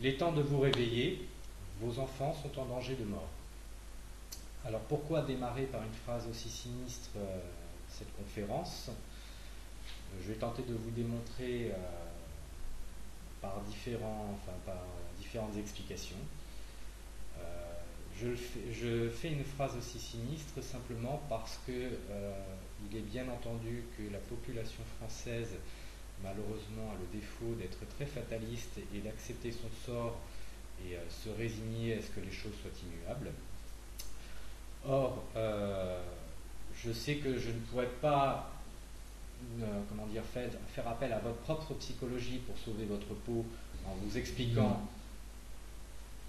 Il est temps de vous réveiller, vos enfants sont en danger de mort. Alors pourquoi démarrer par une phrase aussi sinistre cette conférence? Je vais tenter de vous démontrer par différentes explications. Je fais une phrase aussi sinistre simplement parce que il est bien entendu que la population française malheureusement a le défaut d'être très fataliste et d'accepter son sort et se résigner à ce que les choses soient immuables. Or, je sais que je ne pourrais pas faire appel à votre propre psychologie pour sauver votre peau en vous expliquant,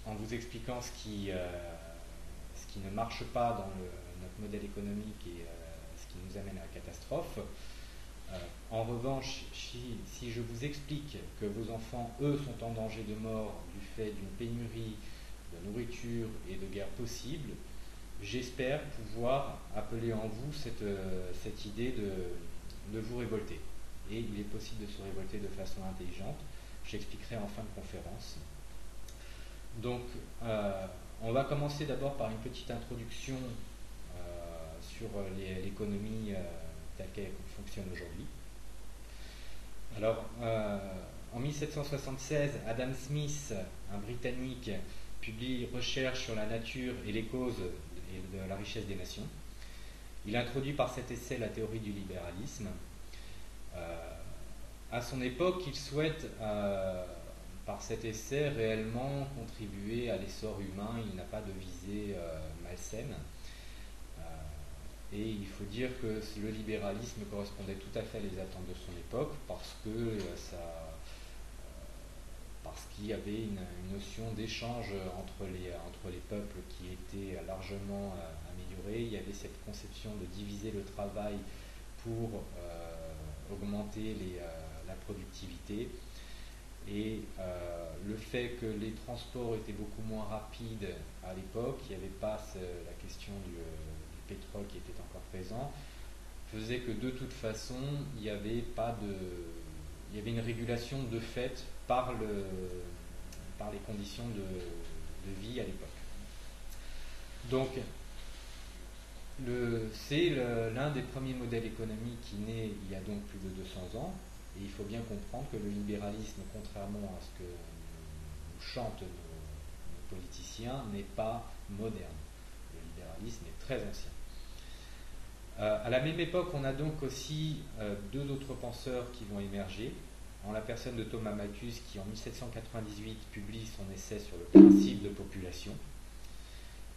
ce qui ne marche pas dans notre modèle économique et ce qui nous amène à la catastrophe. En revanche, si je vous explique que vos enfants, eux, sont en danger de mort du fait d'une pénurie de nourriture et de guerre possible, j'espère pouvoir appeler en vous cette idée de vous révolter. Et il est possible de se révolter de façon intelligente. J'expliquerai en fin de conférence. Donc, on va commencer d'abord par une petite introduction sur l'économie telle qu'elle fonctionne aujourd'hui. Alors, en 1776, Adam Smith, un Britannique, publie Recherche sur la nature et les causes de la richesse des nations. Il introduit par cet essai la théorie du libéralisme. À son époque, il souhaite, par cet essai, réellement contribuer à l'essor humain. Il n'a pas de visée malsaine. Et il faut dire que le libéralisme correspondait tout à fait à les attentes de son époque parce qu'il y avait une notion d'échange entre les peuples qui était largement améliorée. Il y avait cette conception de diviser le travail pour augmenter la productivité. Et le fait que les transports étaient beaucoup moins rapides à l'époque, il n'y avait pas la question du pétrole qui était encore présent, faisait que de toute façon, il y avait une régulation de fait par les conditions de vie à l'époque. Donc, c'est l'un des premiers modèles économiques qui naît il y a donc plus de 200 ans. Et il faut bien comprendre que le libéralisme, contrairement à ce que nous chantent nos politiciens, n'est pas moderne. Le libéralisme est très ancien. À la même époque, on a donc aussi deux autres penseurs qui vont émerger, en la personne de Thomas Malthus, qui en 1798 publie son essai sur le principe de population.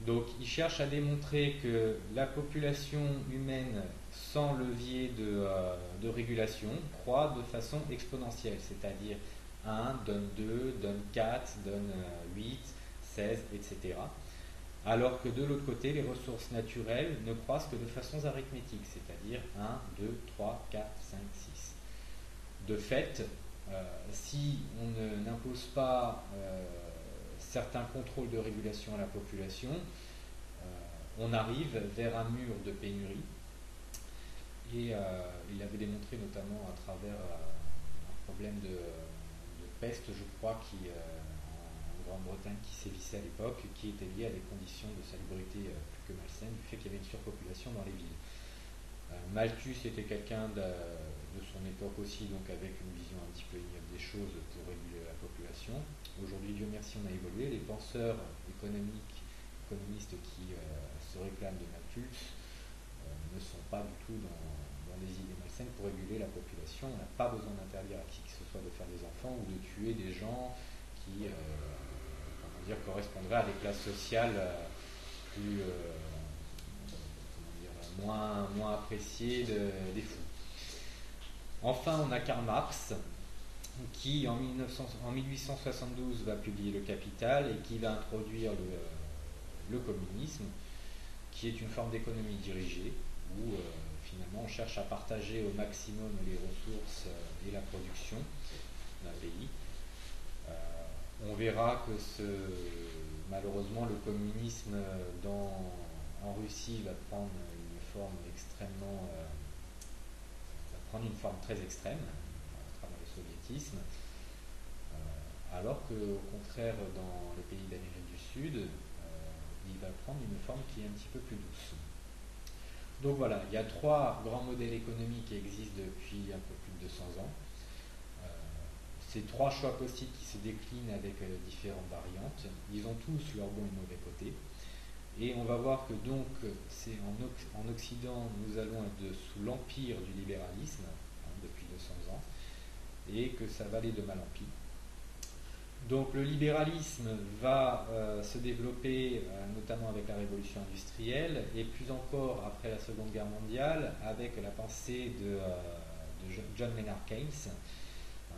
Donc il cherche à démontrer que la population humaine sans levier de régulation croît de façon exponentielle, c'est-à-dire 1 donne 2, donne 4, donne 8, 16, etc. Alors que de l'autre côté, les ressources naturelles ne croissent que de façons arithmétiques, c'est-à-dire 1, 2, 3, 4, 5, 6. De fait, si on n'impose pas certains contrôles de régulation à la population, on arrive vers un mur de pénurie. Et il avait démontré notamment à travers un problème de peste, je crois, en Grande-Bretagne qui sévissait à l'époque, qui était lié à des conditions de salubrité plus que malsaines, du fait qu'il y avait une surpopulation dans les villes. Malthus était quelqu'un de son époque aussi, donc avec une vision un petit peu ignoble des choses pour réguler la population. Aujourd'hui, Dieu merci, on a évolué. Les penseurs économistes qui se réclament de Malthus ne sont pas du tout dans des idées malsaines pour réguler la population. On n'a pas besoin d'interdire à qui que ce soit de faire des enfants ou de tuer des gens qui correspondraient à des classes sociales moins appréciées des fous. Enfin, on a Karl Marx qui en 1872 va publier Le Capital et qui va introduire le communisme, qui est une forme d'économie dirigée où finalement on cherche à partager au maximum les ressources et la production d'un pays. On verra que malheureusement le communisme en Russie va prendre une forme très extrême à travers le soviétisme, alors qu'au contraire, dans les pays d'Amérique du Sud, il va prendre une forme qui est un petit peu plus douce. Donc voilà, il y a trois grands modèles économiques qui existent depuis un peu plus de 200 ans. Euh, Ces trois choix possibles qui se déclinent avec différentes variantes, ils ont tous leurs bons et mauvais côtés. Et on va voir que donc c'est en Occident, nous allons être sous l'empire du libéralisme depuis 200 ans, et que ça va aller de mal en pis. Donc le libéralisme va se développer notamment avec la révolution industrielle et plus encore après la Seconde Guerre mondiale avec la pensée de John Maynard Keynes,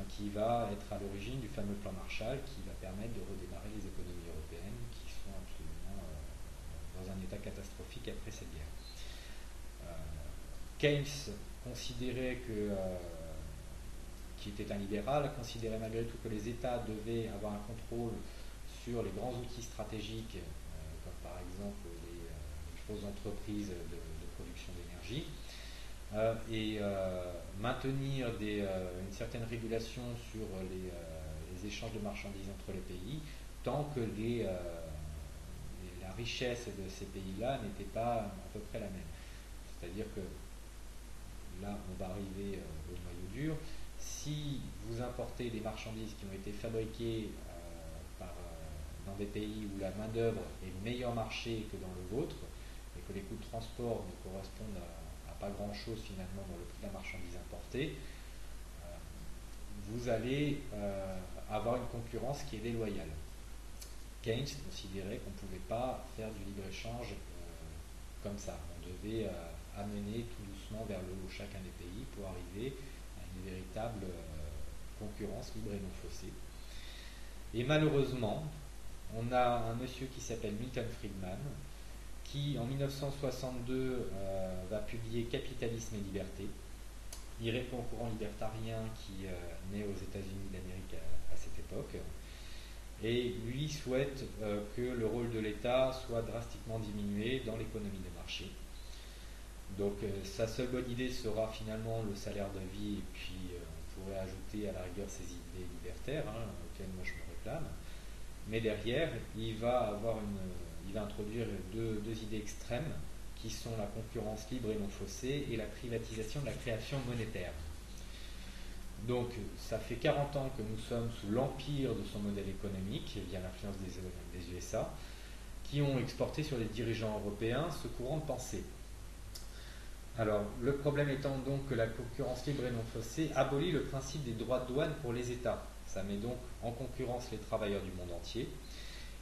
qui va être à l'origine du fameux plan Marshall qui va permettre de redémarrer les économies européennes qui sont absolument dans un état catastrophique après cette guerre. Keynes considérait qui était un libéral, considérait malgré tout que les États devaient avoir un contrôle sur les grands outils stratégiques, comme par exemple les grosses entreprises de production d'énergie, et maintenir une certaine régulation sur les échanges de marchandises entre les pays, tant que la richesse de ces pays-là n'était pas à peu près la même. C'est-à-dire que là, on va arriver au noyau dur. Si vous importez des marchandises qui ont été fabriquées dans des pays où la main-d'œuvre est meilleur marché que dans le vôtre, et que les coûts de transport ne correspondent à pas grand-chose finalement dans le prix de la marchandise importée, vous allez avoir une concurrence qui est déloyale. Keynes considérait qu'on ne pouvait pas faire du libre-échange comme ça. On devait amener tout doucement vers le haut chacun des pays pour arriver à une véritable concurrence libre et non faussée. Et malheureusement, on a un monsieur qui s'appelle Milton Friedman qui en 1962 va publier Capitalisme et liberté. Il répond au courant libertarien qui naît aux États-Unis d'Amérique à cette époque. Et lui souhaite que le rôle de l'État soit drastiquement diminué dans l'économie de marché. Donc sa seule bonne idée sera finalement le salaire de vie, et puis on pourrait ajouter à la rigueur ses idées libertaires, auxquelles moi je me réclame. Mais derrière, il va introduire deux idées extrêmes qui sont la concurrence libre et non faussée et la privatisation de la création monétaire. Donc ça fait 40 ans que nous sommes sous l'empire de son modèle économique via l'influence des USA, qui ont exporté sur les dirigeants européens ce courant de pensée. Alors, le problème étant donc que la concurrence libre et non faussée abolit le principe des droits de douane pour les États. Ça met donc en concurrence les travailleurs du monde entier.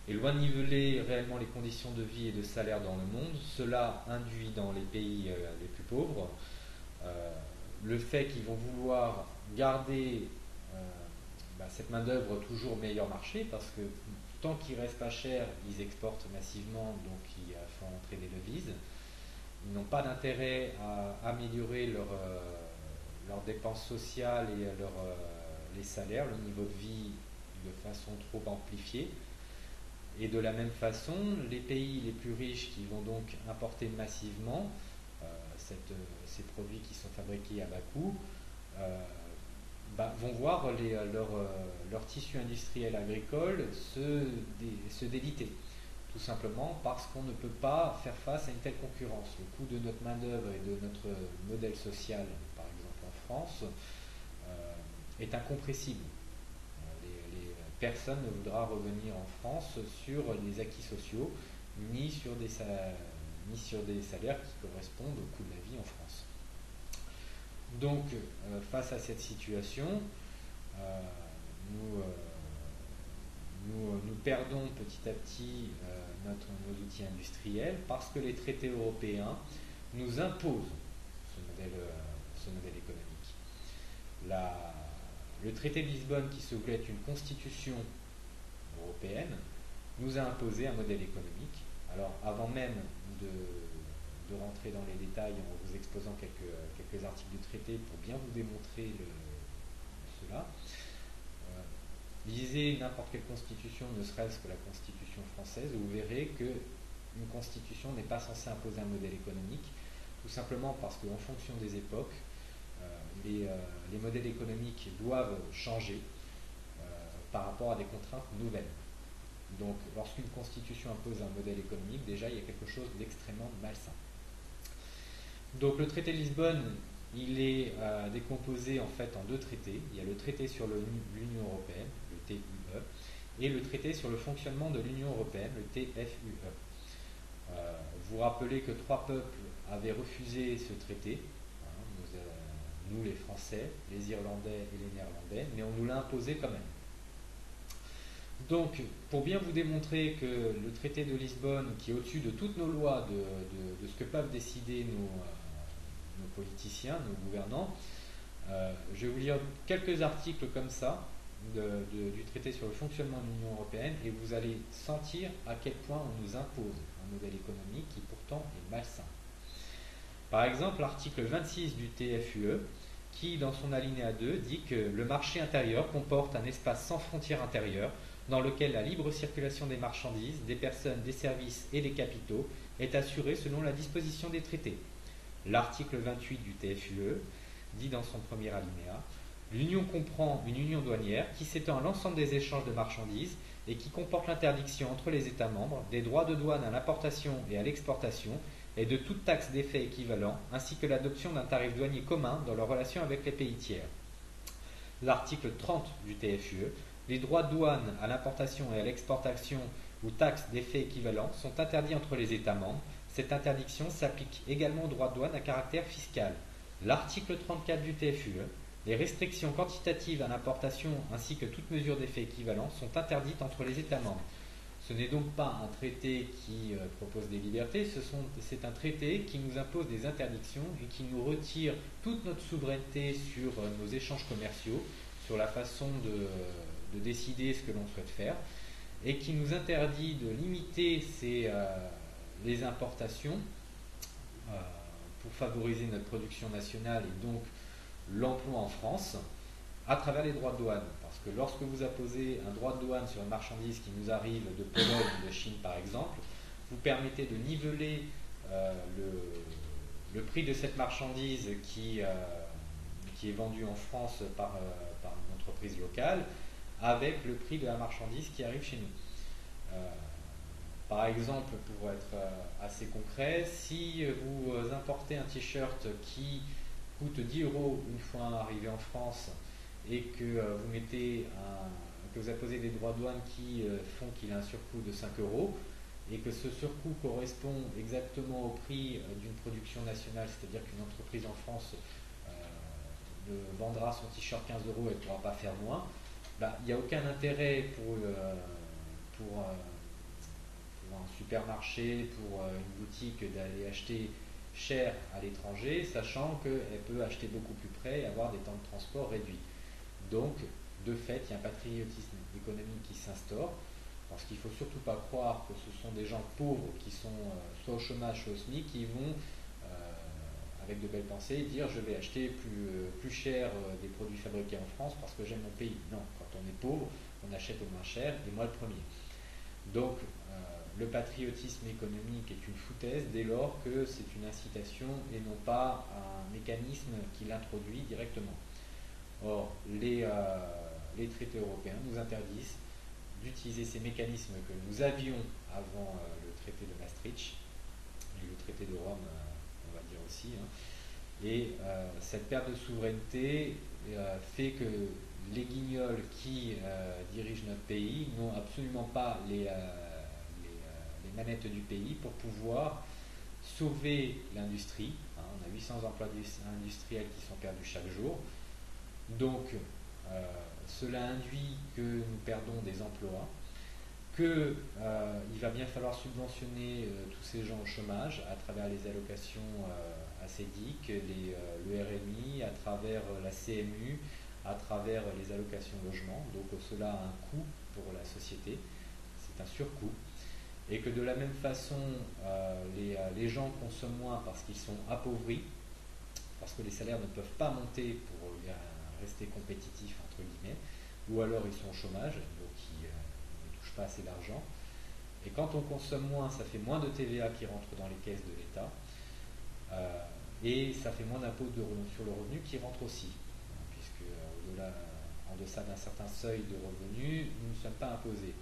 Et loin de niveler réellement les conditions de vie et de salaire dans le monde, cela induit dans les pays les plus pauvres le fait qu'ils vont vouloir garder cette main-d'œuvre toujours meilleur marché, parce que tant qu'ils restent pas chers, ils exportent massivement, donc ils font entrer des devises. Ils n'ont pas d'intérêt à améliorer leurs dépenses sociales et les salaires, le niveau de vie de façon trop amplifiée. Et de la même façon, les pays les plus riches qui vont donc importer massivement ces produits qui sont fabriqués à bas coût vont voir leur tissu industriel agricole se déliter. Tout simplement parce qu'on ne peut pas faire face à une telle concurrence. Le coût de notre main-d'œuvre et de notre modèle social, par exemple en France, est incompressible. Personne ne voudra revenir en France sur les acquis sociaux, ni sur des salaires qui correspondent au coût de la vie en France. Donc, face à cette situation, nous perdons petit à petit nos outils industriels parce que les traités européens nous imposent ce modèle économique. Le traité de Lisbonne, qui se voulait être une constitution européenne, nous a imposé un modèle économique. Alors, avant même de rentrer dans les détails en vous exposant quelques articles du traité pour bien vous démontrer cela, lisez n'importe quelle constitution, ne serait-ce que la constitution française, vous verrez qu'une constitution n'est pas censée imposer un modèle économique, tout simplement parce qu'en fonction des époques, les modèles économiques doivent changer par rapport à des contraintes nouvelles. Donc lorsqu'une constitution impose un modèle économique, déjà il y a quelque chose d'extrêmement malsain. Donc le traité de Lisbonne, il est décomposé en fait en deux traités. Il y a le traité sur l'Union européenne, le TUE, et le traité sur le fonctionnement de l'Union européenne, le TFUE. Vous rappelez que 3 peuples avaient refusé ce traité, hein, nous les Français, les Irlandais et les Néerlandais, mais on nous l'a imposé quand même. Donc, pour bien vous démontrer que le traité de Lisbonne, qui est au-dessus de toutes nos lois, de ce que peuvent décider nos politiciens, nos gouvernants, je vais vous lire quelques articles comme ça du traité sur le fonctionnement de l'Union européenne et vous allez sentir à quel point on nous impose un modèle économique qui pourtant est malsain. Par exemple, l'article 26 du TFUE, qui dans son alinéa 2 dit que le marché intérieur comporte un espace sans frontières intérieures dans lequel la libre circulation des marchandises, des personnes, des services et des capitaux est assurée selon la disposition des traités. L'article 28 du TFUE dit dans son premier alinéa: l'Union comprend une union douanière qui s'étend à l'ensemble des échanges de marchandises et qui comporte l'interdiction entre les États membres des droits de douane à l'importation et à l'exportation et de toute taxe d'effet équivalent, ainsi que l'adoption d'un tarif douanier commun dans leurs relations avec les pays tiers. L'article 30 du TFUE: les droits de douane à l'importation et à l'exportation ou taxes d'effet équivalent sont interdits entre les États membres. Cette interdiction s'applique également aux droits de douane à caractère fiscal. L'article 34 du TFUE: les restrictions quantitatives à l'importation ainsi que toute mesure d'effet équivalent sont interdites entre les États membres. Ce n'est donc pas un traité qui propose des libertés, c'est un traité qui nous impose des interdictions et qui nous retire toute notre souveraineté sur nos échanges commerciaux, sur la façon de décider ce que l'on souhaite faire, et qui nous interdit de limiter les importations pour favoriser notre production nationale et donc l'emploi en France à travers les droits de douane. Parce que lorsque vous apposez un droit de douane sur une marchandise qui nous arrive de Pologne ou de Chine par exemple, vous permettez de niveler le prix de cette marchandise qui est vendue en France par une entreprise locale avec le prix de la marchandise qui arrive chez nous. Par exemple, pour être assez concret, si vous importez un t-shirt qui coûte 10 € une fois arrivé en France et que vous apposez des droits de douane qui font qu'il a un surcoût de 5 € et que ce surcoût correspond exactement au prix d'une production nationale, c'est-à-dire qu'une entreprise en France vendra son t-shirt 15 € et ne pourra pas faire moins, il n'y a aucun intérêt pour un supermarché, pour une boutique d'aller acheter cher à l'étranger, sachant qu'elle peut acheter beaucoup plus près et avoir des temps de transport réduits. Donc, de fait, il y a un patriotisme économique qui s'instaure, parce qu'il ne faut surtout pas croire que ce sont des gens pauvres qui sont soit au chômage, soit au SMIC, qui vont, avec de belles pensées, dire je vais acheter plus cher des produits fabriqués en France parce que j'aime mon pays. Non, quand on est pauvre, on achète au moins cher, et moi le premier. Donc, le patriotisme économique est une foutaise dès lors que c'est une incitation et non pas un mécanisme qui l'introduit directement. Or, les traités européens nous interdisent d'utiliser ces mécanismes que nous avions avant le traité de Maastricht et le traité de Rome, on va dire aussi. Et cette perte de souveraineté fait que les guignols qui dirigent notre pays n'ont absolument pas les manettes du pays pour pouvoir sauver l'industrie. On a 800 emplois industriels qui sont perdus chaque jour. Donc, cela induit que nous perdons des emplois, qu'il va bien falloir subventionner tous ces gens au chômage à travers les allocations ACEDIC, le RMI, à travers la CMU, à travers les allocations logement. Donc cela a un coût pour la société, c'est un surcoût. Et que de la même façon, les gens consomment moins parce qu'ils sont appauvris, parce que les salaires ne peuvent pas monter pour rester compétitifs, entre guillemets, ou alors ils sont au chômage, donc ils ne touchent pas assez d'argent. Et quand on consomme moins, ça fait moins de TVA qui rentre dans les caisses de l'État, et ça fait moins d'impôts sur le revenu qui rentre aussi, puisque en deçà d'un certain seuil de revenus, nous ne sommes pas imposés.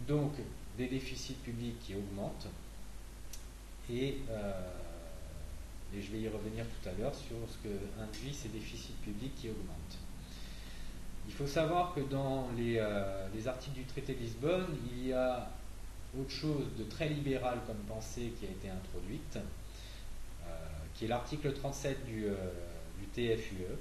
Donc, des déficits publics qui augmentent, et je vais y revenir tout à l'heure sur ce que induit ces déficits publics qui augmentent. Il faut savoir que dans les articles du traité de Lisbonne, il y a autre chose de très libéral comme pensée qui a été introduite, qui est l'article 37 du TFUE,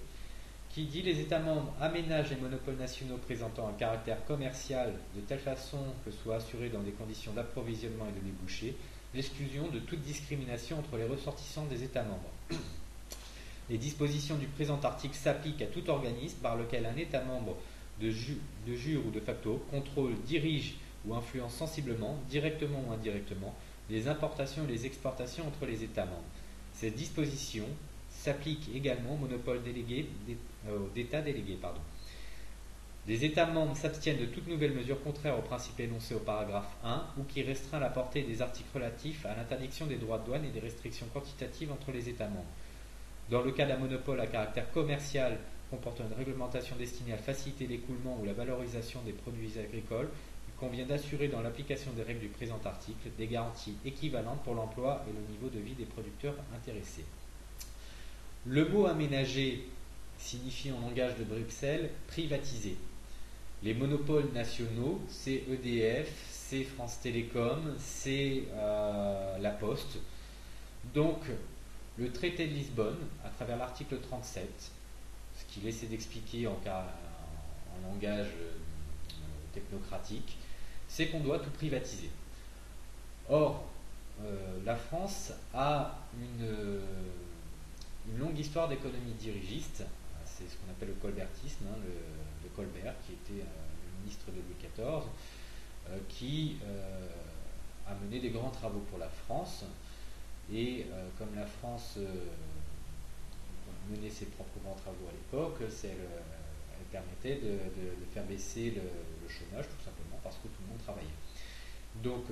qui dit: les États membres aménagent les monopoles nationaux présentant un caractère commercial de telle façon que soit assurée dans des conditions d'approvisionnement et de débouché l'exclusion de toute discrimination entre les ressortissants des États membres. Les dispositions du présent article s'appliquent à tout organisme par lequel un État membre de jure ou de facto contrôle, dirige ou influence sensiblement, directement ou indirectement, les importations et les exportations entre les États membres. Ces dispositions s'appliquent également au monopole d'États délégués. Les États membres s'abstiennent de toute nouvelle mesure contraire au principe énoncé au paragraphe 1 ou qui restreint la portée des articles relatifs à l'interdiction des droits de douane et des restrictions quantitatives entre les États membres. Dans le cas d'un monopole à caractère commercial comportant une réglementation destinée à faciliter l'écoulement ou la valorisation des produits agricoles, il convient d'assurer dans l'application des règles du présent article des garanties équivalentes pour l'emploi et le niveau de vie des producteurs intéressés. Le mot aménager signifie en langage de Bruxelles privatiser. Les monopoles nationaux, c'est EDF, c'est France Télécom, c'est La Poste. Donc, le traité de Lisbonne, à travers l'article 37, ce qu'il essaie d'expliquer en langage technocratique, c'est qu'on doit tout privatiser. Or, la France a une longue histoire d'économie dirigiste. C'est ce qu'on appelle le colbertisme, le Colbert, qui était le ministre de Louis XIV, qui a mené des grands travaux pour la France. Et comme la France menait ses propres grands travaux à l'époque, elle permettait de faire baisser le chômage, tout simplement parce que tout le monde travaillait. Donc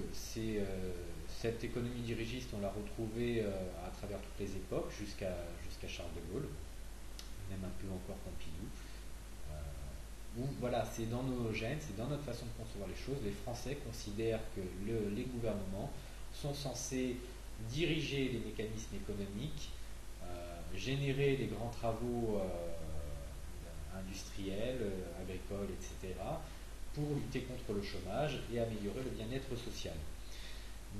cette économie dirigiste, on l'a retrouvée à travers toutes les époques, jusqu'à Charles de Gaulle, même un peu encore Pompidou. Voilà, c'est dans nos gènes, c'est dans notre façon de concevoir les choses. Les Français considèrent que les gouvernements sont censés diriger les mécanismes économiques, générer des grands travaux industriels, agricoles, etc., pour lutter contre le chômage et améliorer le bien-être social.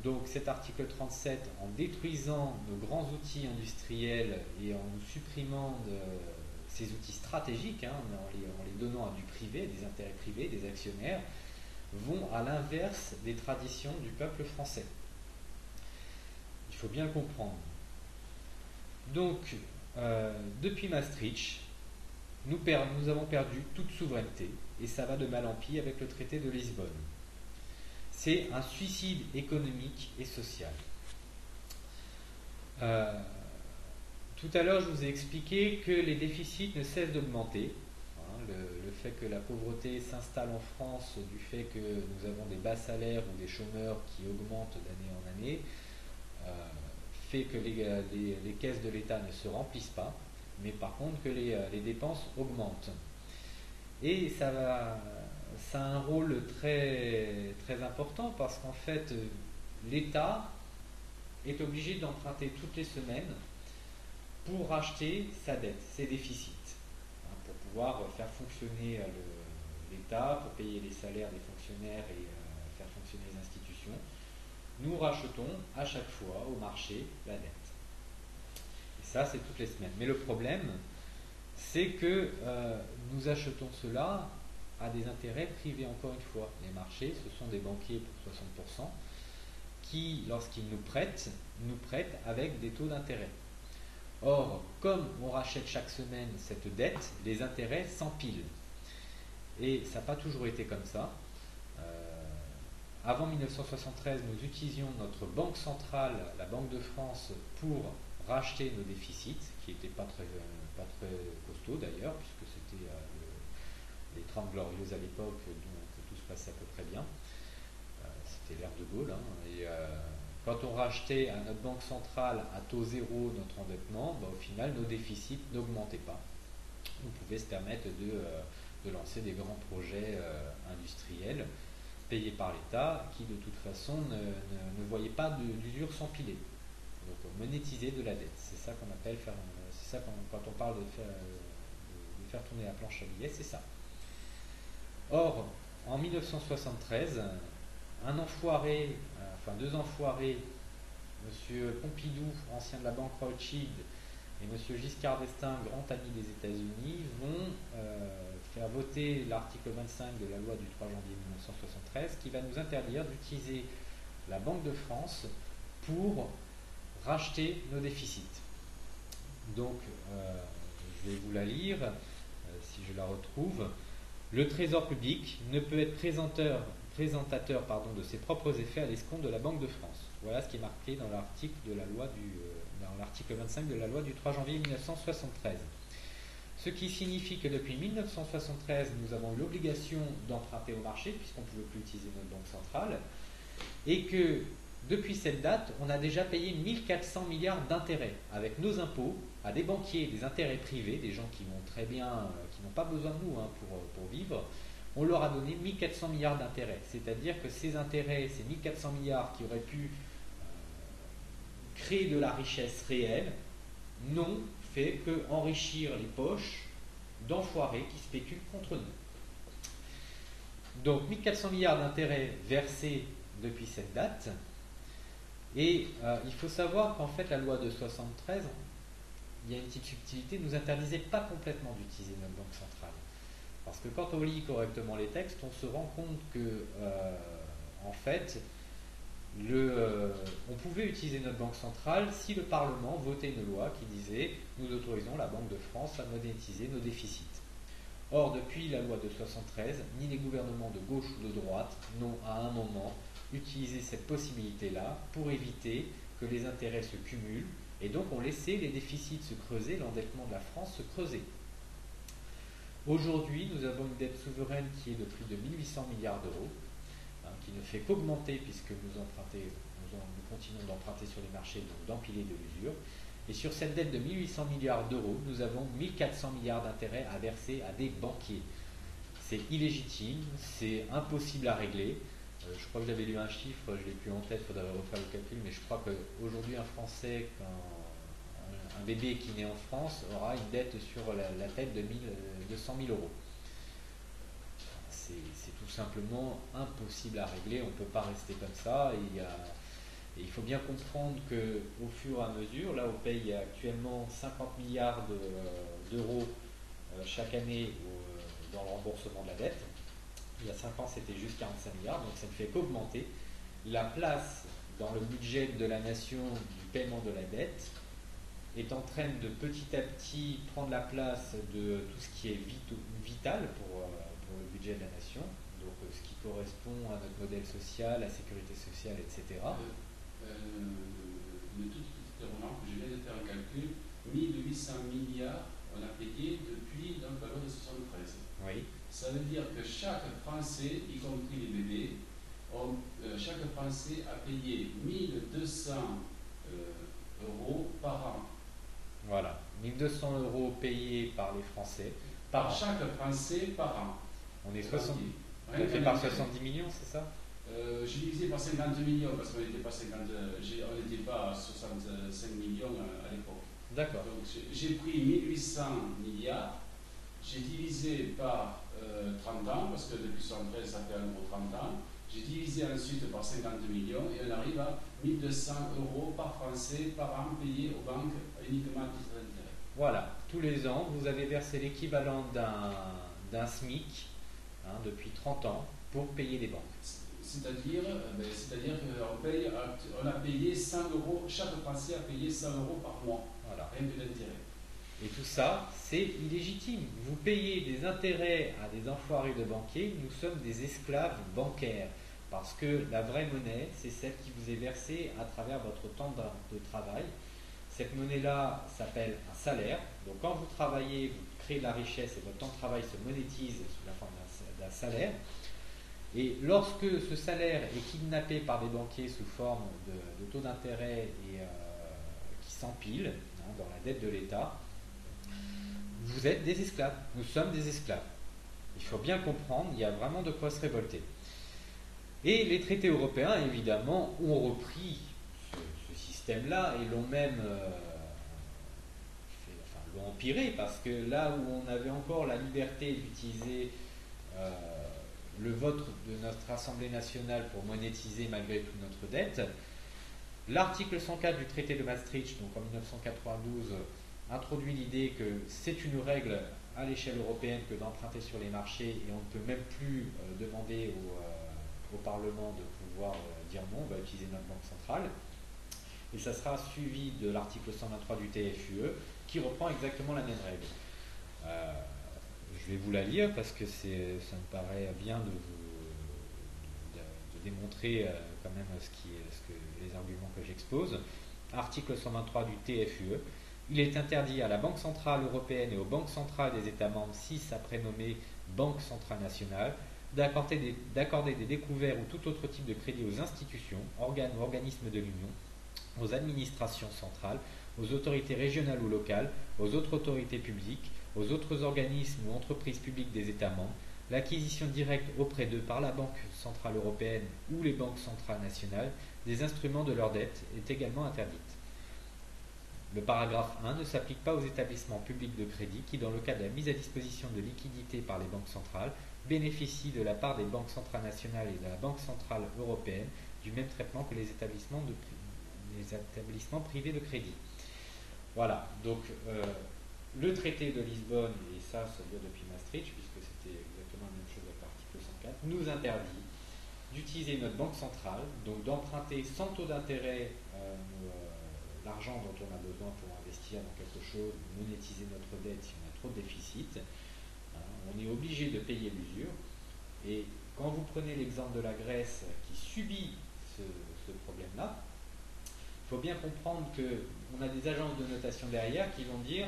Donc cet article 37, en détruisant nos grands outils industriels et en nous supprimant ces outils stratégiques, en les donnant à du privé, des intérêts privés, des actionnaires, vont à l'inverse des traditions du peuple français. Il faut bien le comprendre. Donc, depuis Maastricht, nous avons perdu toute souveraineté, et ça va de mal en pis avec le traité de Lisbonne. C'est un suicide économique et social. Tout à l'heure, je vous ai expliqué que les déficits ne cessent d'augmenter. Le fait que la pauvreté s'installe en France, du fait que nous avons des bas salaires ou des chômeurs qui augmentent d'année en année, fait que les caisses de l'État ne se remplissent pas, mais par contre que les dépenses augmentent. Et ça a un rôle très, très important parce qu'en fait, l'État est obligé d'emprunter toutes les semaines pour racheter sa dette, ses déficits, pour pouvoir faire fonctionner l'État, pour payer les salaires des fonctionnaires et faire fonctionner les institutions. Nous rachetons à chaque fois au marché la dette. Et ça, c'est toutes les semaines. Mais le problème, c'est que nous achetons cela à des intérêts privés, encore une fois. Les marchés, ce sont des banquiers pour 60% qui, lorsqu'ils nous prêtent avec des taux d'intérêt. Or, comme on rachète chaque semaine cette dette, les intérêts s'empilent. Et ça n'a pas toujours été comme ça. Avant 1973, nous utilisions notre banque centrale, la Banque de France, pour racheter nos déficits, qui n'étaient pas très costauds d'ailleurs, puisque c'était les 30 glorieuses à l'époque, donc tout se passait à peu près bien. C'était l'ère de Gaulle. Et quand on rachetait à notre banque centrale à taux zéro notre endettement, au final, nos déficits n'augmentaient pas. On pouvait se permettre de lancer des grands projets industriels payés par l'État qui de toute façon ne voyaient pas d'usure s'empiler. Donc monétiser de la dette, c'est ça qu'on appelle faire, c'est ça quand on parle de faire tourner la planche à billets, c'est ça. Or, en 1973, un enfoiré, enfin deux enfoirés, M. Pompidou, ancien de la banque Rothschild, et M. Giscard d'Estaing, grand ami des États-Unis, vont faire voter l'article 25 de la loi du 3 janvier 1973 qui va nous interdire d'utiliser la Banque de France pour racheter nos déficits. Donc, je vais vous la lire, si je la retrouve. Le Trésor public ne peut être présentateur de ses propres effets à l'escompte de la Banque de France. Voilà ce qui est marqué dans l'article de la loi dans l'article 25 de la loi du 3 janvier 1973. Ce qui signifie que depuis 1973, nous avons l'obligation d'emprunter au marché, puisqu'on ne pouvait plus utiliser notre banque centrale, et que depuis cette date, on a déjà payé 1400 milliards d'intérêts avec nos impôts à des banquiers, des intérêts privés, des gens qui vont très bien, qui n'ont pas besoin de nous pour vivre. On leur a donné 1400 milliards d'intérêts. C'est-à-dire que ces intérêts, ces 1400 milliards qui auraient pu créer de la richesse réelle, n'ont fait qu'enrichir les poches d'enfoirés qui spéculent contre nous. Donc 1400 milliards d'intérêts versés depuis cette date. Et il faut savoir qu'en fait la loi de 73, il y a une petite subtilité, nous interdisait pas complètement d'utiliser notre banque centrale. Parce que quand on lit correctement les textes, on se rend compte que en fait, on pouvait utiliser notre banque centrale si le Parlement votait une loi qui disait « Nous autorisons la Banque de France à monétiser nos déficits ». Or, depuis la loi de 73, ni les gouvernements de gauche ou de droite n'ont à un moment utilisé cette possibilité-là pour éviter que les intérêts se cumulent et donc ont laissé les déficits se creuser, l'endettement de la France se creuser. Aujourd'hui, nous avons une dette souveraine qui est de plus de 1800 milliards d'euros, qui ne fait qu'augmenter puisque nous continuons d'emprunter sur les marchés, donc d'empiler de l'usure. Et sur cette dette de 1800 milliards d'euros, nous avons 1400 milliards d'intérêts à verser à des banquiers. C'est illégitime, c'est impossible à régler. Je crois que j'avais lu un chiffre, je ne l'ai plus en tête, il faudrait refaire le calcul, mais je crois qu'aujourd'hui un Français, un bébé qui naît en France, aura une dette sur la tête de 100 000 euros. C'est tout simplement impossible à régler, on ne peut pas rester comme ça. Et il faut bien comprendre qu'au fur et à mesure, là on paye actuellement 50 milliards d'euros chaque année dans le remboursement de la dette. Il y a 5 ans c'était juste 45 milliards, donc ça ne fait qu'augmenter. La place dans le budget de la nation du paiement de la dette est en train de petit à petit prendre la place de tout ce qui est vital pour le budget de la nation, donc ce qui correspond à notre modèle social, la sécurité sociale, etc. Une toute petite remarque, je viens de faire un calcul, 1800 milliards on a payé depuis donc, la loi de 73. Oui. Ça veut dire que chaque Français, y compris les bébés, chaque Français a payé 1200 euros par an. Voilà, 1200 euros payés par les Français. Par chaque Français par an. On est 60. On fait par 70 millions, c'est ça? J'ai divisé par 50 millions parce qu'on n'était pas, on n'était pas à 65 millions à l'époque. D'accord. Donc j'ai pris 1800 milliards, j'ai divisé par 30 ans, parce que depuis 73 ça fait un gros 30 ans. J'ai divisé ensuite par 50 millions et on arrive à 1200 euros par Français par an payés aux banques uniquement à titre d'intérêt. Voilà, tous les ans, vous avez versé l'équivalent d'un SMIC depuis 30 ans pour payer les banques. C'est-à-dire qu'on a payé 100 euros, chaque Français a payé 100 euros par mois, voilà. Rien que d'intérêt. Et tout ça, c'est illégitime. Vous payez des intérêts à des enfoirés de banquiers, nous sommes des esclaves bancaires. Parce que la vraie monnaie, c'est celle qui vous est versée à travers votre temps de travail. Cette monnaie-là s'appelle un salaire. Donc quand vous travaillez, vous créez de la richesse et votre temps de travail se monétise sous la forme d'un salaire. Et lorsque ce salaire est kidnappé par des banquiers sous forme de taux d'intérêt et qui s'empilent dans la dette de l'État, vous êtes des esclaves. Nous sommes des esclaves. Il faut bien comprendre, il y a vraiment de quoi se révolter. Et les traités européens, évidemment, ont repris ce système-là et l'ont même l'ont empiré, parce que là où on avait encore la liberté d'utiliser le vote de notre Assemblée nationale pour monétiser malgré tout notre dette, l'article 104 du traité de Maastricht, donc en 1992, introduit l'idée que c'est une règle à l'échelle européenne que d'emprunter sur les marchés et on ne peut même plus demander au Parlement de pouvoir dire non, on va utiliser notre banque centrale. Et ça sera suivi de l'article 123 du TFUE qui reprend exactement la même règle. Je vais vous la lire parce que ça me paraît bien de démontrer quand même les arguments que j'expose. Article 123 du TFUE. Il est interdit à la Banque centrale européenne et aux banques centrales des États membres, 6 à prénommer Banque centrale nationale, d'accorder des découverts ou tout autre type de crédit aux institutions, organes ou organismes de l'Union, aux administrations centrales, aux autorités régionales ou locales, aux autres autorités publiques, aux autres organismes ou entreprises publiques des États membres. L'acquisition directe auprès d'eux par la Banque centrale européenne ou les banques centrales nationales des instruments de leur dette est également interdite. Le paragraphe 1 ne s'applique pas aux établissements publics de crédit qui, dans le cas de la mise à disposition de liquidités par les banques centrales, bénéficient de la part des banques centrales nationales et de la Banque centrale européenne du même traitement que les établissements privés de crédit. Voilà, donc le traité de Lisbonne, et ça dure depuis Maastricht, puisque c'était exactement la même chose avec l'article 104, nous interdit d'utiliser notre banque centrale, donc d'emprunter sans taux d'intérêt l'argent dont on a besoin pour investir dans quelque chose, monétiser notre dette si on a trop de déficit. On est obligé de payer l'usure. Et quand vous prenez l'exemple de la Grèce qui subit ce problème-là, il faut bien comprendre qu'on a des agences de notation derrière qui vont dire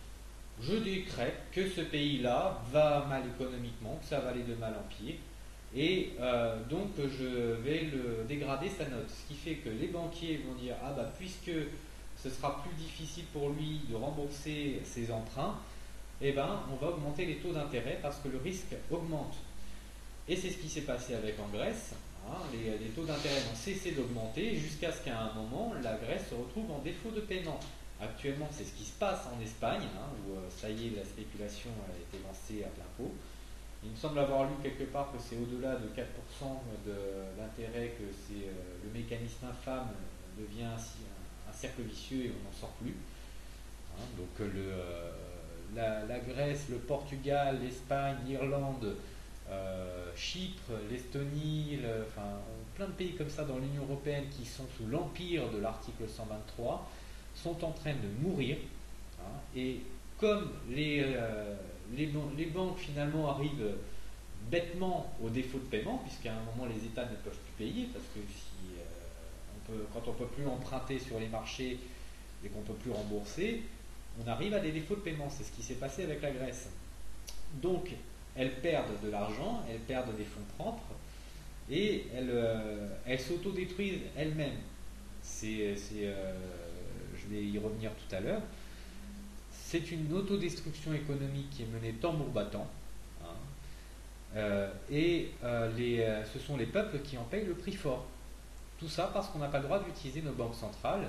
« Je décrète que ce pays-là va mal économiquement, que ça va aller de mal en pire, et donc je vais le dégrader sa note. » Ce qui fait que les banquiers vont dire « Ah bah puisque ce sera plus difficile pour lui de rembourser ses emprunts, eh ben on va augmenter les taux d'intérêt parce que le risque augmente. » Et c'est ce qui s'est passé avec en Grèce. Les taux d'intérêt ont cessé d'augmenter jusqu'à ce qu'à un moment, la Grèce se retrouve en défaut de paiement. Actuellement, c'est ce qui se passe en Espagne, où ça y est, la spéculation a été lancée à plein pot. Il me semble avoir lu quelque part que c'est au-delà de 4% de l'intérêt, que c'est le mécanisme infâme devient un cercle vicieux et on n'en sort plus. Donc la Grèce, le Portugal, l'Espagne, l'Irlande, Chypre, l'Estonie, plein de pays comme ça dans l'Union européenne qui sont sous l'empire de l'article 123 sont en train de mourir. Et comme les banques finalement arrivent bêtement au défaut de paiement, puisqu'à un moment les États ne peuvent plus payer, parce que quand on ne peut plus emprunter sur les marchés et qu'on ne peut plus rembourser, on arrive à des défauts de paiement. C'est ce qui s'est passé avec la Grèce. Donc, elles perdent de l'argent, elles perdent des fonds propres et elles s'autodétruisent elles-mêmes. Je vais y revenir tout à l'heure. C'est une autodestruction économique qui est menée tambour battant. Ce sont les peuples qui en payent le prix fort. Tout ça parce qu'on n'a pas le droit d'utiliser nos banques centrales.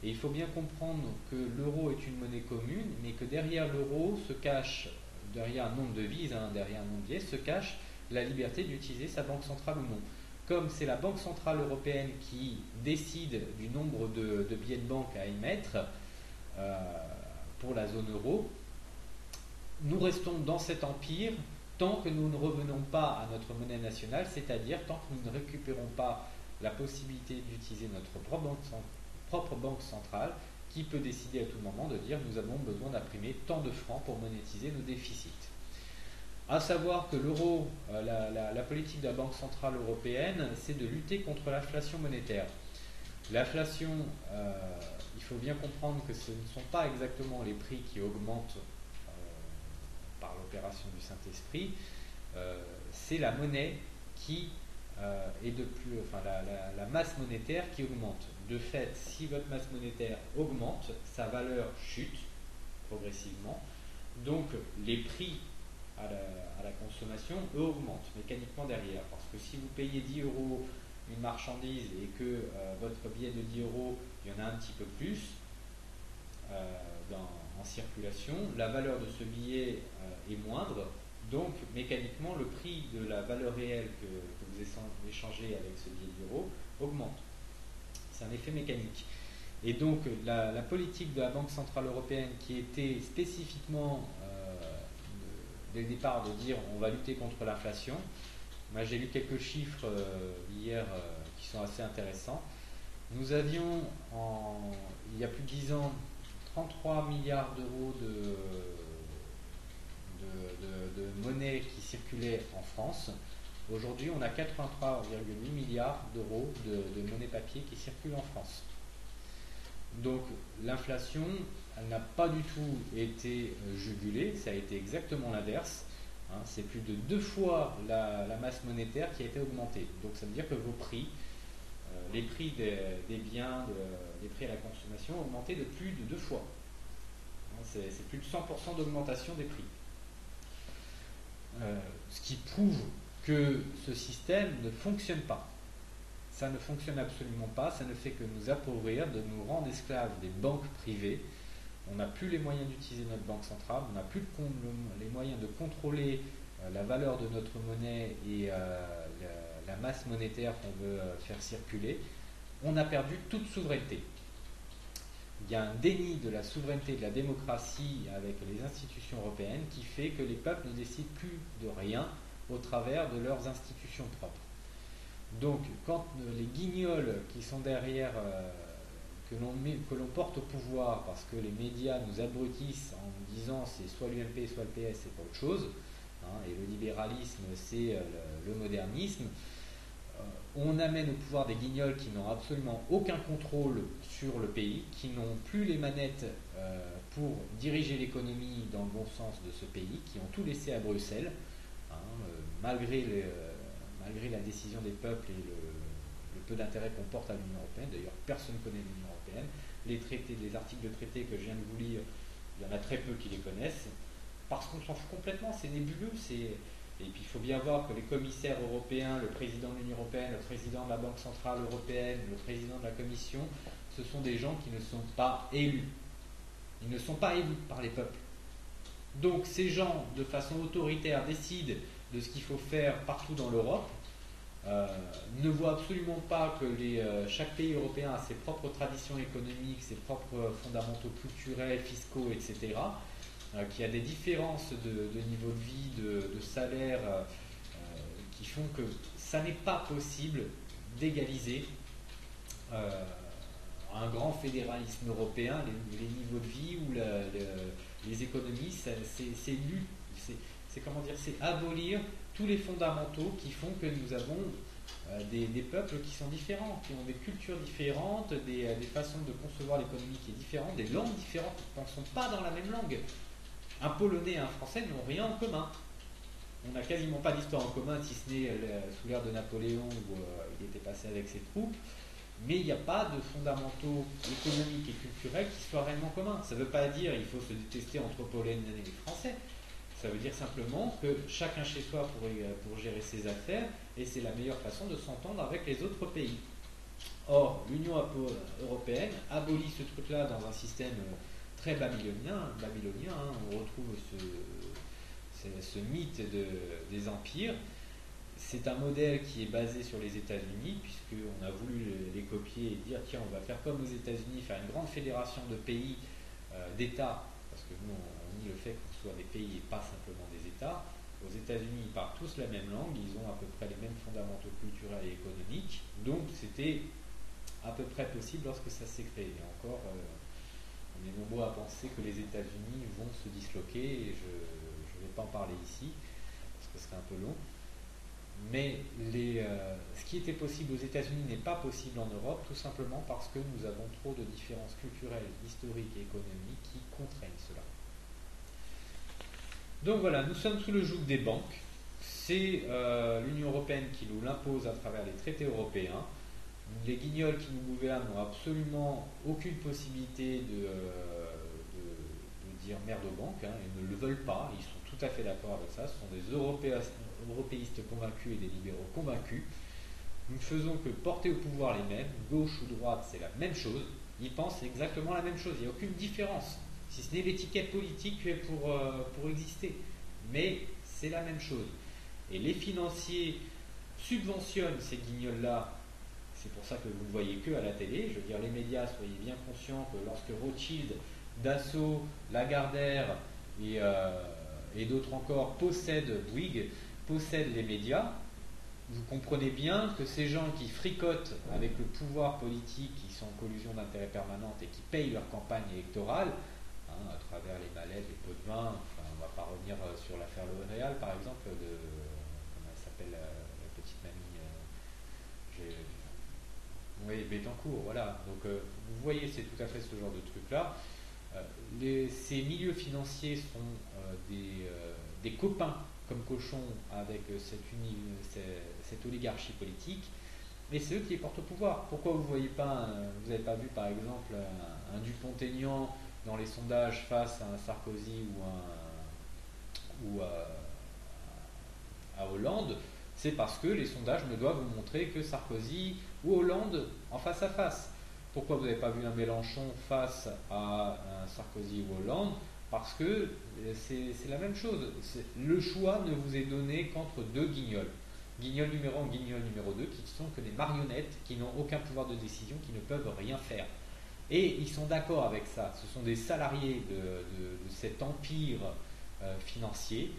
Et il faut bien comprendre que l'euro est une monnaie commune, mais que derrière l'euro se cache, derrière un nombre de devises, derrière un nombre de pièces, se cache la liberté d'utiliser sa banque centrale ou non. Comme c'est la Banque centrale européenne qui décide du nombre de billets de banque à émettre pour la zone euro, nous restons dans cet empire tant que nous ne revenons pas à notre monnaie nationale, c'est-à-dire tant que nous ne récupérons pas la possibilité d'utiliser notre propre banque centrale qui peut décider à tout moment de dire nous avons besoin d'imprimer tant de francs pour monétiser nos déficits. À savoir que l'euro, la politique de la Banque centrale européenne, c'est de lutter contre l'inflation monétaire. L'inflation, il faut bien comprendre que ce ne sont pas exactement les prix qui augmentent par l'opération du Saint-Esprit, c'est la monnaie qui la masse monétaire qui augmente. De fait, si votre masse monétaire augmente, sa valeur chute progressivement. Donc les prix à la consommation consommation, eux, augmentent mécaniquement derrière. Parce que si vous payez 10 euros une marchandise et que votre billet de 10 euros, il y en a un petit peu plus en circulation, la valeur de ce billet est moindre, donc mécaniquement le prix de la valeur réelle que vous échangez avec ce billet d'euros augmente. C'est un effet mécanique. Et donc la politique de la Banque Centrale Européenne, qui était spécifiquement dès le départ de dire on va lutter contre l'inflation, moi j'ai lu quelques chiffres hier qui sont assez intéressants. Nous avions il y a plus de 10 ans 33 milliards d'euros de monnaie qui circulait en France. Aujourd'hui, on a 83,8 milliards d'euros de monnaie papier qui circule en France. Donc l'inflation, elle n'a pas du tout été jugulée, ça a été exactement l'inverse. C'est plus de 2 fois la masse monétaire qui a été augmentée. Donc ça veut dire que vos prix, les prix des biens, les prix à la consommation ont augmenté de plus de 2 fois. C'est plus de 100% d'augmentation des prix. Ce qui prouve que ce système ne fonctionne pas. Ça ne fonctionne absolument pas, ça ne fait que nous appauvrir, de nous rendre esclaves des banques privées. On n'a plus les moyens d'utiliser notre banque centrale, on n'a plus les moyens de contrôler la valeur de notre monnaie et la masse monétaire qu'on veut faire circuler. On a perdu toute souveraineté. Il y a un déni de la souveraineté de la démocratie avec les institutions européennes qui fait que les peuples ne décident plus de rien au travers de leurs institutions propres. Donc, quand les guignols qui sont derrière, que l'on porte au pouvoir parce que les médias nous abrutissent en disant c'est soit l'UMP, soit le PS, c'est pas autre chose, et le libéralisme, c'est le modernisme, on amène au pouvoir des guignols qui n'ont absolument aucun contrôle sur le pays, qui n'ont plus les manettes pour diriger l'économie dans le bon sens de ce pays, qui ont tout laissé à Bruxelles, malgré la décision des peuples et le peu d'intérêt qu'on porte à l'Union européenne. D'ailleurs, personne ne connaît l'Union européenne. Les traités, les articles de traités que je viens de vous lire, il y en a très peu qui les connaissent, parce qu'on s'en fout complètement, c'est nébuleux. Et puis il faut bien voir que les commissaires européens, le président de l'Union européenne, le président de la Banque Centrale Européenne, le président de la Commission, ce sont des gens qui ne sont pas élus. Ils ne sont pas élus par les peuples. Donc ces gens, de façon autoritaire, décident de ce qu'il faut faire partout dans l'Europe, ne voient absolument pas que chaque pays européen a ses propres traditions économiques, ses propres fondamentaux culturels, fiscaux, etc., qu'il y a des différences de niveau de vie, de salaire, qui font que ça n'est pas possible d'égaliser un grand fédéralisme européen, les niveaux de vie ou les économies, c'est abolir tous les fondamentaux qui font que nous avons des peuples qui sont différents, qui ont des cultures différentes, des façons de concevoir l'économie qui est différente, des langues différentes, qui ne sont pas dans la même langue. Un Polonais et un Français n'ont rien en commun. On n'a quasiment pas d'histoire en commun, si ce n'est sous l'ère de Napoléon où il était passé avec ses troupes. Mais il n'y a pas de fondamentaux économiques et culturels qui soient réellement communs. Ça ne veut pas dire qu'il faut se détester entre Polonais et Français. Ça veut dire simplement que chacun chez soi pour gérer ses affaires, et c'est la meilleure façon de s'entendre avec les autres pays. Or, l'Union européenne abolit ce truc-là dans un système très babylonien. On retrouve ce mythe des empires. C'est un modèle qui est basé sur les États-Unis, puisqu'on a voulu les copier et dire tiens, on va faire comme aux États-Unis, faire une grande fédération de pays, d'États, parce que nous on nie le fait qu'on soit des pays et pas simplement des États. Aux États-Unis, ils parlent tous la même langue, ils ont à peu près les mêmes fondamentaux culturels et économiques, donc c'était à peu près possible lorsque ça s'est créé. Et encore, on est nombreux à penser que les États-Unis vont se disloquer, et je ne vais pas en parler ici, parce que ce serait un peu long. Mais ce qui était possible aux États-Unis n'est pas possible en Europe, tout simplement parce que nous avons trop de différences culturelles, historiques et économiques qui contraignent cela. Donc voilà, nous sommes sous le joug des banques. C'est l'Union européenne qui nous l'impose à travers les traités européens. Les guignols qui nous gouvernent n'ont absolument aucune possibilité de dire merde aux banques, ils ne le veulent pas, ils sont tout tout à fait d'accord avec ça. Ce sont des européistes convaincus et des libéraux convaincus. Nous ne faisons que porter au pouvoir les mêmes, gauche ou droite, c'est la même chose. Ils pensent exactement la même chose, il n'y a aucune différence, si ce n'est l'étiquette politique pour exister. Mais c'est la même chose. Et les financiers subventionnent ces guignols-là. C'est pour ça que vous ne voyez que à la télé. Je veux dire, les médias, soyez bien conscients que lorsque Rothschild, Dassault, Lagardère et d'autres encore possèdent Bouygues, possèdent les médias, vous comprenez bien que ces gens qui fricotent avec le pouvoir politique, qui sont en collusion d'intérêts permanente et qui payent leur campagne électorale, à travers les mallettes, les pots de vin, enfin, on ne va pas revenir sur l'affaire L'Oréal par exemple, comment elle s'appelle la petite mamie oui, Bettencourt, voilà. Donc vous voyez, c'est tout à fait ce genre de truc-là. Ces milieux financiers sont des copains comme cochons avec cette oligarchie politique, mais c'est eux qui les portent au pouvoir. Pourquoi vous voyez pas, vous n'avez pas vu par exemple un Dupont-Aignan dans les sondages face à un Sarkozy ou à Hollande? C'est parce que les sondages ne doivent vous montrer que Sarkozy ou Hollande en face à face. Pourquoi vous n'avez pas vu un Mélenchon face à un Sarkozy ou Hollande? Parce que c'est la même chose. Le choix ne vous est donné qu'entre deux guignols. Guignol numéro 1, guignol numéro 2, qui sont que des marionnettes, qui n'ont aucun pouvoir de décision, qui ne peuvent rien faire. Et ils sont d'accord avec ça. Ce sont des salariés de cet empire financier.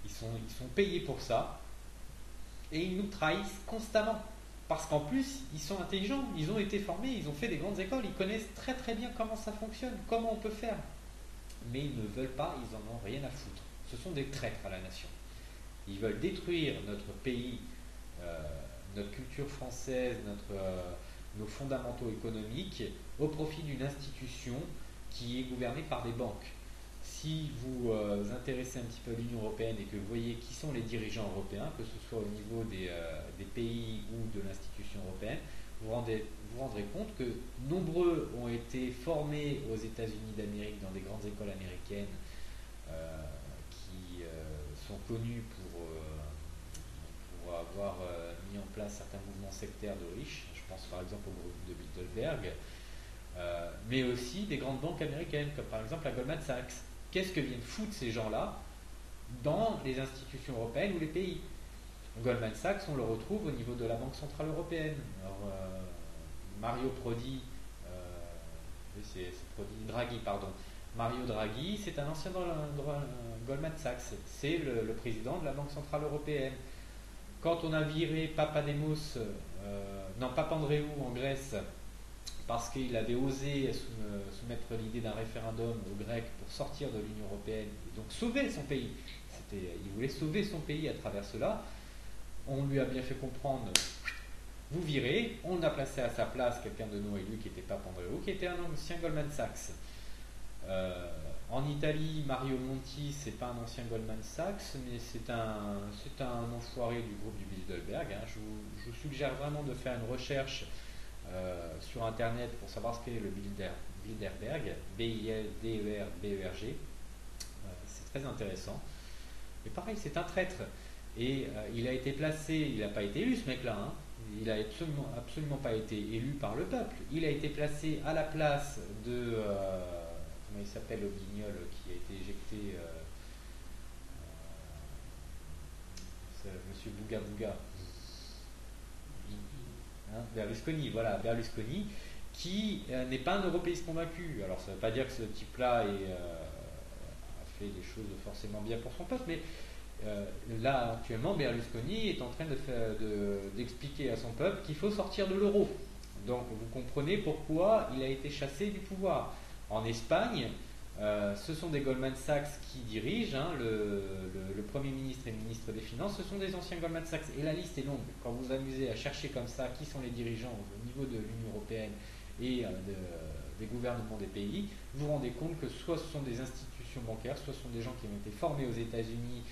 Ils sont payés pour ça. Et ils nous trahissent constamment. Parce qu'en plus, ils sont intelligents, ils ont été formés, ils ont fait des grandes écoles, ils connaissent très très bien comment ça fonctionne, comment on peut faire. Mais ils ne veulent pas, ils en ont rien à foutre. Ce sont des traîtres à la nation. Ils veulent détruire notre pays, notre culture française, nos fondamentaux économiques au profit d'une institution qui est gouvernée par des banques. Si vous intéressez un petit peu à l'Union européenne et que vous voyez qui sont les dirigeants européens, que ce soit au niveau des pays ou de l'institution européenne, vous vous rendrez compte que nombreux ont été formés aux États-Unis d'Amérique dans des grandes écoles américaines qui sont connues pour avoir mis en place certains mouvements sectaires de riches. Je pense par exemple au groupe de Bilderberg, mais aussi des grandes banques américaines, comme par exemple la Goldman Sachs. Qu'est-ce que viennent foutre ces gens-là dans les institutions européennes ou les pays? Goldman Sachs, on le retrouve au niveau de la Banque Centrale Européenne. Alors, Mario Prodi, c'est Draghi, pardon. Mario Draghi, c'est un ancien Goldman Sachs. C'est le président de la Banque Centrale Européenne. Quand on a viré Papandreou en Grèce, parce qu'il avait osé soumettre l'idée d'un référendum aux Grecs pour sortir de l'Union européenne et donc sauver son pays. Il voulait sauver son pays à travers cela. On lui a bien fait comprendre, vous virez, on a placé à sa place quelqu'un de non élu qui était Papandreou, qui était un ancien Goldman Sachs. En Italie, Mario Monti, c'est pas un ancien Goldman Sachs, mais c'est un enfoiré du groupe du Bilderberg. Je vous suggère vraiment de faire une recherche sur internet pour savoir ce qu'est le Bilderberg, B-I-L-D-E-R-B-E-R-G. C'est très intéressant. Et pareil, c'est un traître. Et il a été placé, il n'a pas été élu ce mec-là, hein. Il n'a absolument pas été élu par le peuple. Il a été placé à la place de, comment il s'appelle le guignol qui a été éjecté, Monsieur Bouga Bouga. Berlusconi, voilà, Berlusconi, qui n'est pas un européiste convaincu. Alors ça ne veut pas dire que ce type-là a fait des choses forcément bien pour son peuple, mais là actuellement Berlusconi est en train d'expliquer à son peuple qu'il faut sortir de l'euro. Donc vous comprenez pourquoi il a été chassé du pouvoir. En Espagne, ce sont des Goldman Sachs qui dirigent, le Premier ministre et le ministre des Finances, ce sont des anciens Goldman Sachs. Et la liste est longue. Quand vous vous amusez à chercher comme ça qui sont les dirigeants au niveau de l'Union européenne et des gouvernements des pays, vous vous rendez compte que soit ce sont des institutions bancaires, soit ce sont des gens qui ont été formés aux États-Unis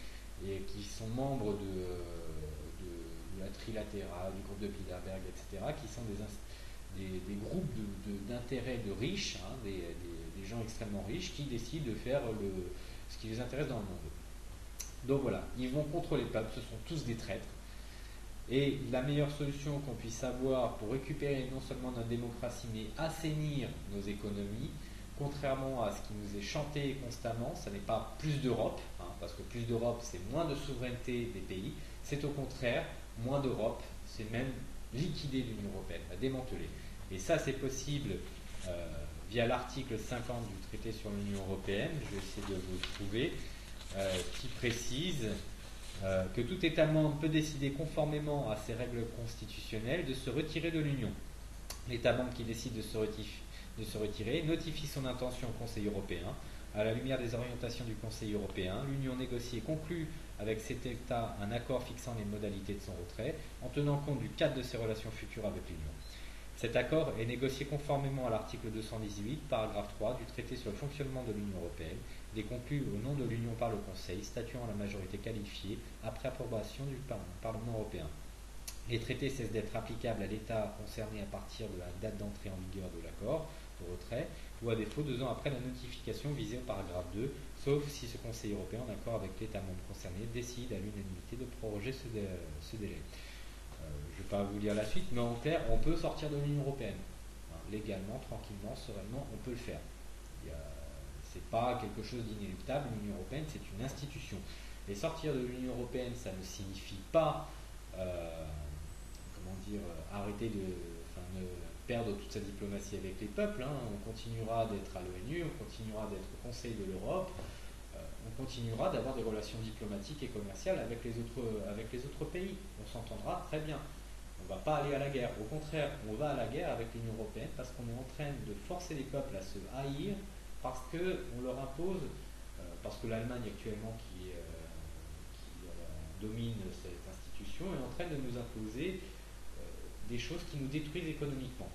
et qui sont membres de la trilatérale, du groupe de Bilderberg, etc., qui sont des groupes d'intérêts de riches, des gens extrêmement riches qui décident de faire ce qui les intéresse dans le monde. Donc voilà, ils vont contre les peuples, ce sont tous des traîtres. Et la meilleure solution qu'on puisse avoir pour récupérer non seulement notre démocratie, mais assainir nos économies, contrairement à ce qui nous est chanté constamment, ça n'est pas plus d'Europe, hein, parce que plus d'Europe, c'est moins de souveraineté des pays, c'est au contraire moins d'Europe, c'est même liquider l'Union européenne, la démanteler. Et ça, c'est possible via l'article 50 du traité sur l'Union européenne, je vais essayer de vous le trouver, qui précise que tout État membre peut décider conformément à ses règles constitutionnelles de se retirer de l'Union. L'État membre qui décide de se retirer notifie son intention au Conseil européen. À la lumière des orientations du Conseil européen, l'Union négocie et conclut avec cet État un accord fixant les modalités de son retrait, en tenant compte du cadre de ses relations futures avec l'Union. Cet accord est négocié conformément à l'article 218, paragraphe 3 du traité sur le fonctionnement de l'Union européenne. Il est conclu au nom de l'Union par le Conseil, statuant à la majorité qualifiée après approbation du Parlement européen. Les traités cessent d'être applicables à l'État concerné à partir de la date d'entrée en vigueur de l'accord de retrait, ou à défaut 2 ans après la notification visée au paragraphe 2, sauf si ce Conseil européen, en accord avec l'État membre concerné, décide à l'unanimité de proroger ce délai. Je ne vais pas vous lire la suite, mais en clair, on peut sortir de l'Union européenne. Légalement, tranquillement, sereinement, on peut le faire. Ce n'est pas quelque chose d'inéluctable. L'Union européenne, c'est une institution. Et sortir de l'Union européenne, ça ne signifie pas arrêter de perdre toute sa diplomatie avec les peuples. On continuera d'être à l'ONU, on continuera d'être au Conseil de l'Europe, on continuera d'avoir des relations diplomatiques et commerciales avec les autres pays. On s'entendra très bien. On ne va pas aller à la guerre. Au contraire, on va à la guerre avec l'Union européenne parce qu'on est en train de forcer les peuples à se haïr parce qu'on leur impose, parce que l'Allemagne actuellement qui domine cette institution est en train de nous imposer des choses qui nous détruisent économiquement.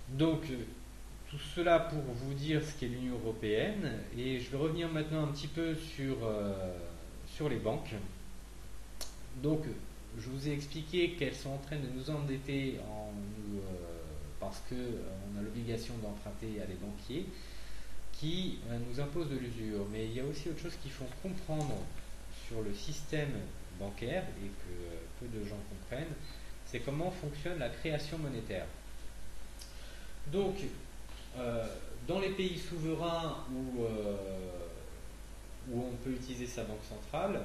Donc, tout cela pour vous dire ce qu'est l'Union européenne, et je vais revenir maintenant un petit peu sur les banques. Donc, je vous ai expliqué qu'elles sont en train de nous endetter parce qu'on a l'obligation d'emprunter à des banquiers qui nous imposent de l'usure. Mais il y a aussi autre chose qu'il faut comprendre sur le système bancaire et que peu de gens comprennent, c'est comment fonctionne la création monétaire. Donc, dans les pays souverains où on peut utiliser sa banque centrale,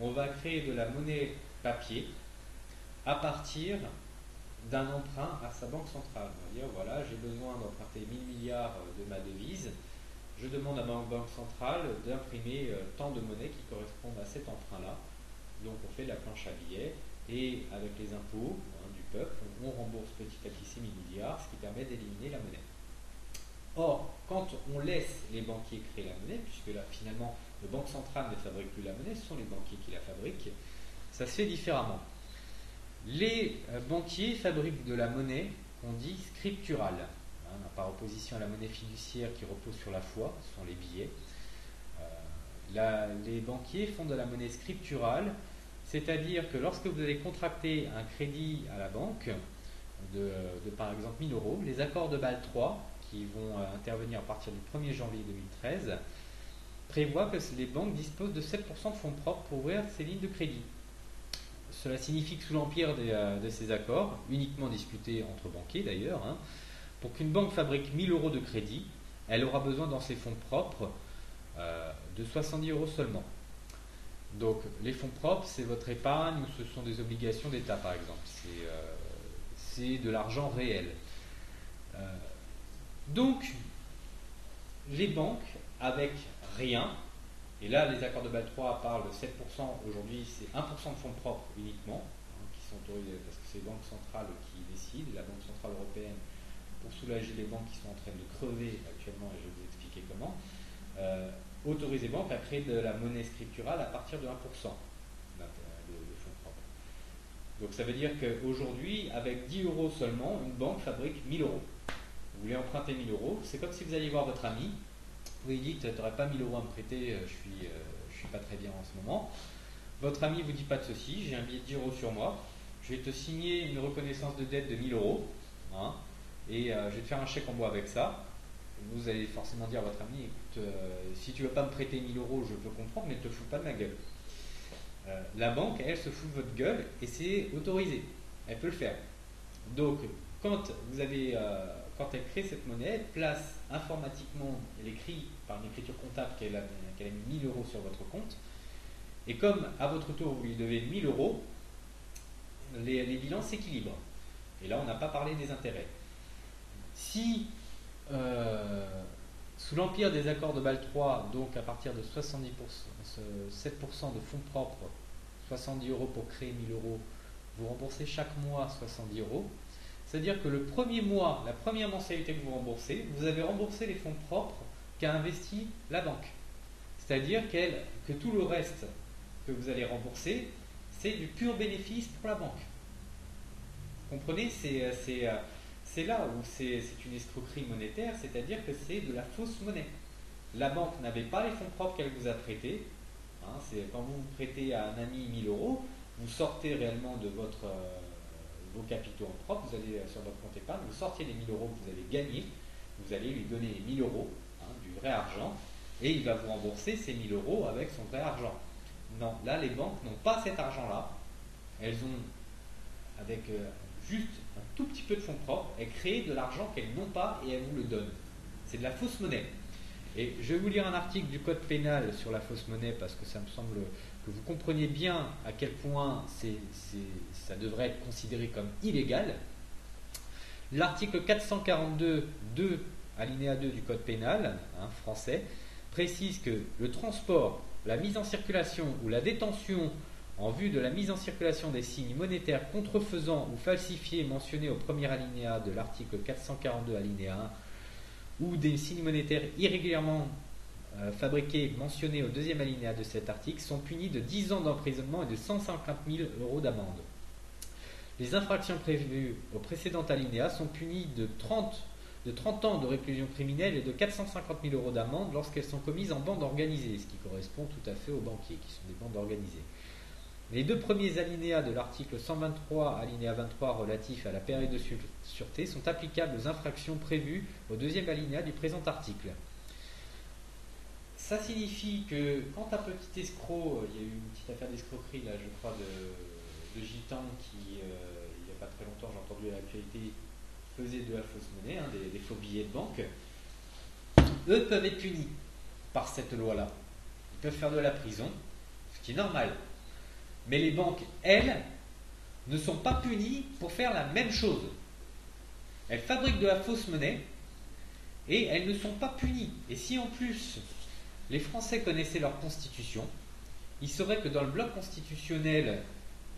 on va créer de la monnaie papier à partir d'un emprunt à sa banque centrale. On va dire, voilà, j'ai besoin d'emprunter 1000 milliards de ma devise, je demande à ma banque centrale d'imprimer tant de monnaie qui correspondent à cet emprunt-là. Donc on fait de la planche à billets et avec les impôts du peuple, on rembourse petit à petit ces 1000 milliards, ce qui permet d'éliminer la monnaie. Or, quand on laisse les banquiers créer la monnaie, puisque là finalement les banques centrales ne fabriquent plus la monnaie, ce sont les banquiers qui la fabriquent, ça se fait différemment. Les banquiers fabriquent de la monnaie qu'on dit scripturale, par opposition à la monnaie fiduciaire qui repose sur la foi, ce sont les billets. Les banquiers font de la monnaie scripturale, c'est-à-dire que lorsque vous allez contracter un crédit à la banque de par exemple 1000 euros, les accords de Bâle 3 qui vont intervenir à partir du 1er janvier 2013 prévoient que les banques disposent de 7% de fonds propres pour ouvrir ces lignes de crédit. Cela signifie que sous l'empire de ces accords, uniquement discutés entre banquiers d'ailleurs, pour qu'une banque fabrique 1000 euros de crédit, elle aura besoin dans ses fonds propres de 70 euros seulement. Donc les fonds propres, c'est votre épargne ou ce sont des obligations d'État par exemple. C'est de l'argent réel. Donc les banques avec rien, et là les accords de Bâle 3 parlent de 7%, aujourd'hui c'est 1% de fonds propres uniquement, qui sont autorisés parce que c'est les banques centrales qui décident, la Banque Centrale Européenne pour soulager les banques qui sont en train de crever actuellement, et je vais vous expliquer comment, autorise les banques à créer de la monnaie scripturale à partir de 1% de fonds propres. Donc ça veut dire qu'aujourd'hui, avec 10 euros seulement, une banque fabrique 1000 euros. Vous voulez emprunter 1000 euros, c'est comme si vous alliez voir votre ami, vous lui dites, tu n'aurais pas 1000 euros à me prêter, je suis pas très bien en ce moment. Votre ami vous dit pas de ceci, j'ai un billet de 10 euros sur moi, je vais te signer une reconnaissance de dette de 1000 euros, et je vais te faire un chèque en bois avec ça. vous allez forcément dire à votre ami, écoute, si tu ne veux pas me prêter 1000 euros, je peux comprendre, mais ne te fous pas de ma gueule. La banque, elle, se fout de votre gueule et c'est autorisé. Elle peut le faire. Donc, quand elle crée cette monnaie, elle place informatiquement, elle écrit par une écriture comptable qu'elle a mis 1000 euros sur votre compte. Et comme à votre tour vous lui devez 1000 euros, les bilans s'équilibrent. Et là, on n'a pas parlé des intérêts. Si, sous l'empire des accords de Bâle III, donc à partir de 7% de fonds propres, 70 euros pour créer 1000 euros, vous remboursez chaque mois 70 euros, c'est-à-dire que le premier mois, la première mensualité que vous remboursez, vous avez remboursé les fonds propres qu'a investi la banque. C'est-à-dire que tout le reste que vous allez rembourser, c'est du pur bénéfice pour la banque. Vous comprenez, c'est là où c'est une escroquerie monétaire, c'est-à-dire que c'est de la fausse monnaie. La banque n'avait pas les fonds propres qu'elle vous a prêtés. C'est quand vous prêtez à un ami 1000 euros, vous sortez réellement de vos capitaux en propre, vous allez sur votre compte épargne, vous sortez les 1000 euros que vous avez gagnés, vous allez lui donner les 1000 euros, du vrai argent, et il va vous rembourser ces 1000 euros avec son vrai argent. Non, là les banques n'ont pas cet argent-là, elles ont, avec juste un tout petit peu de fonds propres, elles créent de l'argent qu'elles n'ont pas et elles vous le donnent. C'est de la fausse monnaie. Et je vais vous lire un article du Code pénal sur la fausse monnaie parce que ça me semble que vous compreniez bien à quel point ça devrait être considéré comme illégal. L'article 442, alinéa 2 du Code pénal français, précise que le transport, la mise en circulation ou la détention en vue de la mise en circulation des signes monétaires contrefaisants ou falsifiés mentionnés au premier alinéa de l'article 442 alinéa 1 ou des signes monétaires irrégulièrement fabriqués mentionnés au deuxième alinéa de cet article sont punis de 10 ans d'emprisonnement et de 150 000 euros d'amende. Les infractions prévues au précédent alinéa sont punies de 30 ans de réclusion criminelle et de 450 000 euros d'amende lorsqu'elles sont commises en bande organisée, ce qui correspond tout à fait aux banquiers, qui sont des bandes organisées. Les deux premiers alinéas de l'article 123, alinéa 23 relatif à la période de sûreté sont applicables aux infractions prévues au deuxième alinéa du présent article. Ça signifie que quand un petit escroc, il y a eu une petite affaire d'escroquerie là, je crois, de gitans qui, il n'y a pas très longtemps, j'ai entendu à l'actualité, faisaient de la fausse monnaie, des faux billets de banque, eux peuvent être punis par cette loi-là. Ils peuvent faire de la prison, ce qui est normal. Mais les banques, elles, ne sont pas punies pour faire la même chose. Elles fabriquent de la fausse monnaie et elles ne sont pas punies. Et si en plus les Français connaissaient leur constitution, ils sauraient que dans le bloc constitutionnel,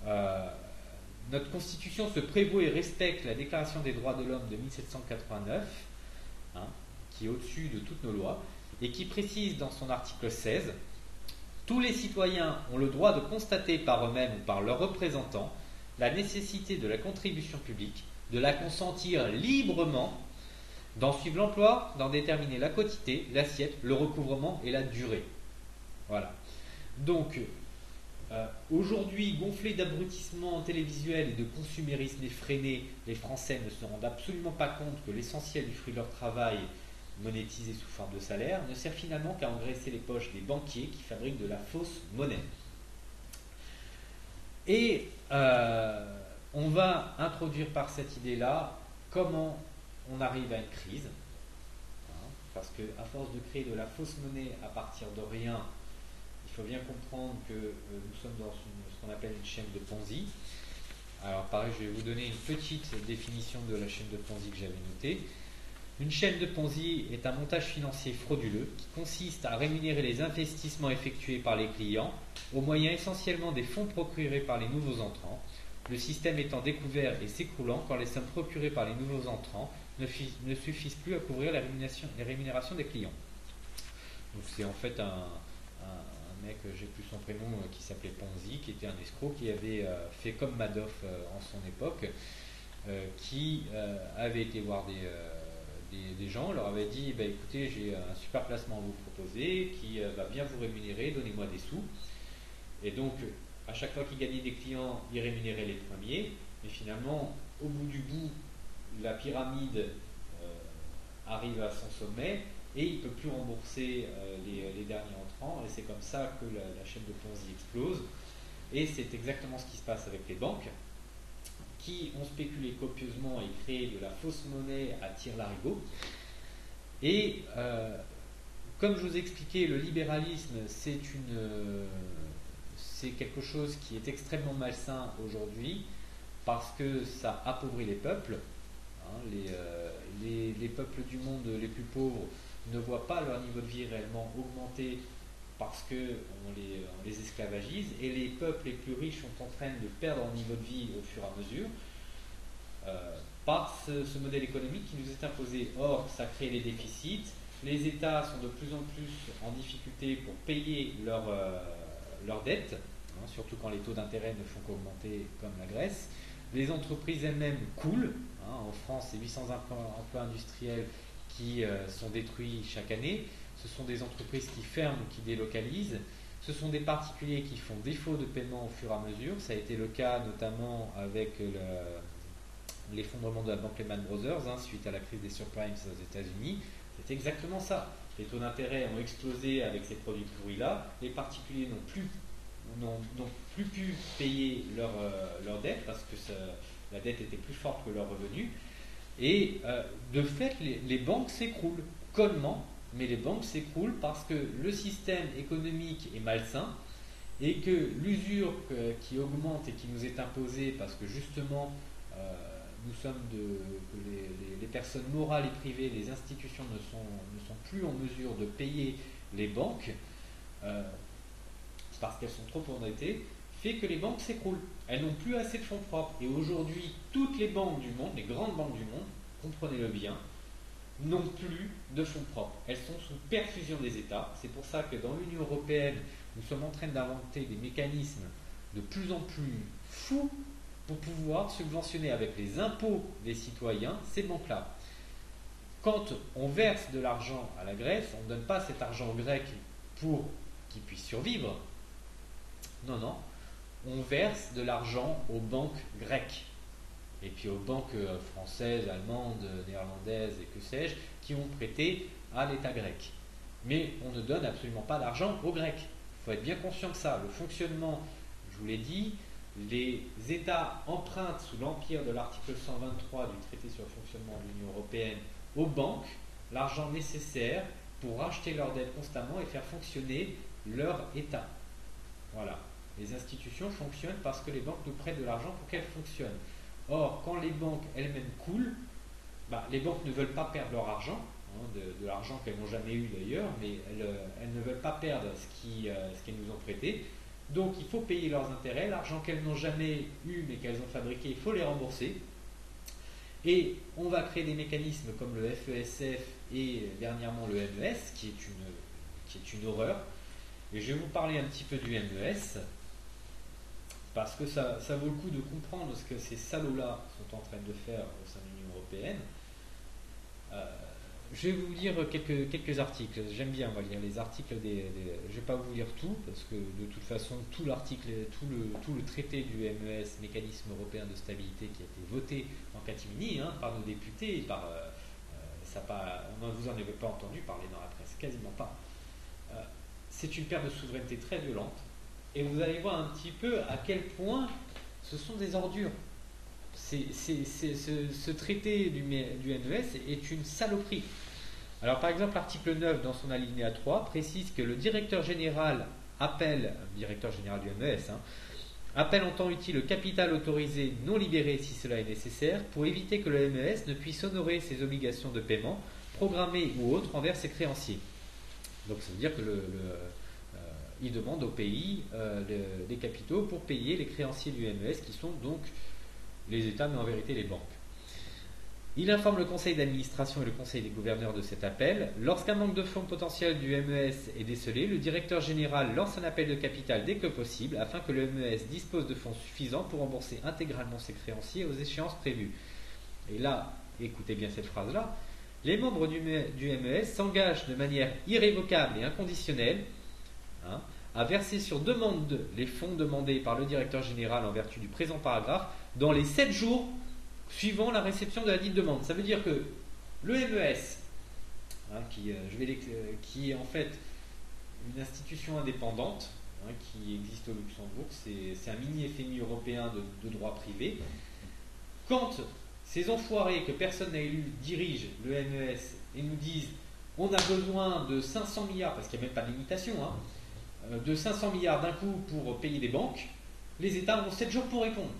notre constitution se prévaut et respecte la Déclaration des droits de l'homme de 1789, qui est au-dessus de toutes nos lois, et qui précise dans son article 16 « Tous les citoyens ont le droit de constater par eux-mêmes ou par leurs représentants la nécessité de la contribution publique, de la consentir librement, d'en suivre l'emploi, d'en déterminer la quantité, l'assiette, le recouvrement et la durée. » Voilà. Donc, aujourd'hui, gonflés d'abrutissement télévisuel et de consumérisme effréné, les Français ne se rendent absolument pas compte que l'essentiel du fruit de leur travail, monétisé sous forme de salaire, ne sert finalement qu'à engraisser les poches des banquiers qui fabriquent de la fausse monnaie. Et on va introduire par cette idée-là comment on arrive à une crise. Parce qu'à force de créer de la fausse monnaie à partir de rien, il faut bien comprendre que nous sommes dans ce qu'on appelle une chaîne de Ponzi. Alors pareil, je vais vous donner une petite définition de la chaîne de Ponzi que j'avais notée. Une chaîne de Ponzi est un montage financier frauduleux qui consiste à rémunérer les investissements effectués par les clients au moyen essentiellement des fonds procurés par les nouveaux entrants, le système étant découvert et s'écroulant quand les sommes procurées par les nouveaux entrants ne suffisent plus à couvrir les rémunérations des clients. Donc c'est en fait un mec, j'ai plus son prénom, qui s'appelait Ponzi, qui était un escroc qui avait fait comme Madoff en son époque, qui avait été voir des gens, leur avait dit écoutez, j'ai un super placement à vous proposer qui va bien vous rémunérer, donnez-moi des sous. Et donc à chaque fois qu'il gagnait des clients, il rémunérait les premiers, mais finalement au bout du bout, la pyramide arrive à son sommet et il ne peut plus rembourser les derniers entrants, et c'est comme ça que la chaîne de Ponzi explose. Et c'est exactement ce qui se passe avec les banques, qui ont spéculé copieusement et créé de la fausse monnaie à tire-larigot. Et comme je vous ai expliqué, le libéralisme, c'est quelque chose qui est extrêmement malsain aujourd'hui, parce que ça appauvrit les peuples. Les peuples du monde les plus pauvres ne voient pas leur niveau de vie réellement augmenter parce qu'on les esclavagise, et les peuples les plus riches sont en train de perdre en niveau de vie au fur et à mesure par ce modèle économique qui nous est imposé. Or, ça crée des déficits, les États sont de plus en plus en difficulté pour payer leurs dettes, surtout quand les taux d'intérêt ne font qu'augmenter comme la Grèce. Les entreprises elles-mêmes coulent. En France, c'est 800 emplois industriels qui sont détruits chaque année. Ce sont des entreprises qui ferment ou qui délocalisent. Ce sont des particuliers qui font défaut de paiement au fur et à mesure. Ça a été le cas notamment avec l'effondrement de la banque Lehman Brothers suite à la crise des subprimes aux États-Unis. C'est exactement ça. Les taux d'intérêt ont explosé avec ces produits pourris-là. Les particuliers n'ont plus pu payer leur dette parce que la dette était plus forte que leurs revenus. Et de fait, les banques s'écroulent. Collement, mais les banques s'écroulent parce que le système économique est malsain et que l'usure qui augmente et qui nous est imposée parce que justement nous sommes les personnes morales et privées, les institutions ne sont plus en mesure de payer les banques parce qu'elles sont trop endettées, fait que les banques s'écroulent. Elles n'ont plus assez de fonds propres. Et aujourd'hui, toutes les banques du monde, les grandes banques du monde, comprenez-le bien, n'ont plus de fonds propres. Elles sont sous perfusion des États. C'est pour ça que dans l'Union européenne, nous sommes en train d'inventer des mécanismes de plus en plus fous pour pouvoir subventionner avec les impôts des citoyens ces banques-là. Quand on verse de l'argent à la Grèce, on ne donne pas cet argent aux Grecs pour qu'ils puissent survivre. Non, on verse de l'argent aux banques grecques. Et puis aux banques françaises, allemandes, néerlandaises et que sais-je, qui ont prêté à l'État grec. Mais on ne donne absolument pas d'argent aux Grecs. Il faut être bien conscient de ça. Le fonctionnement, je vous l'ai dit, les États empruntent sous l'empire de l'article 123 du traité sur le fonctionnement de l'Union européenne aux banques l'argent nécessaire pour racheter leurs dettes constamment et faire fonctionner leur État. Voilà. Les institutions fonctionnent parce que les banques nous prêtent de l'argent pour qu'elles fonctionnent. Or, quand les banques elles-mêmes coulent, les banques ne veulent pas perdre leur argent, de l'argent qu'elles n'ont jamais eu d'ailleurs, mais elles ne veulent pas perdre ce qu'elles nous ont prêté. Donc il faut payer leurs intérêts, l'argent qu'elles n'ont jamais eu mais qu'elles ont fabriqué, il faut les rembourser. Et on va créer des mécanismes comme le FESF et dernièrement le MES, qui est une horreur. Et je vais vous parler un petit peu du MES, parce que ça vaut le coup de comprendre ce que ces salauds-là sont en train de faire au sein de l'Union européenne. Je vais vous lire quelques articles. J'aime bien lire les articles je ne vais pas vous lire tout, parce que de toute façon, tout l'article, tout le traité du MES, Mécanisme européen de stabilité, qui a été voté en catimini par nos députés, vous n'en avez pas entendu parler dans la presse, quasiment pas. C'est une perte de souveraineté très violente. Et vous allez voir un petit peu à quel point ce sont des ordures. Ce traité du MES est une saloperie. Alors par exemple, l'article 9 dans son alinéa 3 précise que le directeur général du MES, appelle en temps utile le capital autorisé non libéré si cela est nécessaire pour éviter que le MES ne puisse honorer ses obligations de paiement, programmées ou autres, envers ses créanciers. Donc ça veut dire que il demande au pays des capitaux pour payer les créanciers du MES qui sont donc les États, mais en vérité les banques. Il informe le conseil d'administration et le conseil des gouverneurs de cet appel. Lorsqu'un manque de fonds potentiel du MES est décelé, le directeur général lance un appel de capital dès que possible afin que le MES dispose de fonds suffisants pour rembourser intégralement ses créanciers aux échéances prévues. Et là, écoutez bien cette phrase-là, les membres du MES s'engagent de manière irrévocable et inconditionnelle à verser sur demande les fonds demandés par le directeur général en vertu du présent paragraphe dans les 7 jours suivant la réception de la dite demande. Ça veut dire que le MES qui est en fait une institution indépendante qui existe au Luxembourg. C'est un mini FMI européen de droit privé. Quand ces enfoirés que personne n'a élu dirigent le MES et nous disent on a besoin de 500 milliards, parce qu'il n'y a même pas de limitation, de 500 milliards d'un coup pour payer des banques, les États ont 7 jours pour répondre.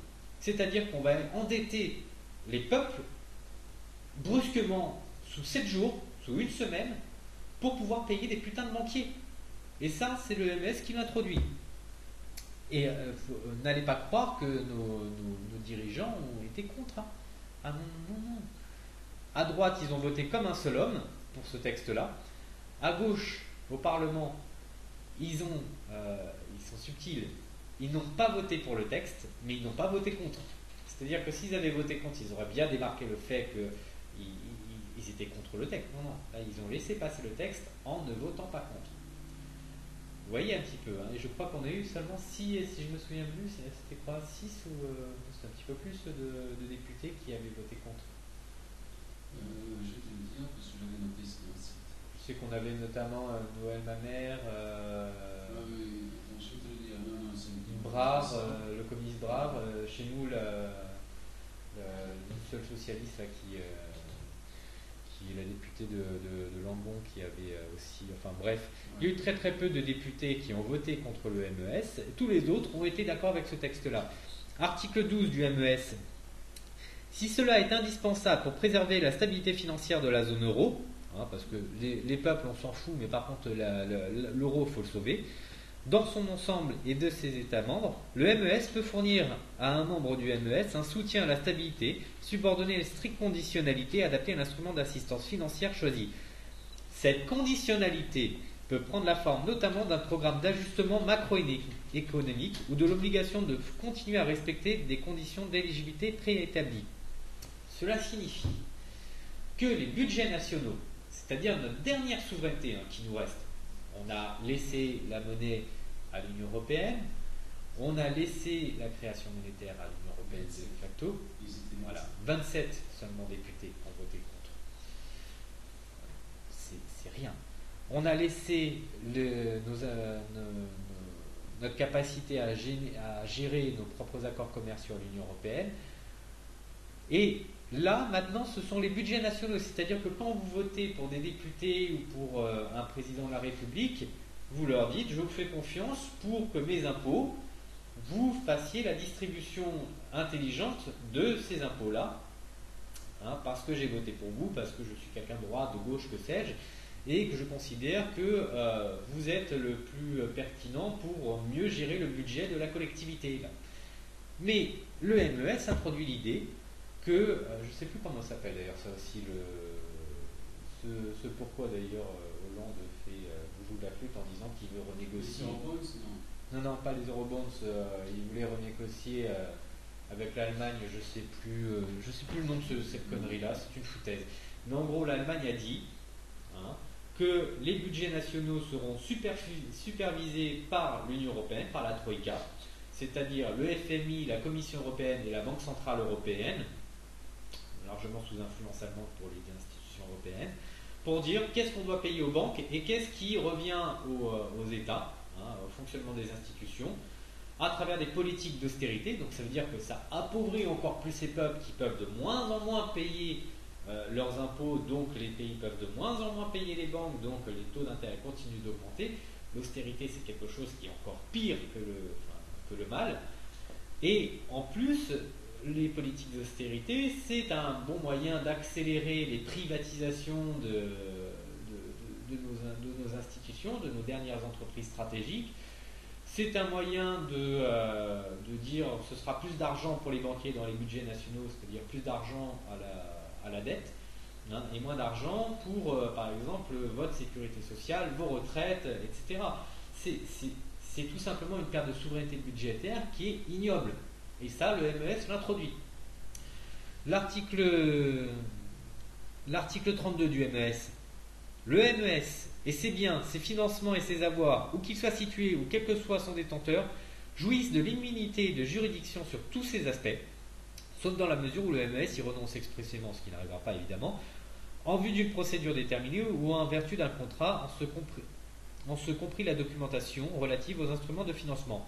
C'est-à-dire qu'on va endetter les peuples brusquement sous 7 jours, sous une semaine, pour pouvoir payer des putains de banquiers. Et ça, c'est le MES qui l'introduit. Et n'allez pas croire que nos dirigeants ont été contre. Ah non, non, non. À droite, ils ont voté comme un seul homme pour ce texte-là. À gauche, au Parlement, ils sont subtils. Ils n'ont pas voté pour le texte, mais ils n'ont pas voté contre. C'est-à-dire que s'ils avaient voté contre, ils auraient bien démarqué le fait qu'ils étaient contre le texte. Non, non. Là, ils ont laissé passer le texte en ne votant pas contre. Vous voyez un petit peu. Et je crois qu'on a eu seulement 6, si je me souviens plus, c'était quoi, 6 ou c'était un petit peu plus de députés qui avaient voté contre. Je vais te le dire parce que j'avais noté sur le site. Je sais qu'on avait notamment Noël Mamère, oui, je vais te le dire. Non, c'est Brave, le communiste Brave. Chez nous, une seule socialiste là, qui est la députée de Lambon qui avait aussi. Enfin bref, il y a eu très très peu de députés qui ont voté contre le MES. Tous les autres ont été d'accord avec ce texte-là. Article 12 du MES. Si cela est indispensable pour préserver la stabilité financière de la zone euro, parce que les peuples on s'en fout, mais par contre l'euro il faut le sauver, dans son ensemble et de ses États membres, le MES peut fournir à un membre du MES un soutien à la stabilité, subordonné à une stricte conditionnalité adaptée à l'instrument d'assistance financière choisi. Cette conditionnalité peut prendre la forme notamment d'un programme d'ajustement macroéconomique ou de l'obligation de continuer à respecter des conditions d'éligibilité préétablies. Cela signifie que les budgets nationaux, c'est-à-dire notre dernière souveraineté qui nous reste, on a laissé la monnaie à l'Union européenne, on a laissé la création monétaire à l'Union européenne de facto. Voilà, 27 seulement députés ont voté contre. C'est rien. On a laissé notre capacité à gérer nos propres accords commerciaux à l'Union européenne. Et là, maintenant, ce sont les budgets nationaux. C'est-à-dire que quand vous votez pour des députés ou pour un président de la République, vous leur dites, je vous fais confiance pour que mes impôts, vous fassiez la distribution intelligente de ces impôts-là, parce que j'ai voté pour vous, parce que je suis quelqu'un de droite, de gauche, que sais-je, et que je considère que vous êtes le plus pertinent pour mieux gérer le budget de la collectivité. Là. Mais le MES introduit l'idée que, je ne sais plus comment ça s'appelle d'ailleurs, ça aussi, ce pourquoi d'ailleurs Hollande joue de la flûte en disant qu'il veut renégocier. Les eurobonds, non, pas les eurobonds, il voulait renégocier avec l'Allemagne, je sais plus le nom de cette connerie-là, c'est une foutaise. Mais en gros, l'Allemagne a dit que les budgets nationaux seront supervisés par l'Union européenne, par la Troïka, c'est-à-dire le FMI, la Commission européenne et la Banque centrale européenne, largement sous influence allemande pour les institutions européennes, pour dire qu'est-ce qu'on doit payer aux banques et qu'est-ce qui revient aux États, au fonctionnement des institutions, à travers des politiques d'austérité. Donc ça veut dire que ça appauvrit encore plus ces peuples qui peuvent de moins en moins payer leurs impôts, donc les pays peuvent de moins en moins payer les banques, donc les taux d'intérêt continuent d'augmenter. L'austérité, c'est quelque chose qui est encore pire que le mal. Et en plus, les politiques d'austérité, c'est un bon moyen d'accélérer les privatisations de nos institutions, de nos dernières entreprises stratégiques. C'est un moyen de dire ce sera plus d'argent pour les banquiers dans les budgets nationaux, c'est-à-dire plus d'argent à la dette, et moins d'argent pour, par exemple, votre sécurité sociale, vos retraites, etc. C'est tout simplement une perte de souveraineté budgétaire qui est ignoble. Et ça, le MES l'introduit. L'article 32 du MES. Le MES et ses biens, ses financements et ses avoirs, où qu'ils soient situés ou quel que soit son détenteur, jouissent de l'immunité de juridiction sur tous ces aspects, sauf dans la mesure où le MES y renonce expressément, ce qui n'arrivera pas évidemment, en vue d'une procédure déterminée ou en vertu d'un contrat, en ce compris la documentation relative aux instruments de financement.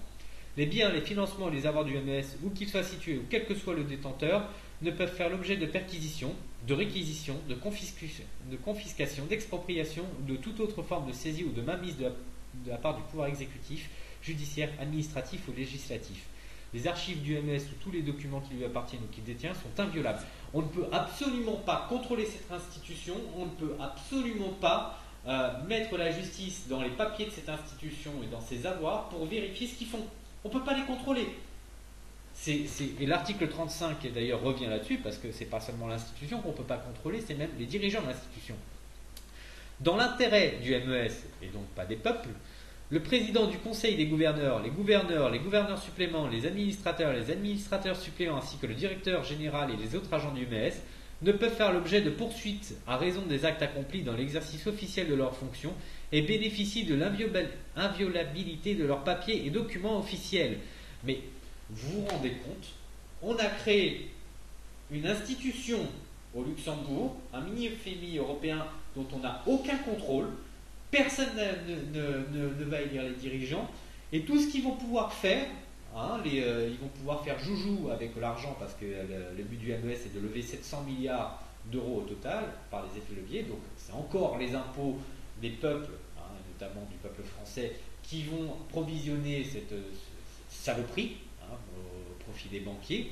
Les biens, les financements et les avoirs du MES, où qu'ils soient situés ou quel que soit le détenteur, ne peuvent faire l'objet de perquisition, de réquisition, de confiscation, d'expropriation ou de toute autre forme de saisie ou de mainmise de la part du pouvoir exécutif, judiciaire, administratif ou législatif. Les archives du MES ou tous les documents qui lui appartiennent ou qu'il détient sont inviolables. On ne peut absolument pas contrôler cette institution, on ne peut absolument pas mettre la justice dans les papiers de cette institution et dans ses avoirs pour vérifier ce qu'ils font. On ne peut pas les contrôler. Et l'article 35 d'ailleurs revient là-dessus, parce que c'est pas seulement l'institution qu'on ne peut pas contrôler, c'est même les dirigeants de l'institution. Dans l'intérêt du MES, et donc pas des peuples, le président du conseil des gouverneurs, les gouverneurs suppléments, les administrateurs suppléants ainsi que le directeur général et les autres agents du MES ne peuvent faire l'objet de poursuites à raison des actes accomplis dans l'exercice officiel de leurs fonctions et bénéficient de l'inviolabilité de leurs papiers et documents officiels. Mais vous vous rendez compte, on a créé une institution au Luxembourg, un mini-FMI européen dont on n'a aucun contrôle, personne ne va élire les dirigeants, et tout ce qu'ils vont pouvoir faire, ils vont pouvoir faire joujou avec l'argent, parce que le but du MES est de lever 700 milliards d'euros au total par les effets leviers, donc c'est encore les impôts des peuples, notamment du peuple français, qui vont provisionner cette saloperie au profit des banquiers,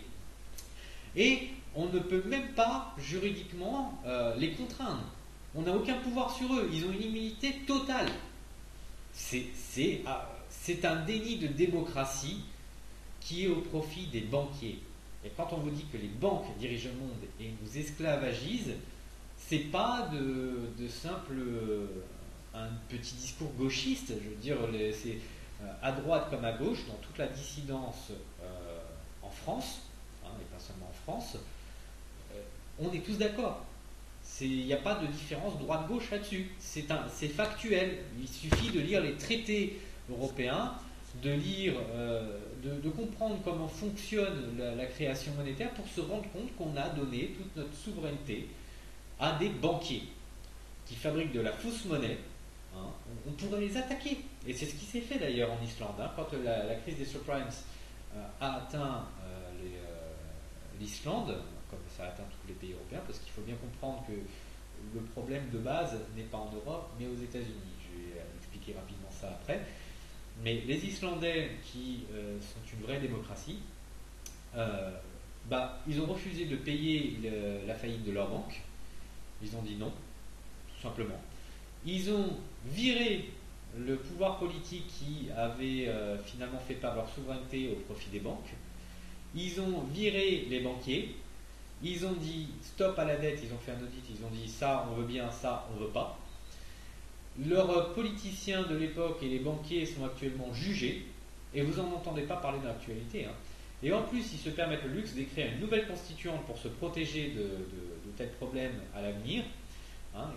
et on ne peut même pas juridiquement les contraindre. On n'a aucun pouvoir sur eux, ils ont une immunité totale. C'est un déni de démocratie qui est au profit des banquiers. Et quand on vous dit que les banques dirigent le monde et nous esclavagisent, c'est pas de simple un petit discours gauchiste, je veux dire, c'est à droite comme à gauche, dans toute la dissidence en France, et pas seulement en France, on est tous d'accord. Il n'y a pas de différence droite-gauche là-dessus. C'est factuel. Il suffit de lire les traités européens, de comprendre comment fonctionne la création monétaire pour se rendre compte qu'on a donné toute notre souveraineté à des banquiers qui fabriquent de la fausse monnaie. On pourrait les attaquer. Et c'est ce qui s'est fait d'ailleurs en Islande. Quand la crise des subprimes a atteint l'Islande, comme ça atteint tous les pays européens, parce qu'il faut bien comprendre que le problème de base n'est pas en Europe, mais aux États-Unis. Je vais expliquer rapidement ça après. Mais les Islandais, qui sont une vraie démocratie, ils ont refusé de payer la faillite de leur banque. Ils ont dit non, tout simplement. Ils ont viré le pouvoir politique qui avait finalement fait part leur souveraineté au profit des banques. Ils ont viré les banquiers. Ils ont dit stop à la dette, ils ont fait un audit, ils ont dit ça on veut bien, ça on veut pas. Leurs politiciens de l'époque et les banquiers sont actuellement jugés, et vous n'en entendez pas parler dans l'actualité. Et en plus, ils se permettent le luxe d'écrire une nouvelle constituante pour se protéger de tels problèmes à l'avenir.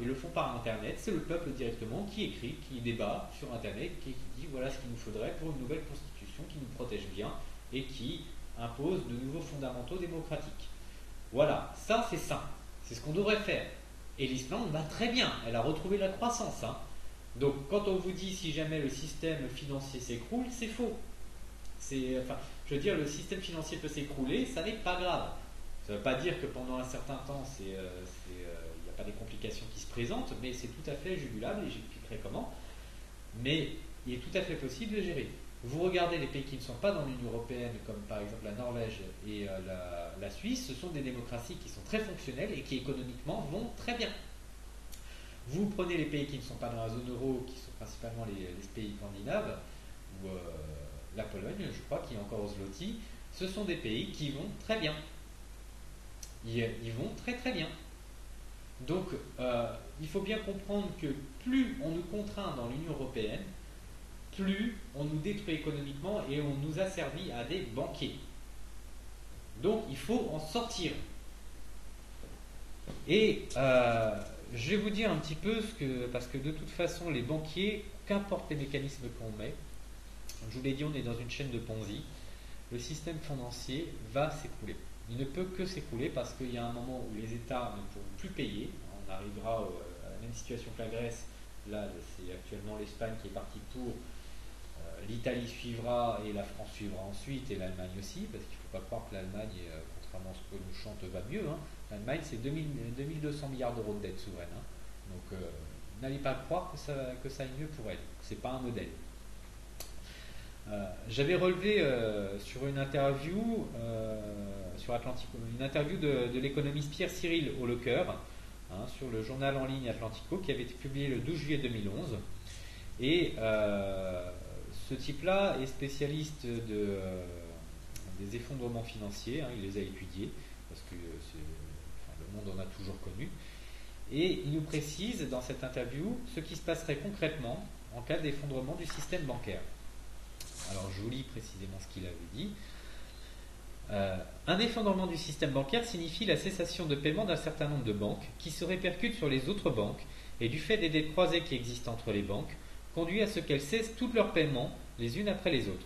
Ils le font par Internet, c'est le peuple directement qui écrit, qui débat sur Internet, qui dit voilà ce qu'il nous faudrait pour une nouvelle constitution qui nous protège bien et qui impose de nouveaux fondamentaux démocratiques. Voilà, ça c'est sain, c'est ce qu'on devrait faire. Et l'Islande va très bien, elle a retrouvé la croissance. Donc quand on vous dit si jamais le système financier s'écroule, c'est faux. Je veux dire, le système financier peut s'écrouler, ça n'est pas grave. Ça ne veut pas dire que pendant un certain temps, il n'y a pas des complications qui se présentent, mais c'est tout à fait jugulable, et j'expliquerai comment. Mais il est tout à fait possible de gérer. Vous regardez les pays qui ne sont pas dans l'Union européenne, comme par exemple la Norvège et la Suisse, ce sont des démocraties qui sont très fonctionnelles et qui économiquement vont très bien. Vous prenez les pays qui ne sont pas dans la zone euro, qui sont principalement les pays scandinaves, ou la Pologne, je crois, qui est encore au zloty, ce sont des pays qui vont très bien. Ils vont très très bien. Donc, il faut bien comprendre que plus on nous contraint dans l'Union européenne, plus on nous détruit économiquement et on nous asservit à des banquiers. Donc il faut en sortir. Et je vais vous dire un petit peu parce que de toute façon les banquiers, qu'importe les mécanismes qu'on met, je vous l'ai dit, on est dans une chaîne de Ponzi, le système financier va s'écrouler. Il ne peut que s'écrouler parce qu'il y a un moment où les États ne pourront plus payer. on arrivera à la même situation que la Grèce. Là, c'est actuellement l'Espagne qui est partie pour. L'Italie suivra et la France suivra ensuite, et l'Allemagne aussi, parce qu'il ne faut pas croire que l'Allemagne, contrairement à ce que nous chante, va mieux. Hein. L'Allemagne, c'est 2200 milliards d'euros de dette souveraine. Hein. Donc, n'allez pas croire que ça aille mieux pour elle. Ce n'est pas un modèle. J'avais relevé sur une interview sur Atlantico, une interview de l'économiste Pierre Cyril Hollecker, hein, sur le journal en ligne Atlantico, qui avait été publié le 12 juillet 2011. Et ce type-là est spécialiste des effondrements financiers, hein, il les a étudiés, parce que le monde en a toujours connu. Et il nous précise dans cette interview ce qui se passerait concrètement en cas d'effondrement du système bancaire. Alors je vous lis précisément ce qu'il avait dit. Un effondrement du système bancaire signifie la cessation de paiement d'un certain nombre de banques qui se répercute sur les autres banques et du fait des dettes croisées qui existent entre les banques, conduit à ce qu'elles cessent tous leurs paiements les unes après les autres.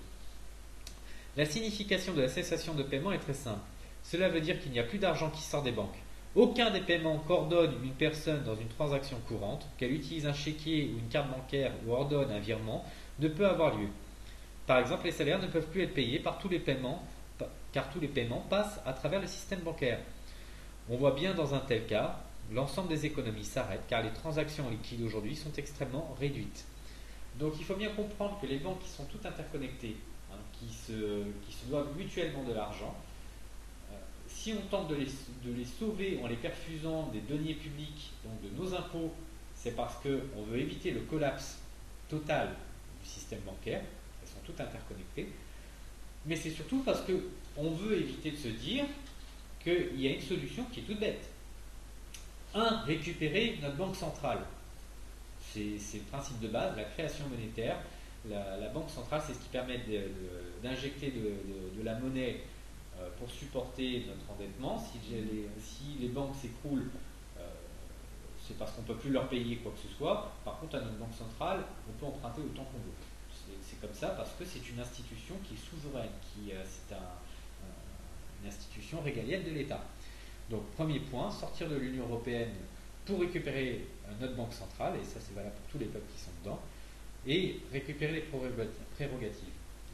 La signification de la cessation de paiement est très simple. Cela veut dire qu'il n'y a plus d'argent qui sort des banques. Aucun des paiements qu'ordonne une personne dans une transaction courante, qu'elle utilise un chéquier ou une carte bancaire ou ordonne un virement, ne peut avoir lieu. Par exemple, les salaires ne peuvent plus être payés car tous les paiements passent à travers le système bancaire. On voit bien dans un tel cas, l'ensemble des économies s'arrête car les transactions en liquide aujourd'hui sont extrêmement réduites. Donc il faut bien comprendre que les banques qui sont toutes interconnectées, hein, qui se doivent mutuellement de l'argent, si on tente de les sauver en les perfusant des deniers publics, donc de nos impôts, c'est parce qu'on veut éviter le collapse total du système bancaire. Elles sont toutes interconnectées. Mais c'est surtout parce qu'on veut éviter de se dire qu'il y a une solution qui est toute bête. Récupérer notre banque centrale. C'est le principe de base, la création monétaire. La banque centrale, c'est ce qui permet d'injecter de la monnaie pour supporter notre endettement. Si les banques s'écroulent, c'est parce qu'on ne peut plus leur payer quoi que ce soit. Par contre, à notre banque centrale, on peut emprunter autant qu'on veut. C'est comme ça parce que c'est une institution qui est souveraine, c'est une institution régalienne de l'État. Donc, premier point, sortir de l'Union européenne pour récupérer notre banque centrale, et ça c'est valable pour tous les peuples qui sont dedans, et récupérer les prérogatives.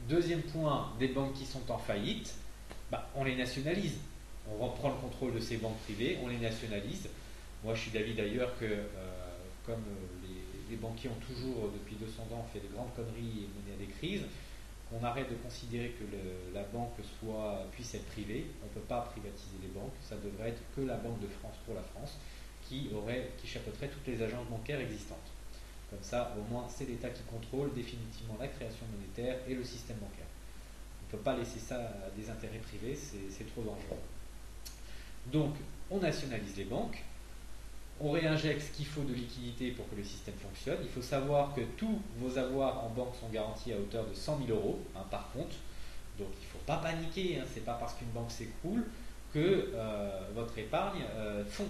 Deuxième point, des banques qui sont en faillite, on les nationalise. On reprend le contrôle de ces banques privées, on les nationalise. Moi je suis d'avis d'ailleurs que comme les banquiers ont toujours depuis 200 ans fait de grandes conneries et mené à des crises, qu'on arrête de considérer que la banque puisse être privée. On ne peut pas privatiser les banques, ça devrait être que la Banque de France pour la France qui chapeauterait toutes les agences bancaires existantes. Comme ça, au moins, c'est l'État qui contrôle définitivement la création monétaire et le système bancaire. On ne peut pas laisser ça à des intérêts privés, c'est trop dangereux. Donc, on nationalise les banques, on réinjecte ce qu'il faut de liquidité pour que le système fonctionne. Il faut savoir que tous vos avoirs en banque sont garantis à hauteur de 100 000 euros par compte. Donc, il ne faut pas paniquer, ce n'est pas parce qu'une banque s'écroule que votre épargne fond.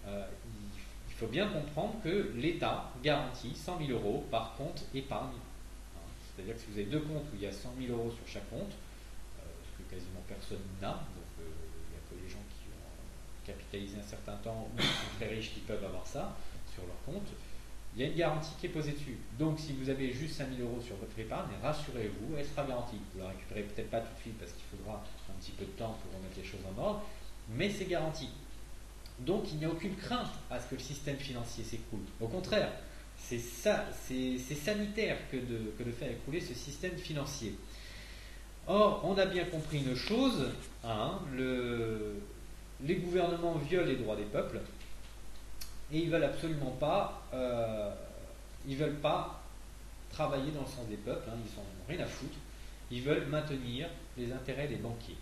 Il faut bien comprendre que l'État garantit 100 000 euros par compte épargne. C'est-à-dire que si vous avez deux comptes où il y a 100 000 euros sur chaque compte, ce que quasiment personne n'a, donc il n'y a que les gens qui ont capitalisé un certain temps ou qui sont très riches qui peuvent avoir ça sur leur compte, il y a une garantie qui est posée dessus. Donc si vous avez juste 5 000 euros sur votre épargne, rassurez-vous, elle sera garantie. Vous la récupérez peut-être pas tout de suite parce qu'il faudra un petit peu de temps pour remettre les choses en ordre, mais c'est garanti. Donc il n'y a aucune crainte à ce que le système financier s'écroule. Au contraire, c'est sanitaire que de faire écrouler ce système financier. Or, on a bien compris une chose, les gouvernements violent les droits des peuples et ils veulent absolument pas, travailler dans le sens des peuples, ils n'en ont rien à foutre. Ils veulent maintenir les intérêts des banquiers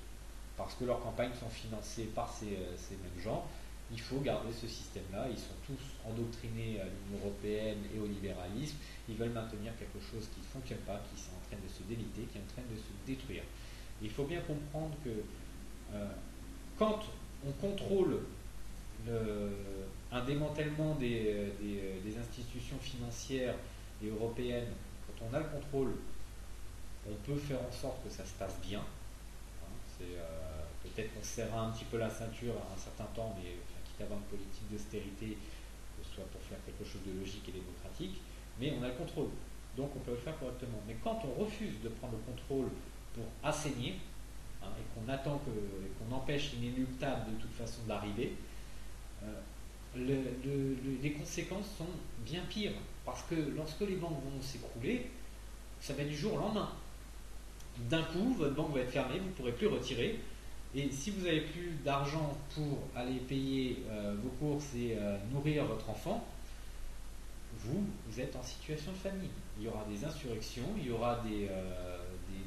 parce que leurs campagnes sont financées par ces mêmes gens. Il faut garder ce système-là. Ils sont tous endoctrinés à l'Union européenne et au libéralisme. Ils veulent maintenir quelque chose qui ne fonctionne pas, qui est en train de se déliter, qui est en train de se détruire. Et il faut bien comprendre que quand on contrôle un démantèlement des institutions financières et européennes, quand on a le contrôle, on peut faire en sorte que ça se passe bien. Peut-être qu'on serrera un petit peu la ceinture à un certain temps, mais quitte qu'avoir une politique d'austérité, soit pour faire quelque chose de logique et démocratique, mais on a le contrôle, donc on peut le faire correctement. Mais quand on refuse de prendre le contrôle pour assainir, hein, et qu'on attend et qu'on empêche l'inéluctable de toute façon d'arriver, les conséquences sont bien pires, parce que lorsque les banques vont s'écrouler, ça va être du jour au lendemain. D'un coup, votre banque va être fermée, vous ne pourrez plus retirer, et si vous n'avez plus d'argent pour aller payer vos courses et nourrir votre enfant, vous êtes en situation de famine. Il y aura des insurrections, il y aura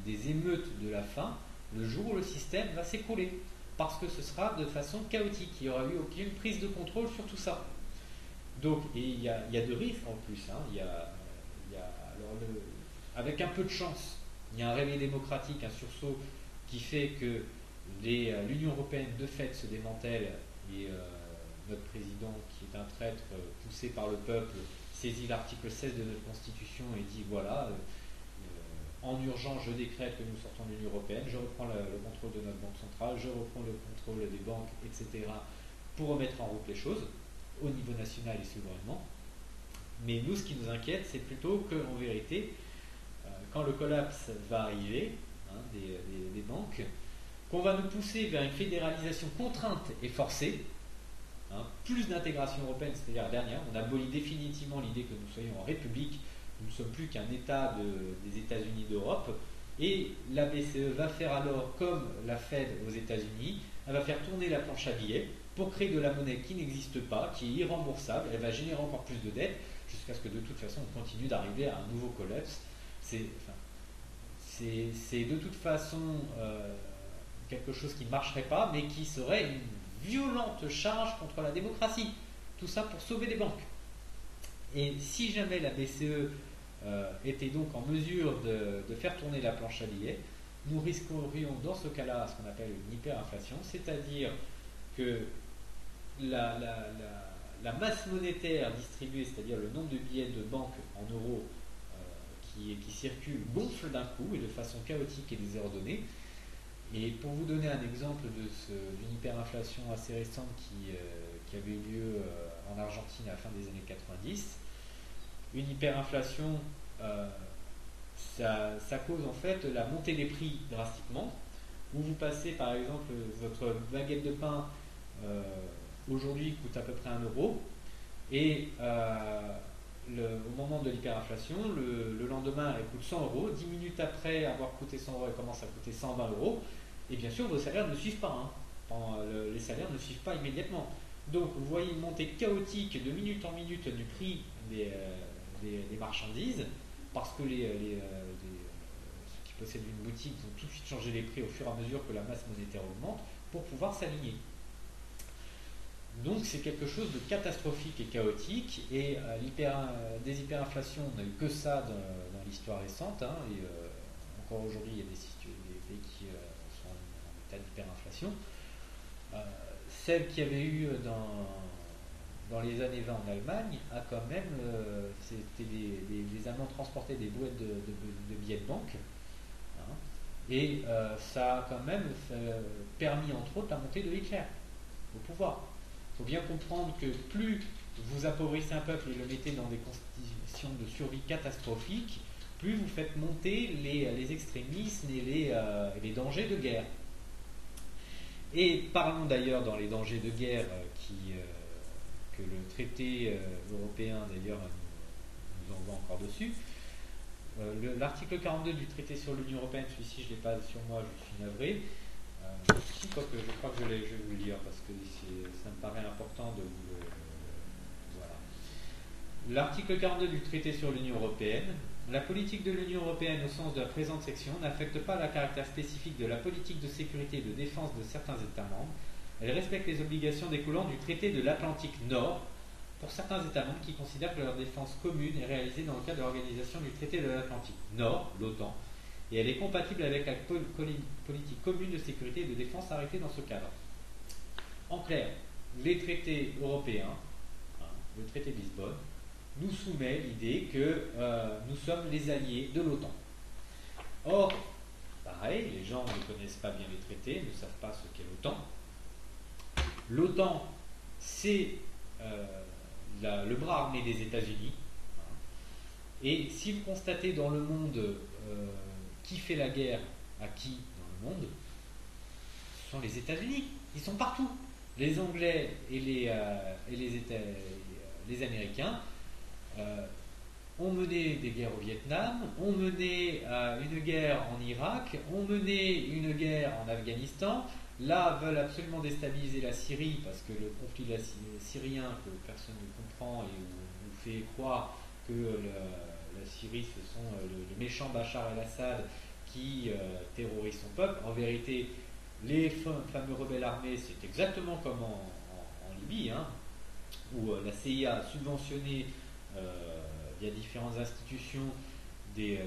des émeutes de la faim le jour où le système va s'écrouler, parce que ce sera de façon chaotique, il n'y aura eu aucune prise de contrôle sur tout ça. Donc, et il y a de risques en plus, hein. Avec un peu de chance, il y a un réveil démocratique, un sursaut qui fait que l'Union européenne de fait se démantèle et notre président, qui est un traître poussé par le peuple, saisit l'article 16 de notre constitution et dit voilà, en urgence je décrète que nous sortons de l'Union européenne, je reprends le contrôle de notre banque centrale, je reprends le contrôle des banques, etc., pour remettre en route les choses au niveau national et souverainement. Mais nous, ce qui nous inquiète, c'est plutôt qu'en vérité, quand le collapse va arriver, hein, des banques, qu'on va nous pousser vers une fédéralisation contrainte et forcée, hein, plus d'intégration européenne, c'est-à-dire la dernière. On abolit définitivement l'idée que nous soyons en république, nous ne sommes plus qu'un État des États-Unis d'Europe, et la BCE va faire alors comme la Fed aux États-Unis, elle va faire tourner la planche à billets pour créer de la monnaie qui n'existe pas, qui est irremboursable, elle va générer encore plus de dettes, jusqu'à ce que de toute façon on continue d'arriver à un nouveau collapse. C'est de toute façon quelque chose qui ne marcherait pas, mais qui serait une violente charge contre la démocratie. Tout ça pour sauver les banques. Et si jamais la BCE était donc en mesure de faire tourner la planche à billets, nous risquerions dans ce cas-là ce qu'on appelle une hyperinflation, c'est-à-dire que la masse monétaire distribuée, c'est-à-dire le nombre de billets de banque en euros qui circulent, gonfle d'un coup et de façon chaotique et désordonnée. Et pour vous donner un exemple d'une hyperinflation assez récente qui avait eu lieu en Argentine à la fin des années 90, une hyperinflation, ça cause en fait la montée des prix drastiquement, où vous passez par exemple votre baguette de pain aujourd'hui coûte à peu près 1 euro, et au moment de l'hyperinflation, le lendemain elle coûte 100 euros, 10 minutes après avoir coûté 100 euros, elle commence à coûter 120 euros, et bien sûr vos salaires ne suivent pas, hein. Les salaires ne suivent pas immédiatement. Donc vous voyez une montée chaotique de minute en minute du prix des marchandises, parce que ceux qui possèdent une boutique vont tout de suite changer les prix au fur et à mesure que la masse monétaire augmente pour pouvoir s'aligner. Donc c'est quelque chose de catastrophique et chaotique, et des hyperinflations, on n'a eu que ça dans l'histoire récente, hein, et encore aujourd'hui il y a des pays qui sont en état d'hyperinflation. Celle qu'il y avait eu dans les années 20 en Allemagne a quand même, c'était les Allemands transportaient des boîtes de billets de banque, hein, et ça a quand même permis entre autres la montée de Hitler au pouvoir. Il faut bien comprendre que plus vous appauvrissez un peuple et le mettez dans des conditions de survie catastrophiques, plus vous faites monter les extrémismes et les dangers de guerre. Et parlons d'ailleurs dans les dangers de guerre que le traité européen d'ailleurs nous envoie encore dessus. L'article 42 du traité sur l'Union européenne, celui-ci je ne l'ai pas sur moi, je suis navré. Si, quoique, je crois que je vais vous le lire parce que ça me paraît important de vous le. Voilà. L'article 42 du traité sur l'Union européenne. La politique de l'Union européenne au sens de la présente section n'affecte pas le caractère spécifique de la politique de sécurité et de défense de certains États membres. Elle respecte les obligations découlant du traité de l'Atlantique Nord pour certains États membres qui considèrent que leur défense commune est réalisée dans le cadre de l'organisation du traité de l'Atlantique Nord, l'OTAN, et elle est compatible avec la politique commune de sécurité et de défense arrêtée dans ce cadre. En clair, les traités européens, le traité de Lisbonne, nous soumet l'idée que nous sommes les alliés de l'OTAN. Or, pareil, les gens ne connaissent pas bien les traités, ne savent pas ce qu'est l'OTAN. L'OTAN, c'est le bras armé des États-Unis. Et si vous constatez dans le monde qui fait la guerre à qui dans le monde, ce sont les États-Unis. Ils sont partout. Les Anglais et les Américains ont mené des guerres au Vietnam, ont mené une guerre en Irak, ont mené une guerre en Afghanistan. Là, veulent absolument déstabiliser la Syrie parce que le conflit syrien que personne ne comprend et où on fait croire que la Syrie, ce sont le méchant Bachar el-Assad qui terrorise son peuple. En vérité, les fameux rebelles armés, c'est exactement comme en Libye, hein, où la CIA a subventionné via différentes institutions des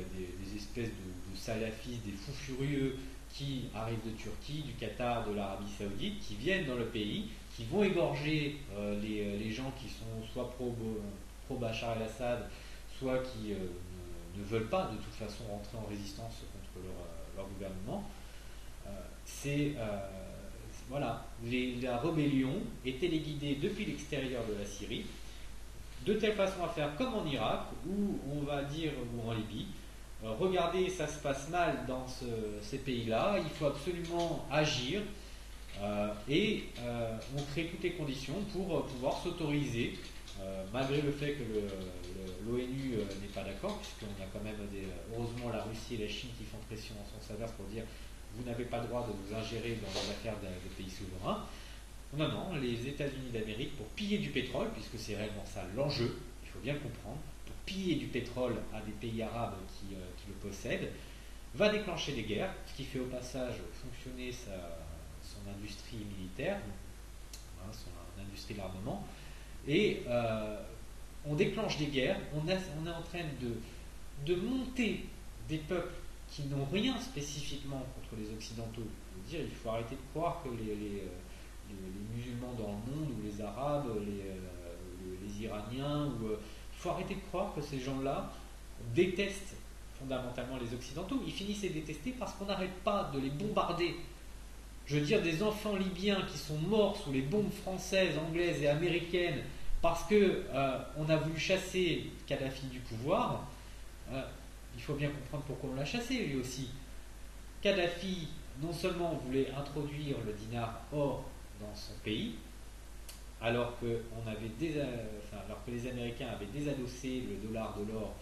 espèces de salafistes, des fous furieux qui arrivent de Turquie, du Qatar, de l'Arabie Saoudite, qui viennent dans le pays, qui vont égorger les gens qui sont soit pro Bachar el-Assad, soit qui ne veulent pas de toute façon rentrer en résistance contre leur gouvernement. Voilà, la rébellion est téléguidée depuis l'extérieur de la Syrie, de telle façon à faire comme en Irak, où on va dire, ou en Libye, regardez, ça se passe mal dans ces pays-là, il faut absolument agir, et on crée toutes les conditions pour pouvoir s'autoriser, malgré le fait que l'ONU n'est pas d'accord, puisqu'on a quand même heureusement la Russie et la Chine qui font pression en son faveur pour dire vous n'avez pas le droit de vous ingérer dans les affaires des pays souverains. Non, les États-Unis d'Amérique, pour piller du pétrole, puisque c'est réellement ça l'enjeu, il faut bien le comprendre, pour piller du pétrole à des pays arabes qui le possèdent, va déclencher des guerres, ce qui fait au passage fonctionner son industrie militaire, hein, son industrie de l'armement, et on déclenche des guerres, on est en train de monter des peuples qui n'ont rien spécifiquement contre les Occidentaux. Je veux dire, il faut arrêter de croire que les musulmans dans le monde, ou les Arabes, les Iraniens, il faut arrêter de croire que ces gens-là détestent fondamentalement les Occidentaux. Ils finissent à détester parce qu'on n'arrête pas de les bombarder. Je veux dire, des enfants libyens qui sont morts sous les bombes françaises, anglaises et américaines parce qu'on a voulu chasser Kadhafi du pouvoir. Il faut bien comprendre pourquoi on l'a chassé lui aussi. Kadhafi, non seulement voulait introduire le dinar or dans son pays, alors que les Américains avaient désadossé le dollar de l'or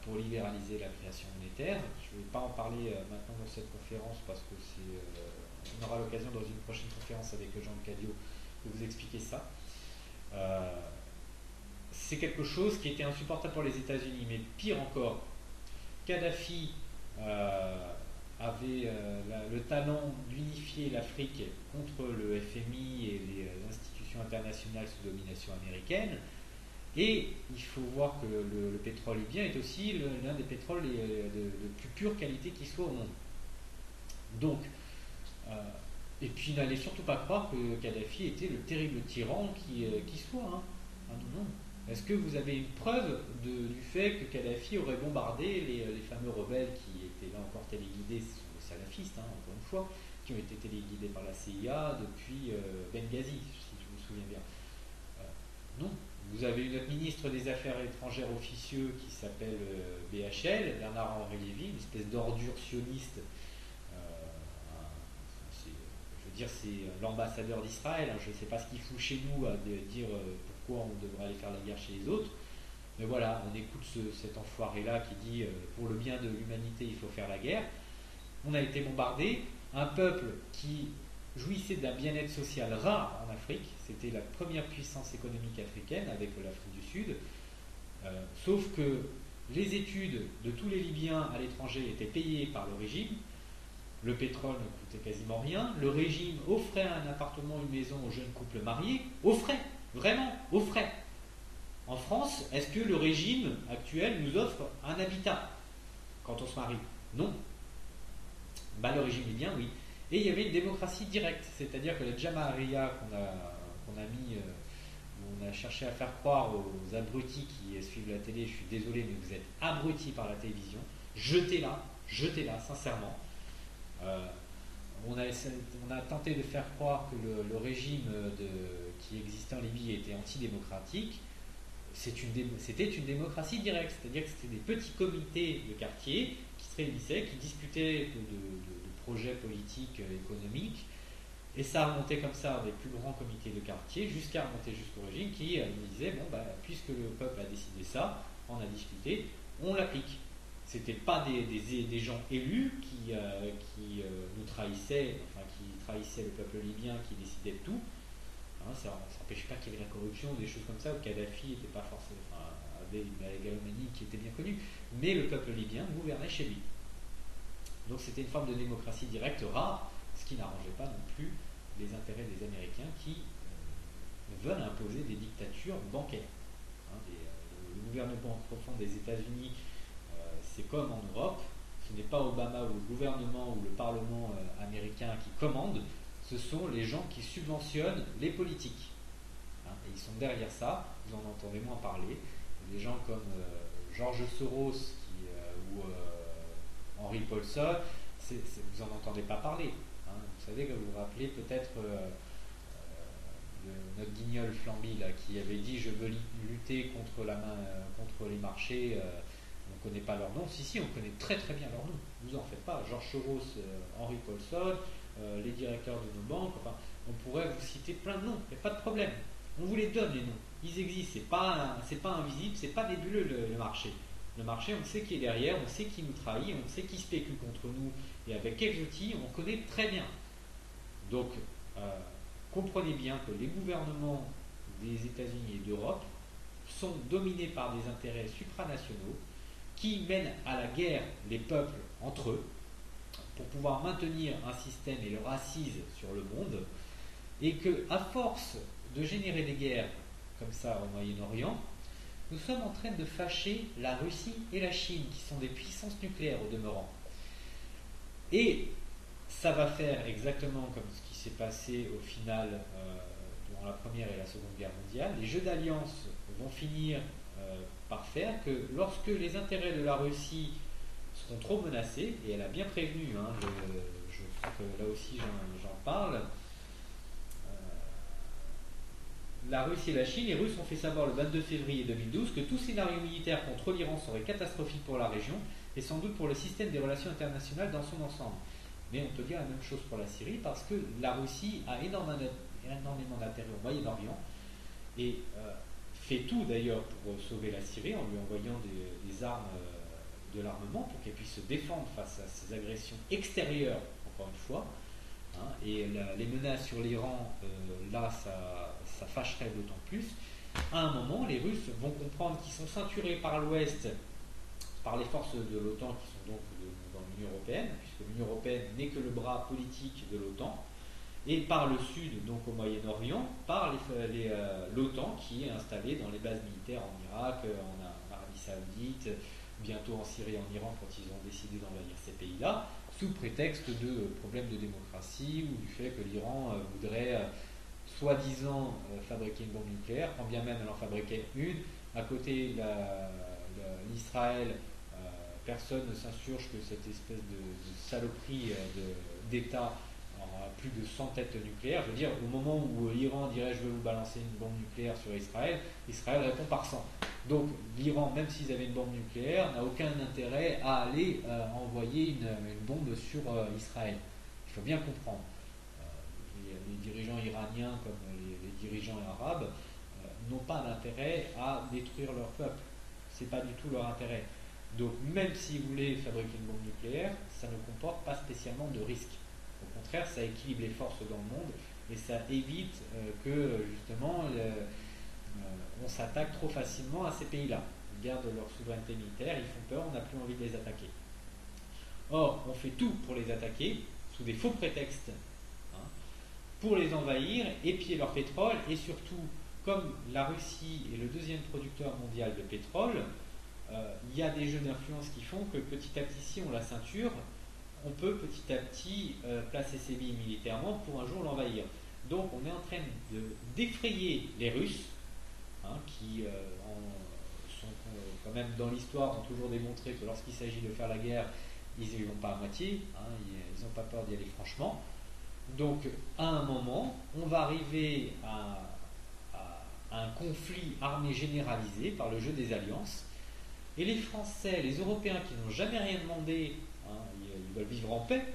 pour libéraliser la création monétaire. Je ne vais pas en parler maintenant dans cette conférence parce que on aura l'occasion dans une prochaine conférence avec Jean Cadio de vous expliquer ça. C'est quelque chose qui était insupportable pour les États-Unis, mais pire encore, Kadhafi avait le talent d'unifier l'Afrique contre le FMI et les institutions internationales sous domination américaine. Et il faut voir que le pétrole libyen est aussi l'un des pétroles de plus pure qualité qui soit au monde. Donc, et puis n'allez surtout pas croire que Kadhafi était le terrible tyran qui soit. Hein. Ah non. Est-ce que vous avez une preuve du fait que Kadhafi aurait bombardé les fameux rebelles qui étaient là encore téléguidés, ce sont des salafistes, hein, encore une fois, qui ont été téléguidés par la CIA depuis Benghazi, si je me souviens bien. Non. Vous avez notre ministre des Affaires étrangères officieux qui s'appelle BHL, Bernard-Henri Lévy, une espèce d'ordure sioniste. C'est l'ambassadeur d'Israël. Je ne sais pas ce qu'il fout chez nous à dire pourquoi on devrait aller faire la guerre chez les autres. Mais voilà, on écoute cet enfoiré-là qui dit pour le bien de l'humanité, il faut faire la guerre. On a été bombardé. Un peuple qui jouissait d'un bien-être social rare en Afrique. C'était la première puissance économique africaine avec l'Afrique du Sud. Sauf que les études de tous les Libyens à l'étranger étaient payées par le régime. Le pétrole ne coûtait quasiment rien. Le régime offrait un appartement, une maison aux jeunes couples mariés. Offrait, vraiment, offrait. En France, est-ce que le régime actuel nous offre un habitat quand on se marie? Non. Le régime libyen, oui. Et il y avait une démocratie directe, c'est-à-dire que la Jamahariya qu'on a cherché à faire croire aux abrutis qui suivent la télé, je suis désolé, mais vous êtes abrutis par la télévision, jetez-la, sincèrement. On a on a tenté de faire croire que le régime qui existait en Libye était antidémocratique. C'était une démocratie directe, c'est-à-dire que c'était des petits comités de quartier qui se réunissaient, qui discutaient de projets politiques, économiques, et ça a remonté comme ça des plus grands comités de quartier jusqu'à remonter jusqu'au régime qui disait bon, puisque le peuple a décidé ça, on a discuté, on l'applique. C'était pas des gens élus qui nous trahissaient, enfin qui trahissaient le peuple libyen, qui décidaient de tout. Hein, ça n'empêche pas qu'il y ait de la corruption, des choses comme ça, où Kadhafi n'était pas forcément, avait une mégalomanie qui était bien connue, mais le peuple libyen gouvernait chez lui. Donc c'était une forme de démocratie directe rare, ce qui n'arrangeait pas non plus les intérêts des Américains qui veulent imposer des dictatures bancaires. Hein, le gouvernement profond des États-Unis, c'est comme en Europe, ce n'est pas Obama ou le gouvernement ou le Parlement américain qui commandent, ce sont les gens qui subventionnent les politiques. Hein, et ils sont derrière ça, vous en entendez moins parler. Des gens comme George Soros ou Henry Paulson, vous n'en entendez pas parler. Hein. Vous savez que vous vous rappelez peut-être notre guignol Flamby là, qui avait dit je veux lutter contre les marchés. On ne connaît pas leur nom. Si, on connaît très très bien leur nom. Vous en faites pas. George Soros, Henry Paulson, les directeurs de nos banques. Enfin, on pourrait vous citer plein de noms. Il n'y a pas de problème. On vous les donne les noms. Ils existent. C'est pas invisible. C'est pas nébuleux le marché. Le marché, on sait qui est derrière, on sait qui nous trahit, on sait qui spécule contre nous et avec quels outils, on connaît très bien. Donc, comprenez bien que les gouvernements des États-Unis et d'Europe sont dominés par des intérêts supranationaux qui mènent à la guerre les peuples entre eux pour pouvoir maintenir un système et leur assise sur le monde, et que, à force de générer des guerres comme ça au Moyen-Orient, nous sommes en train de fâcher la Russie et la Chine, qui sont des puissances nucléaires au demeurant. Et ça va faire exactement comme ce qui s'est passé au final durant la Première et la Seconde Guerre mondiale. Les jeux d'alliance vont finir par faire que lorsque les intérêts de la Russie seront trop menacés, et elle a bien prévenu, hein, je crois que là aussi j'en parle, la Russie et la Chine, les Russes ont fait savoir le 22 février 2012 que tout scénario militaire contre l'Iran serait catastrophique pour la région et sans doute pour le système des relations internationales dans son ensemble. Mais on peut dire la même chose pour la Syrie parce que la Russie a énormément d'intérêt au Moyen-Orient et fait tout d'ailleurs pour sauver la Syrie en lui envoyant des armes, de l'armement pour qu'elle puisse se défendre face à ces agressions extérieures, encore une fois. Hein, et les menaces sur l'Iran, là, ça fâcherait d'autant plus. À un moment, les Russes vont comprendre qu'ils sont ceinturés par l'Ouest, par les forces de l'OTAN qui sont donc dans l'Union Européenne, puisque l'Union Européenne n'est que le bras politique de l'OTAN, et par le Sud, donc au Moyen-Orient, par l'OTAN qui est installée dans les bases militaires en Irak, en Arabie Saoudite, bientôt en Syrie et en Iran quand ils ont décidé d'envahir ces pays-là, sous prétexte de problèmes de démocratie ou du fait que l'Iran voudrait soi-disant fabriquer une bombe nucléaire, quand bien même elle en fabriquait une. À côté de l'Israël, personne ne s'insurge que cette espèce de saloperie d'État a plus de 100 têtes nucléaires. Je veux dire, au moment où l'Iran dirait je veux vous balancer une bombe nucléaire sur Israël, Israël répond par 100. Donc l'Iran, même s'ils avaient une bombe nucléaire, n'a aucun intérêt à aller envoyer une bombe sur Israël. Il faut bien comprendre. Les dirigeants iraniens comme les dirigeants arabes n'ont pas d'intérêt à détruire leur peuple. C'est pas du tout leur intérêt. Donc même si vous voulez fabriquer une bombe nucléaire, ça ne comporte pas spécialement de risque. Au contraire, ça équilibre les forces dans le monde et ça évite que justement on s'attaque trop facilement à ces pays-là. Ils gardent leur souveraineté militaire, ils font peur, on n'a plus envie de les attaquer. Or, on fait tout pour les attaquer sous des faux prétextes, hein, pour les envahir, épier leur pétrole et surtout, comme la Russie est le deuxième producteur mondial de pétrole, il y a des jeux d'influence qui font que petit à petit, si on la ceinture, on peut petit à petit placer ses billes militairement pour un jour l'envahir. Donc on est en train d'effrayer les Russes, hein, qui sont quand même dans l'histoire, ont toujours démontré que lorsqu'il s'agit de faire la guerre, ils n'y vont pas à moitié, hein, ils n'ont pas peur d'y aller franchement. Donc, à un moment, on va arriver à un conflit armé généralisé par le jeu des alliances. Et les Français, les Européens qui n'ont jamais rien demandé, hein, ils veulent vivre en paix,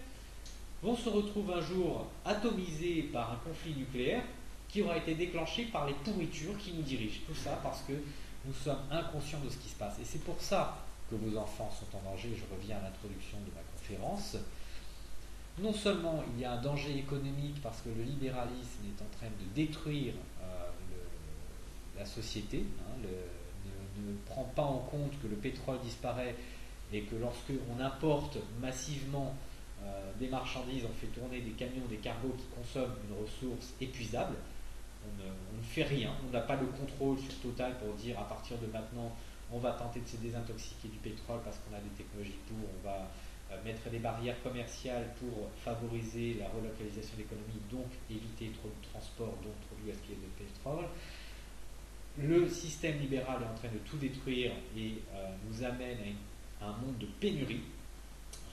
vont se retrouver un jour atomisés par un conflit nucléaire qui aura été déclenché par les pourritures qui nous dirigent. Tout ça parce que nous sommes inconscients de ce qui se passe. Et c'est pour ça que vos enfants sont en danger. Je reviens à l'introduction de ma conférence. Non seulement il y a un danger économique parce que le libéralisme est en train de détruire la société, hein, ne prend pas en compte que le pétrole disparaît et que lorsque on importe massivement des marchandises, on fait tourner des camions, des cargos qui consomment une ressource épuisable, on ne fait rien, on n'a pas le contrôle sur Total pour dire à partir de maintenant on va tenter de se désintoxiquer du pétrole parce qu'on a des technologies pour, on va mettre des barrières commerciales pour favoriser la relocalisation de l'économie, donc éviter trop de transport, donc trop de gaspillage de pétrole. Le système libéral est en train de tout détruire et nous amène à un monde de pénurie,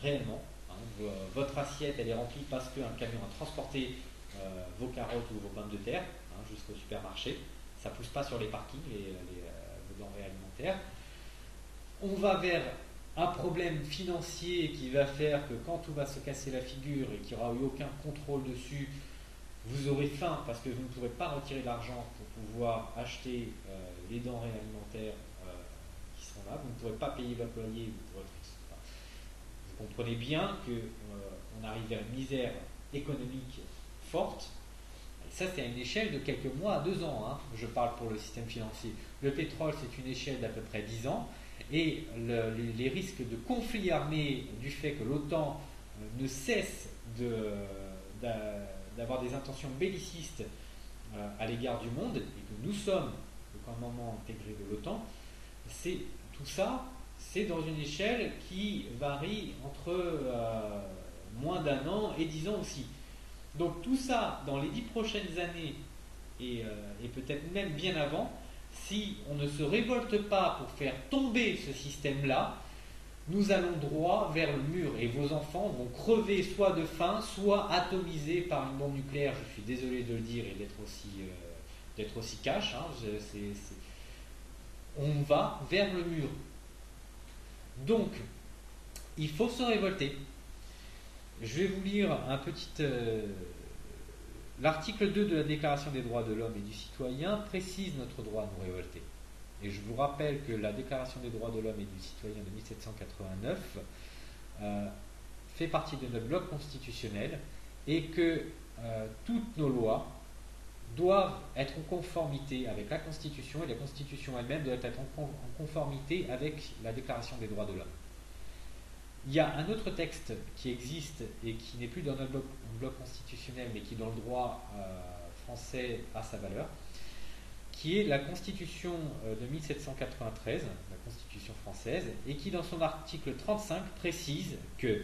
réellement. Hein. Votre assiette, elle est remplie parce qu'un camion a transporté vos carottes ou vos pommes de terre hein, jusqu'au supermarché. Ça ne pousse pas sur les parkings, vos denrées alimentaires. On va vers un problème financier qui va faire que quand tout va se casser la figure et qu'il n'y aura eu aucun contrôle dessus, vous aurez faim parce que vous ne pourrez pas retirer l'argent pour pouvoir acheter les denrées alimentaires qui sont là. Vous ne pourrez pas payer votre loyer. Vous comprenez bien qu'on arrive vers une misère économique forte. Et ça, c'est à une échelle de quelques mois à 2 ans. Hein. Je parle pour le système financier. Le pétrole, c'est une échelle d'à peu près 10 ans. Et les risques de conflit armé du fait que l'OTAN ne cesse d'avoir des intentions bellicistes à l'égard du monde et que nous sommes le commandement intégré de l'OTAN, tout ça, c'est dans une échelle qui varie entre moins d'1 an et 10 ans aussi. Donc tout ça, dans les 10 prochaines années et peut-être même bien avant, si on ne se révolte pas pour faire tomber ce système-là, nous allons droit vers le mur et vos enfants vont crever soit de faim, soit atomisés par une bombe nucléaire. Je suis désolé de le dire et d'être aussi cash. Hein, on va vers le mur. Donc, il faut se révolter. Je vais vous lire un petit... L'article 2 de la Déclaration des droits de l'homme et du citoyen précise notre droit à nous révolter. Et je vous rappelle que la Déclaration des droits de l'homme et du citoyen de 1789 fait partie de notre bloc constitutionnel et que toutes nos lois doivent être en conformité avec la Constitution et la Constitution elle-même doit être en conformité avec la Déclaration des droits de l'homme. Il y a un autre texte qui existe et qui n'est plus dans notre bloc constitutionnel mais qui dans le droit français a sa valeur, qui est la Constitution de 1793, la Constitution française, et qui dans son article 35 précise que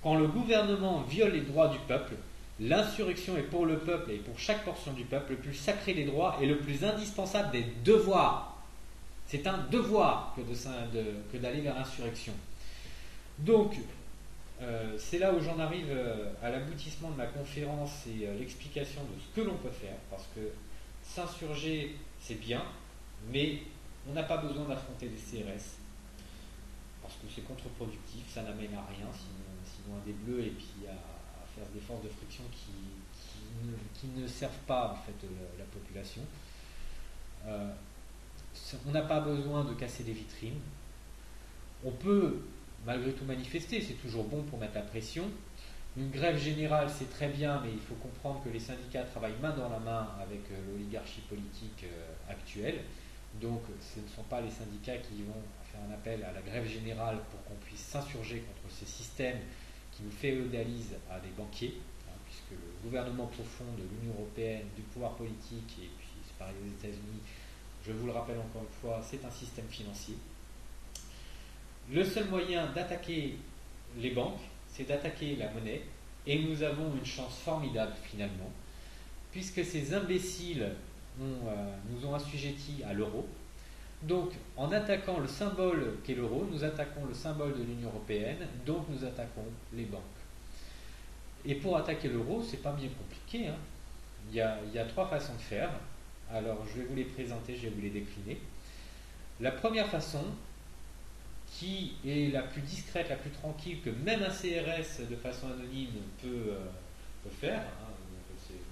quand le gouvernement viole les droits du peuple, l'insurrection est pour le peuple et pour chaque portion du peuple le plus sacré des droits et le plus indispensable des devoirs. C'est un devoir que d'aller vers l'insurrection. Donc, c'est là où j'en arrive à l'aboutissement de ma conférence et l'explication de ce que l'on peut faire, parce que s'insurger, c'est bien, mais on n'a pas besoin d'affronter des CRS, parce que c'est contre-productif, ça n'amène à rien, sinon à des bleus et puis à faire des forces de friction qui ne servent pas en fait la population. On n'a pas besoin de casser des vitrines. On peut malgré tout manifester, c'est toujours bon pour mettre la pression. Une grève générale, c'est très bien, mais il faut comprendre que les syndicats travaillent main dans la main avec l'oligarchie politique actuelle. Donc ce ne sont pas les syndicats qui vont faire un appel à la grève générale pour qu'on puisse s'insurger contre ce système qui nous féodalise à des banquiers, hein, puisque le gouvernement profond de l'Union européenne, du pouvoir politique, et puis c'est pareil aux États-Unis, je vous le rappelle encore une fois, c'est un système financier. Le seul moyen d'attaquer les banques, c'est d'attaquer la monnaie, et nous avons une chance formidable finalement, puisque ces imbéciles nous ont assujettis à l'euro. Donc, en attaquant le symbole qu'est l'euro, nous attaquons le symbole de l'Union européenne, donc nous attaquons les banques. Et pour attaquer l'euro, c'est pas bien compliqué, hein. Il y a trois façons de faire. Alors, je vais vous les présenter, je vais vous les décliner. La première façon, qui est la plus discrète, la plus tranquille, que même un CRS de façon anonyme peut faire, hein.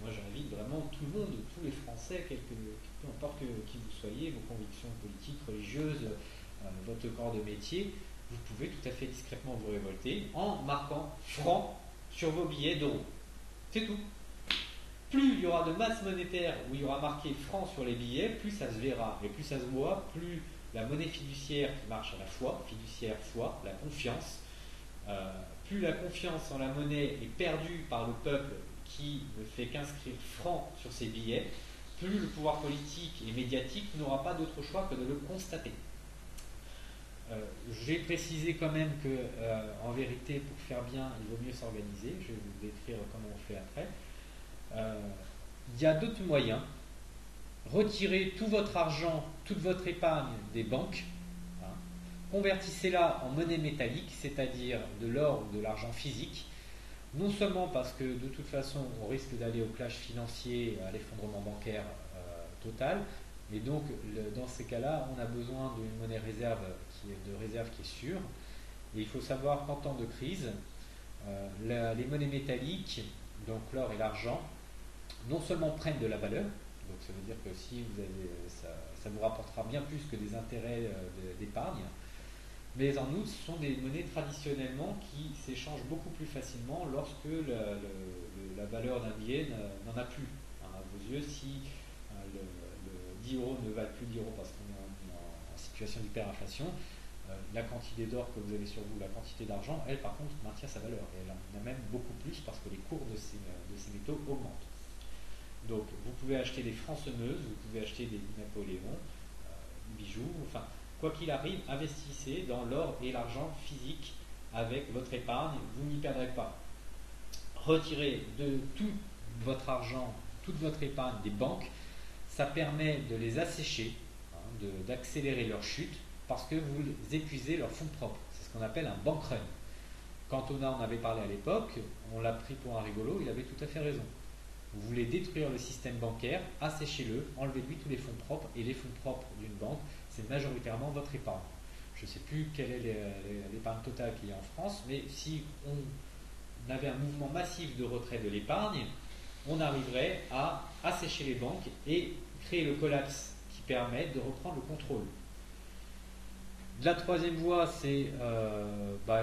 Moi, j'invite vraiment tout le monde, tous les Français, peu importe qui vous soyez, vos convictions politiques, religieuses, votre corps de métier, vous pouvez tout à fait discrètement vous révolter en marquant franc sur vos billets d'euros. C'est tout. Plus il y aura de masse monétaire où il y aura marqué franc sur les billets, plus ça se verra. Et plus ça se voit, plus la monnaie fiduciaire qui marche à la foi, fiduciaire foi, la confiance, plus la confiance en la monnaie est perdue par le peuple qui ne fait qu'inscrire franc sur ses billets, plus le pouvoir politique et médiatique n'aura pas d'autre choix que de le constater. Je vais préciser quand même que, en vérité, pour faire bien, il vaut mieux s'organiser. Je vais vous décrire comment on fait après. Il y a d'autres moyens. Retirez tout votre argent, toute votre épargne des banques, hein, convertissez-la en monnaie métallique, c'est-à-dire de l'or ou de l'argent physique, non seulement parce que de toute façon on risque d'aller au clash financier, à l'effondrement bancaire total, et donc dans ces cas-là on a besoin d'une monnaie réserve qui est sûre. Et il faut savoir qu'en temps de crise, les monnaies métalliques, donc l'or et l'argent, non seulement prennent de la valeur, donc ça veut dire que si vous avez, ça vous rapportera bien plus que des intérêts d'épargne, mais en outre, ce sont des monnaies traditionnellement qui s'échangent beaucoup plus facilement lorsque la valeur d'un billet n'en a plus. Hein, à vos yeux, si le 10 euros ne valent plus 10 euros parce qu'on est en situation d'hyperinflation, la quantité d'or que vous avez sur vous, la quantité d'argent, elle par contre maintient sa valeur. Et elle en a même beaucoup plus parce que les cours de ces métaux augmentent. Donc vous pouvez acheter des francs semeuses, vous pouvez acheter des Napoléons, bijoux, enfin quoi qu'il arrive, investissez dans l'or et l'argent physique avec votre épargne, vous n'y perdrez pas. Retirez de tout votre argent, toute votre épargne des banques, ça permet de les assécher, hein, d'accélérer leur chute parce que vous épuisez leurs fonds propres. C'est ce qu'on appelle un bank run. Quand on en avait parlé à l'époque, on l'a pris pour un rigolo, il avait tout à fait raison. Vous voulez détruire le système bancaire, asséchez-le, enlevez-lui tous les fonds propres, et les fonds propres d'une banque, c'est majoritairement votre épargne. Je ne sais plus quelle est l'épargne totale qu'il y a en France, mais si on avait un mouvement massif de retrait de l'épargne, on arriverait à assécher les banques et créer le collapse qui permet de reprendre le contrôle. La troisième voie, c'est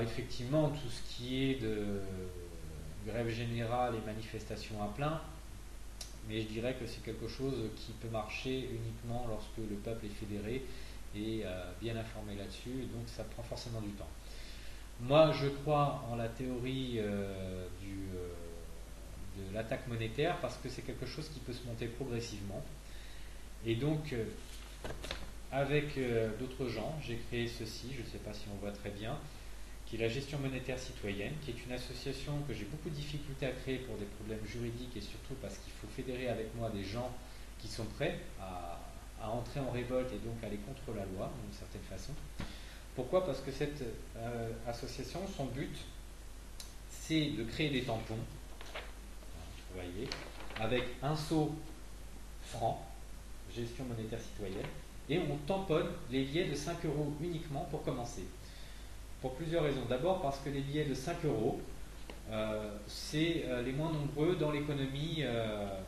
effectivement tout ce qui est de grève générale et manifestations à plein. Mais je dirais que c'est quelque chose qui peut marcher uniquement lorsque le peuple est fédéré et bien informé là-dessus, et donc ça prend forcément du temps. Moi, je crois en la théorie de l'attaque monétaire parce que c'est quelque chose qui peut se monter progressivement. Et donc, avec d'autres gens, j'ai créé ceci, je ne sais pas si on voit très bien, qui est la gestion monétaire citoyenne, qui est une association que j'ai beaucoup de difficultés à créer pour des problèmes juridiques et surtout parce qu'il faut fédérer avec moi des gens qui sont prêts à entrer en révolte et donc aller contre la loi d'une certaine façon. Pourquoi ? Parce que cette association, son but, c'est de créer des tampons, vous voyez, avec un sceau franc, gestion monétaire citoyenne, et on tamponne les billets de 5 euros uniquement pour commencer. Pour plusieurs raisons. D'abord parce que les billets de 5 euros, c'est les moins nombreux dans l'économie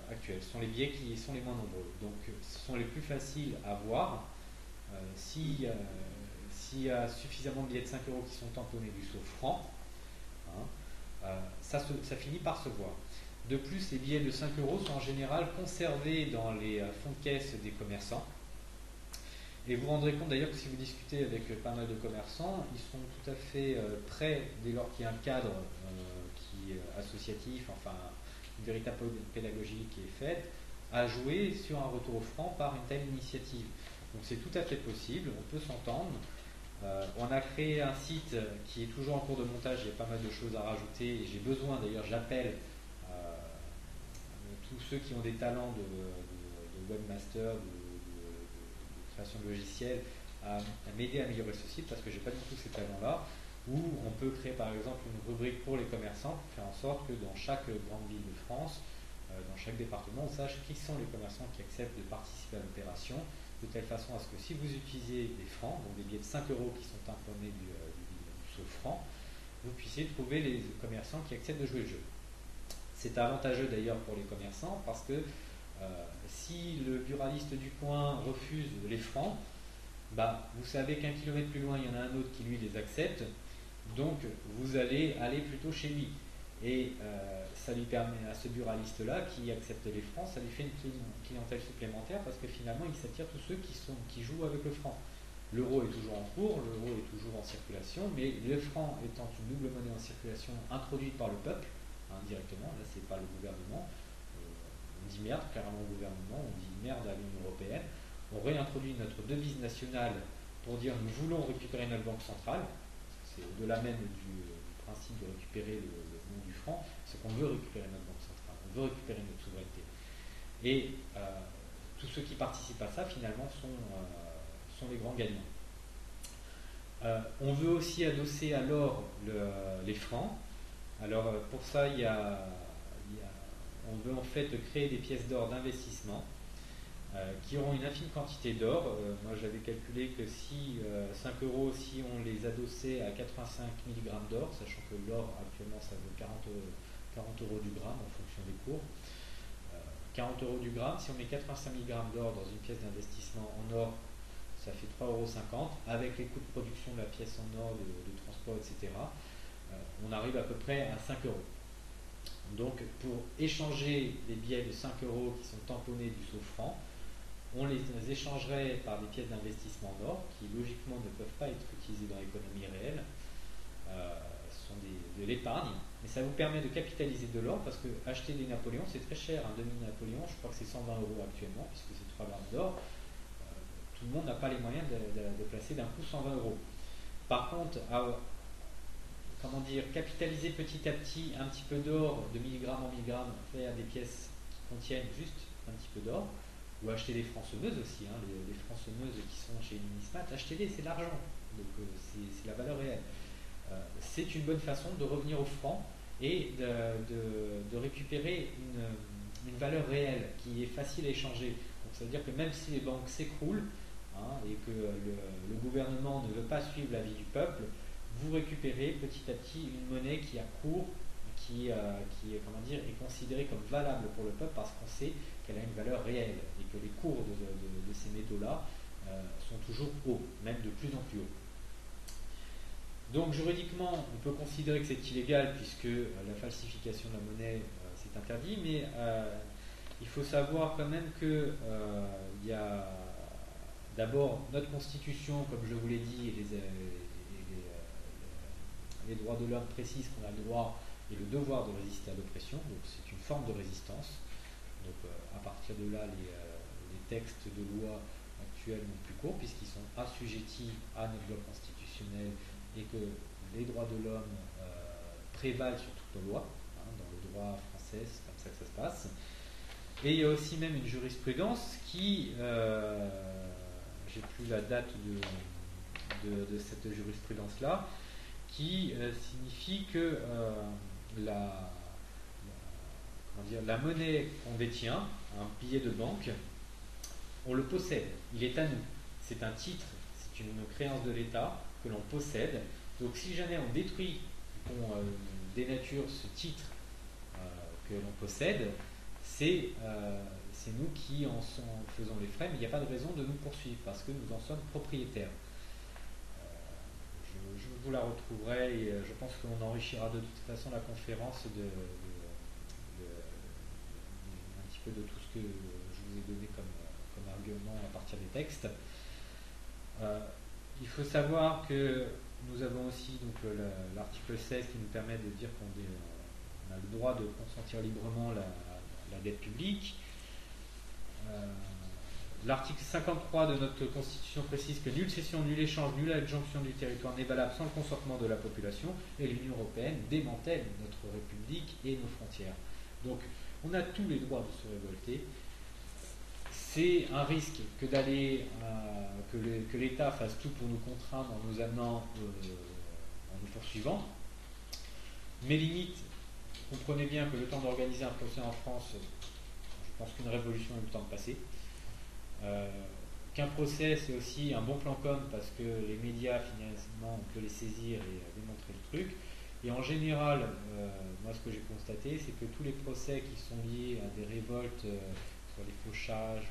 actuelle. Ce sont les billets qui sont les moins nombreux. Donc ce sont les plus faciles à voir. S'il y a suffisamment de billets de 5 euros qui sont tamponnés du sceau franc, hein, ça finit par se voir. De plus, les billets de 5 euros sont en général conservés dans les fonds de caisse des commerçants. Et vous vous rendrez compte d'ailleurs que si vous discutez avec pas mal de commerçants, ils sont tout à fait prêts, dès lors qu'il y a un cadre qui est associatif, enfin une véritable pédagogie qui est faite, à jouer sur un retour au franc par une telle initiative. Donc c'est tout à fait possible, on peut s'entendre. On a créé un site qui est toujours en cours de montage, il y a pas mal de choses à rajouter, et j'ai besoin d'ailleurs, j'appelle tous ceux qui ont des talents de webmaster, création de logiciels, à m'aider à améliorer ce site parce que j'ai pas du tout ces talents-là. où on peut créer par exemple une rubrique pour les commerçants pour faire en sorte que dans chaque grande ville de France, dans chaque département, on sache qui sont les commerçants qui acceptent de participer à l'opération, de telle façon à ce que si vous utilisez des francs, donc des billets de 5 euros qui sont imprégnés du saut franc, vous puissiez trouver les commerçants qui acceptent de jouer le jeu. C'est avantageux d'ailleurs pour les commerçants parce que si le buraliste du coin refuse les francs, bah, vous savez qu'un kilomètre plus loin, il y en a un autre qui lui les accepte, donc vous allez aller plutôt chez lui. Et ça lui permet à ce buraliste-là qui accepte les francs, ça lui fait une clientèle supplémentaire parce que finalement il s'attire tous ceux qui jouent avec le franc. L'euro est toujours en cours, l'euro est toujours en circulation, mais le franc étant une double monnaie en circulation introduite par le peuple, indirectement, là c'est pas le gouvernement, on dit merde clairement au gouvernement, on dit merde à l'Union Européenne, on réintroduit notre devise nationale pour dire nous voulons récupérer notre banque centrale, c'est au-delà même du principe de récupérer le nom du franc, c'est qu'on veut récupérer notre banque centrale, on veut récupérer notre souveraineté. Et tous ceux qui participent à ça finalement sont les grands gagnants. On veut aussi adosser à l'or les francs. Alors pour ça, on veut en fait créer des pièces d'or d'investissement qui auront une infime quantité d'or. Moi j'avais calculé que si 5 euros, si on les adossait à 85 mg d'or, sachant que l'or actuellement ça vaut 40 euros du gramme en fonction des cours. 40 euros du gramme, si on met 85 mg d'or dans une pièce d'investissement en or, ça fait 3,50 €, avec les coûts de production de la pièce en or, de transport, etc. On arrive à peu près à 5 euros. Donc pour échanger des billets de 5 euros qui sont tamponnés du saut franc, on les échangerait par des pièces d'investissement en or qui logiquement ne peuvent pas être utilisées dans l'économie réelle. Ce sont de l'épargne, mais ça vous permet de capitaliser de l'or parce que acheter des Napoléons c'est très cher. Un demi-Napoléon, je crois que c'est 120 € actuellement puisque c'est 3 grammes d'or. Tout le monde n'a pas les moyens de placer d'un coup 120 €. Par contre, capitaliser petit à petit un petit peu d'or de milligramme en milligramme, faire des pièces qui contiennent juste un petit peu d'or, ou acheter des francs semeuses aussi, hein, les francs semeuses qui sont chez Numismat, achetez-les, c'est de l'argent, donc c'est la valeur réelle. C'est une bonne façon de revenir au franc et de récupérer une valeur réelle qui est facile à échanger. Donc ça veut dire que même si les banques s'écroulent, et que le gouvernement ne veut pas suivre l'avis du peuple, vous récupérez petit à petit une monnaie qui a cours, qui est considérée comme valable pour le peuple parce qu'on sait qu'elle a une valeur réelle et que les cours de ces métaux-là sont toujours hauts, même de plus en plus hauts. Donc juridiquement, on peut considérer que c'est illégal puisque la falsification de la monnaie c'est interdit, mais il faut savoir quand même que il y a d'abord notre constitution, comme je vous l'ai dit, et les droits de l'homme précisent qu'on a le droit et le devoir de résister à l'oppression, donc c'est une forme de résistance. Donc à partir de là, les textes de loi actuels n'ont plus cours puisqu'ils sont assujettis à notre loi constitutionnelle et que les droits de l'homme prévalent sur toutes nos lois. Dans le droit français, c'est comme ça que ça se passe. Et il y a aussi même une jurisprudence qui, j'ai plus la date de cette jurisprudence-là, qui signifie que la monnaie qu'on détient, un billet de banque, on le possède, il est à nous. C'est un titre, c'est une créance de l'État que l'on possède. Donc si jamais on détruit, qu'on dénature ce titre que l'on possède, c'est nous qui en faisons les frais, mais il n'y a pas de raison de nous poursuivre parce que nous en sommes propriétaires. Je vous la retrouverai et je pense qu'on enrichira de toute façon la conférence un petit peu de tout ce que je vous ai donné comme argument à partir des textes. Il faut savoir que nous avons aussi l'article 16 qui nous permet de dire qu'on a le droit de consentir librement la dette publique. L'article 53 de notre Constitution précise que nulle cession, nul échange, nulle adjonction du territoire n'est valable sans le consentement de la population, et l'Union européenne démantèle notre République et nos frontières. Donc on a tous les droits de se révolter. C'est un risque que que l'État fasse tout pour nous contraindre en nous amenant en nous poursuivant. Mes limites, comprenez bien que le temps d'organiser un procès en France, je pense qu'une révolution a eu le temps de passer. Qu'un procès, c'est aussi un bon plan com parce que les médias, finalement, on peut les saisir et démontrer le truc. Et en général, moi, ce que j'ai constaté, c'est que tous les procès qui sont liés à des révoltes sur les fauchages,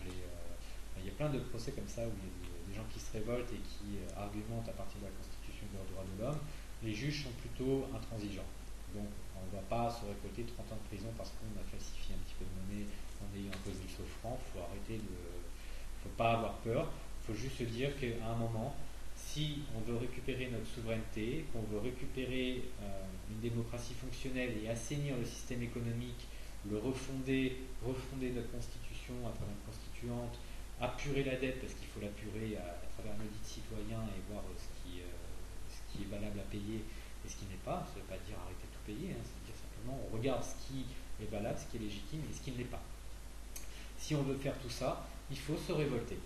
il y a plein de procès comme ça où il y a des gens qui se révoltent et qui argumentent à partir de la Constitution de leurs droits de l'homme. Les juges sont plutôt intransigeants. Donc, on ne va pas se récolter 30 ans de prison parce qu'on a falsifié un petit peu de monnaie en ayant imposé le franc. Il faut arrêter de. Il ne faut pas avoir peur, il faut juste se dire qu'à un moment, si on veut récupérer notre souveraineté, qu'on veut récupérer une démocratie fonctionnelle et assainir le système économique, le refonder notre constitution à travers une constituante, apurer la dette, parce qu'il faut l'apurer à travers un audit citoyen et voir ce qui est valable à payer et ce qui n'est pas. Ça ne veut pas dire arrêter de tout payer, ça veut dire simplement on regarde ce qui est valable, ce qui est légitime et ce qui ne l'est pas. Si on veut faire tout ça, il faut se révolter.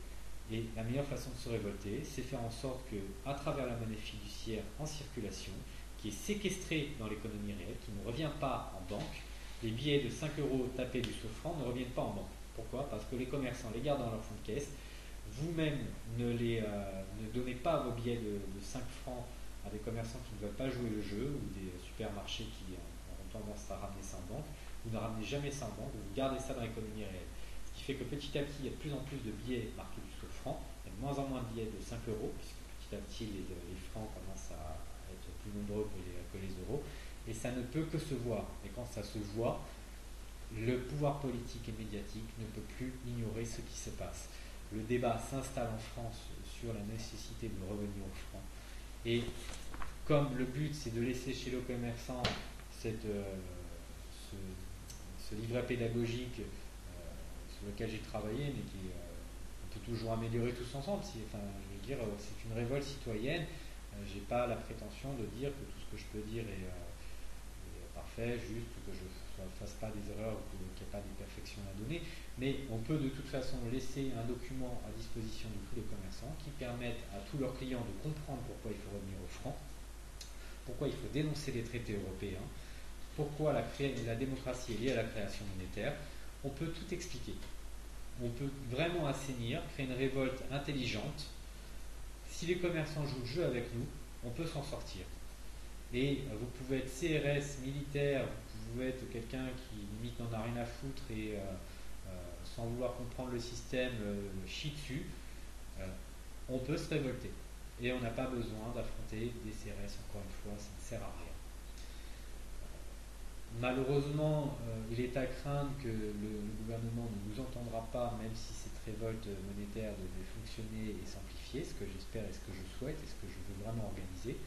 Et la meilleure façon de se révolter, c'est faire en sorte que, à travers la monnaie fiduciaire en circulation, qui est séquestrée dans l'économie réelle, qui ne revient pas en banque, les billets de 5 euros tapés du franc ne reviennent pas en banque. Pourquoi? Parce que les commerçants les gardent dans leur fonds de caisse. Vous-même ne donnez pas vos billets de 5 francs à des commerçants qui ne veulent pas jouer le jeu ou des supermarchés qui ont tendance à ramener ça en banque. Vous ne ramenez jamais ça en banque, vous gardez ça dans l'économie réelle. Ce qui fait que petit à petit, il y a de plus en plus de billets marqués du franc, il y a de moins en moins de billets de 5 euros, puisque petit à petit, les francs commencent à être plus nombreux que les euros, et ça ne peut que se voir. Et quand ça se voit, le pouvoir politique et médiatique ne peut plus ignorer ce qui se passe. Le débat s'installe en France sur la nécessité de revenir au franc. Et comme le but, c'est de laisser chez le commerçant ce livret pédagogique sur lequel j'ai travaillé, mais on peut toujours améliorer tous ensemble. Je veux dire, c'est une révolte citoyenne. J'ai pas la prétention de dire que tout ce que je peux dire est parfait, juste, que je ne fasse pas des erreurs, qu'il n'y ait pas d'imperfections à donner. Mais on peut de toute façon laisser un document à disposition de tous les commerçants qui permettent à tous leurs clients de comprendre pourquoi il faut revenir au franc, pourquoi il faut dénoncer les traités européens, pourquoi la démocratie est liée à la création monétaire. On peut tout expliquer. On peut vraiment assainir, créer une révolte intelligente. Si les commerçants jouent le jeu avec nous, on peut s'en sortir. Et vous pouvez être CRS, militaire, vous pouvez être quelqu'un qui limite n'en a rien à foutre et sans vouloir comprendre le système chie dessus. On peut se révolter. Et on n'a pas besoin d'affronter des CRS, encore une fois, ça ne sert à rien. Malheureusement, il est à craindre que le gouvernement ne nous entendra pas, même si cette révolte monétaire devait fonctionner et s'amplifier, ce que j'espère et ce que je souhaite et ce que je veux vraiment organiser.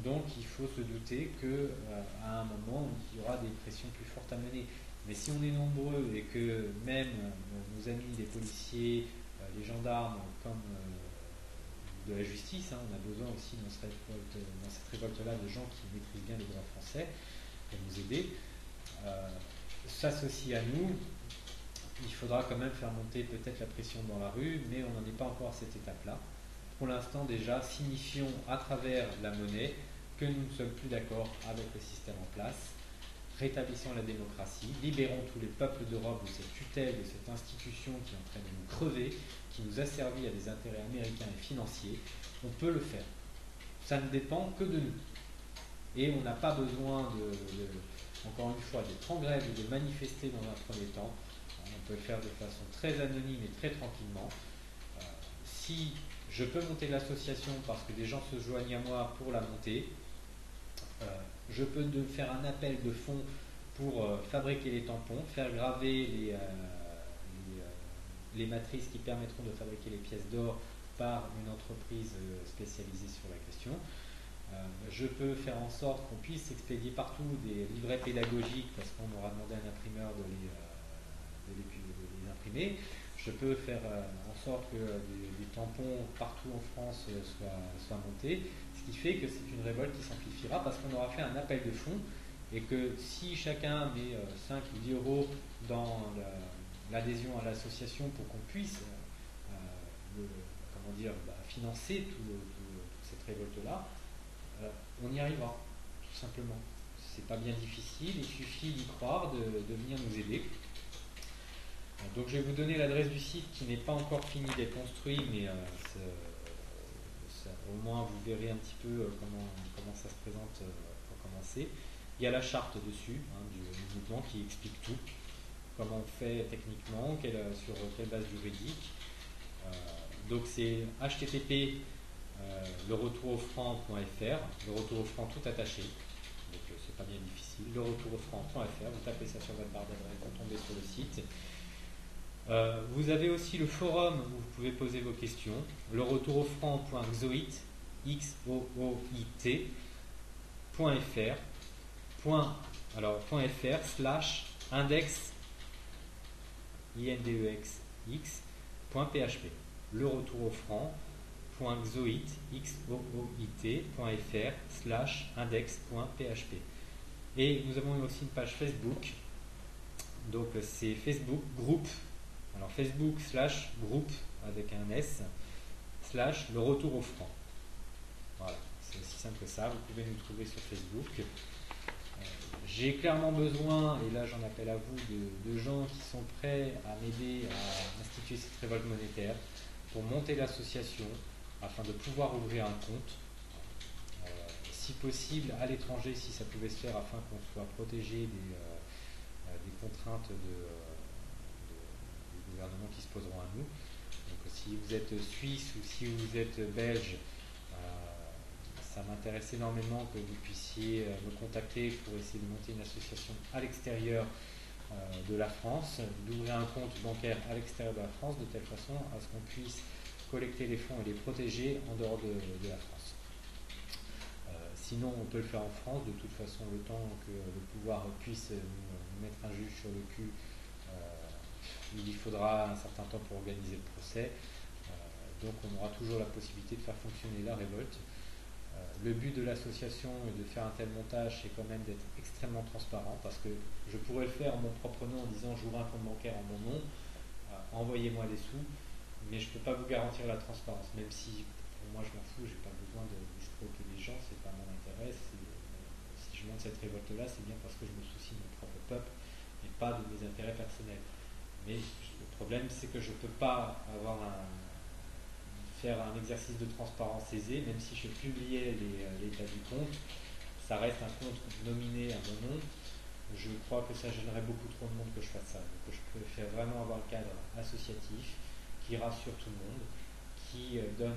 Donc il faut se douter qu'à un moment, il y aura des pressions plus fortes à mener. Mais si on est nombreux et que même nos amis, les policiers, les gendarmes, comme de la justice, on a besoin aussi dans cette révolte-là de gens qui maîtrisent bien les droits français pour nous aider, s'associent à nous. Il faudra quand même faire monter peut-être la pression dans la rue, mais on n'en est pas encore à cette étape-là. Pour l'instant déjà, signifions à travers la monnaie que nous ne sommes plus d'accord avec le système en place. Rétablissons la démocratie, libérons tous les peuples d'Europe de cette tutelle, de cette institution qui est en train de nous crever, qui nous a servi à des intérêts américains et financiers. On peut le faire. Ça ne dépend que de nous. Et on n'a pas besoin encore une fois, d'être en grève et de manifester dans un premier temps. On peut le faire de façon très anonyme et très tranquillement. Si je peux monter l'association parce que des gens se joignent à moi pour la monter, je peux faire un appel de fonds pour fabriquer les tampons, faire graver les matrices qui permettront de fabriquer les pièces d'or par une entreprise spécialisée sur la question. Je peux faire en sorte qu'on puisse expédier partout des livrets pédagogiques parce qu'on aura demandé à un imprimeur de les imprimer. Je peux faire en sorte que des tampons partout en France soient montés, ce qui fait que c'est une révolte qui s'amplifiera parce qu'on aura fait un appel de fonds et que si chacun met 5 ou 10 euros dans l'adhésion à l'association pour qu'on puisse financer toute cette révolte-là, on y arrivera, tout simplement. C'est pas bien difficile, il suffit d'y croire, de venir nous aider. Donc je vais vous donner l'adresse du site qui n'est pas encore fini d'être construit, mais au moins vous verrez un petit peu comment ça se présente pour commencer. Il y a la charte dessus du mouvement qui explique tout, comment on fait techniquement, sur quelle base juridique. Donc c'est http leretouroffranc.fr, le retour au franc tout attaché, donc c'est pas bien difficile, leretouroffranc.fr, vous tapez ça sur votre barre d'adresse, vous tombez sur le site. Vous avez aussi le forum où vous pouvez poser vos questions, leretouroffranc.xoit, .fr/index .php, le retour au franc.xoit.fr/index.php. Et nous avons aussi une page Facebook, donc c'est Facebook groupe, alors Facebook/groupe avec un S / le retour au franc. Voilà, c'est aussi simple que ça, vous pouvez nous trouver sur Facebook. J'ai clairement besoin, et là j'en appelle à vous, de gens qui sont prêts à m'aider à instituer cette révolte monétaire pour monter l'association afin de pouvoir ouvrir un compte, si possible à l'étranger si ça pouvait se faire, afin qu'on soit protégé des contraintes des gouvernements qui se poseront à nous. Donc si vous êtes suisse ou si vous êtes belge, ça m'intéresse énormément que vous puissiez me contacter pour essayer de monter une association à l'extérieur de la France, d'ouvrir un compte bancaire à l'extérieur de la France, de telle façon à ce qu'on puisse collecter les fonds et les protéger en dehors de la France. Sinon, on peut le faire en France, de toute façon, le temps que le pouvoir puisse nous mettre un juge sur le cul, il faudra un certain temps pour organiser le procès. Donc on aura toujours la possibilité de faire fonctionner la révolte. Le but de l'association et de faire un tel montage, c'est quand même d'être extrêmement transparent, parce que je pourrais le faire en mon propre nom en disant j'ouvre un compte bancaire en mon nom, envoyez-moi des sous, mais je ne peux pas vous garantir la transparence, même si pour moi je m'en fous, j'ai pas besoin d'escroquer les gens, c'est pas mon intérêt. Si je monte cette révolte-là, c'est bien parce que je me soucie de mon propre peuple et pas de mes intérêts personnels. Mais le problème, c'est que je ne peux pas faire un exercice de transparence aisé, même si je publiais l'état du compte, ça reste un compte nominé à mon nom. Je crois que ça gênerait beaucoup trop de monde que je fasse ça. Donc je préfère vraiment avoir le cadre associatif qui rassure tout le monde, qui donne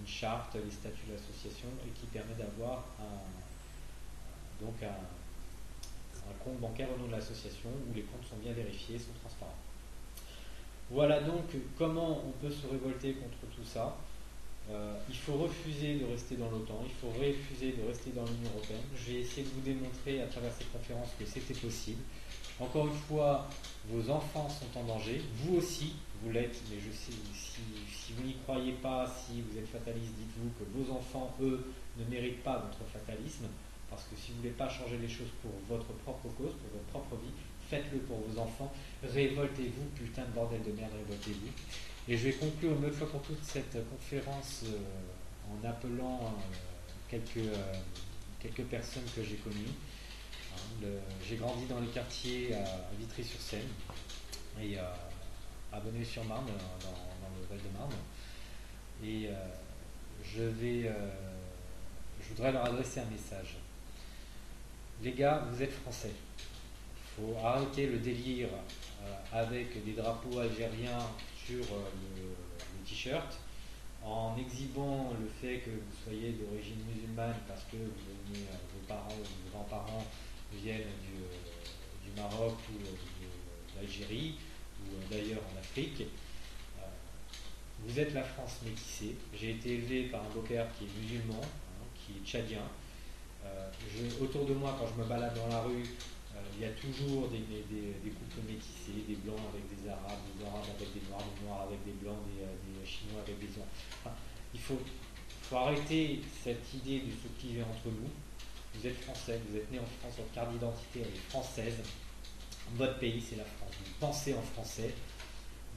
une charte, les statuts de l'association et qui permet d'avoir un compte bancaire au nom de l'association où les comptes sont bien vérifiés, sont transparents. Voilà donc comment on peut se révolter contre tout ça. Il faut refuser de rester dans l'OTAN, il faut refuser de rester dans l'Union européenne. Je vais essayer de vous démontrer à travers cette conférence que c'était possible. Encore une fois, vos enfants sont en danger, vous aussi, vous l'êtes, mais je sais, si vous n'y croyez pas, si vous êtes fataliste, dites-vous que vos enfants, eux, ne méritent pas votre fatalisme, parce que si vous ne voulez pas changer les choses pour votre propre cause, pour votre propre vie, faites-le pour vos enfants, révoltez-vous, putain de bordel de merde, révoltez-vous. Et je vais conclure une autre fois pour toutes cette conférence en appelant quelques personnes que j'ai connues. J'ai grandi dans les quartiers à Vitry-sur-Seine et à Bonneuil-sur-Marne, dans le Val-de-Marne. Et je voudrais leur adresser un message. Les gars, vous êtes français. Il faut arrêter le délire avec des drapeaux algériens sur le t-shirt, en exhibant le fait que vous soyez d'origine musulmane parce que vos parents ou vos grands-parents viennent du Maroc ou de l'Algérie ou d'ailleurs en Afrique. Vous êtes la France métissée. J'ai été élevé par un beau-père qui est musulman, qui est tchadien. Autour de moi, quand je me balade dans la rue, il y a toujours des couples métissés, des blancs avec des arabes, des arabes avec des noirs avec des blancs, des chinois avec des noirs. Enfin, il faut arrêter cette idée de se cliver entre nous. Vous êtes français, vous êtes né en France, votre carte d'identité elle est française. Votre pays c'est la France. Vous pensez en français.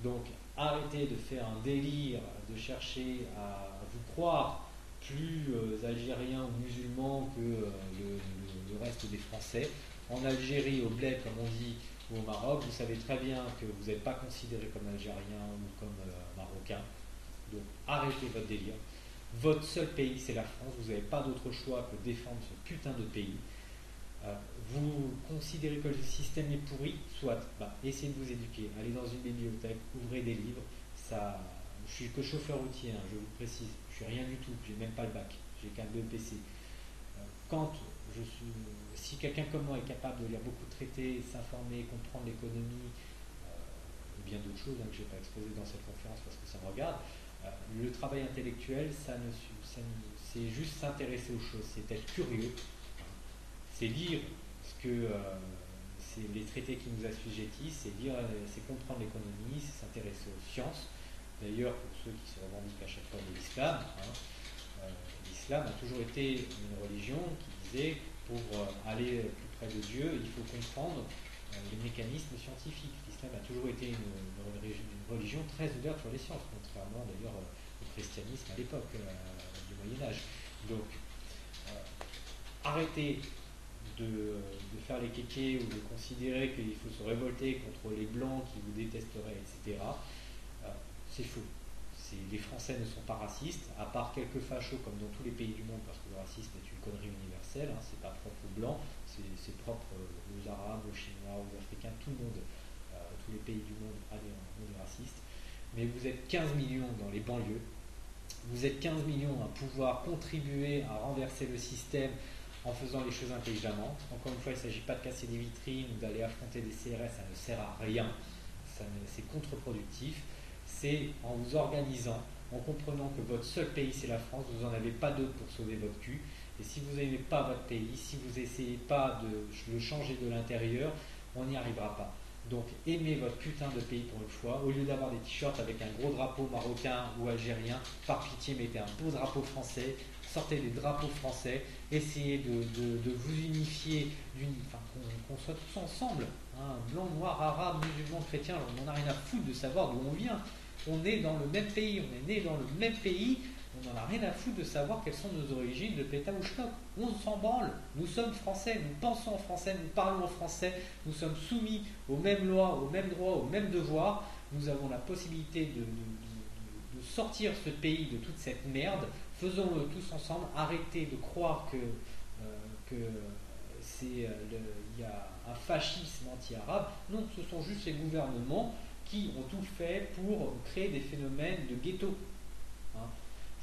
Donc arrêtez de faire un délire, de chercher à vous croire plus algériens ou musulmans que le reste des Français. En Algérie, au bled, comme on dit, ou au Maroc, vous savez très bien que vous n'êtes pas considéré comme algérien ou comme marocain. Donc arrêtez votre délire. Votre seul pays, c'est la France. Vous n'avez pas d'autre choix que défendre ce putain de pays. Vous considérez que le système est pourri, soit, essayez de vous éduquer. Allez dans une bibliothèque, ouvrez des livres. Ça, je suis que chauffeur routier, hein, je vous précise. Je suis rien du tout. J'ai même pas le bac. J'ai qu'un BEPC. Si quelqu'un comme moi est capable de lire beaucoup de traités, s'informer, comprendre l'économie, et bien d'autres choses que je n'ai pas exposées dans cette conférence parce que ça me regarde, le travail intellectuel, c'est juste s'intéresser aux choses, c'est être curieux, c'est lire c'est les traités qui nous assujettissent, c'est comprendre l'économie, c'est s'intéresser aux sciences. D'ailleurs, pour ceux qui se revendiquent à chaque fois de l'islam, l'islam a toujours été une religion qui disait pour aller plus près de Dieu, il faut comprendre les mécanismes scientifiques. L'islam a toujours été une religion très ouverte sur les sciences, contrairement d'ailleurs au christianisme à l'époque du Moyen-Âge. Donc, arrêtez de faire les kékés ou de considérer qu'il faut se révolter contre les blancs qui vous détesteraient, etc. C'est faux. Les Français ne sont pas racistes, à part quelques fachos comme dans tous les pays du monde, parce que le racisme est une connerie universelle, hein, c'est pas propre aux blancs, c'est propre aux Arabes, aux Chinois, aux Africains, tout le monde, tous les pays du monde ont des racistes. Mais vous êtes 15 millions dans les banlieues, vous êtes 15 millions à pouvoir contribuer à renverser le système en faisant les choses intelligemment. Encore une fois, il ne s'agit pas de casser des vitrines ou d'aller affronter des CRS, ça ne sert à rien, c'est contre-productif. C'est en vous organisant, en comprenant que votre seul pays c'est la France, vous n'en avez pas d'autre pour sauver votre cul. Et si vous n'aimez pas votre pays, si vous n'essayez pas de le changer de l'intérieur, on n'y arrivera pas. Donc aimez votre putain de pays pour une fois. Au lieu d'avoir des t-shirts avec un gros drapeau marocain ou algérien, par pitié mettez un beau drapeau français, sortez des drapeaux français, essayez de vous unifier, qu'on soit tous ensemble, hein, blanc, noir, arabe, musulman, chrétien, on n'en a rien à foutre de savoir d'où on vient. On est dans le même pays, on est né dans le même pays, on n'en a rien à foutre de savoir quelles sont nos origines de péta ou schnock. On s'en branle, nous sommes français, nous pensons en français, nous parlons en français, nous sommes soumis aux mêmes lois, aux mêmes droits, aux mêmes devoirs. Nous avons la possibilité de sortir ce pays de toute cette merde. Faisons-le tous ensemble, arrêtez de croire que il y a un fascisme anti-arabe. Non, ce sont juste les gouvernements qui ont tout fait pour créer des phénomènes de ghetto. Hein.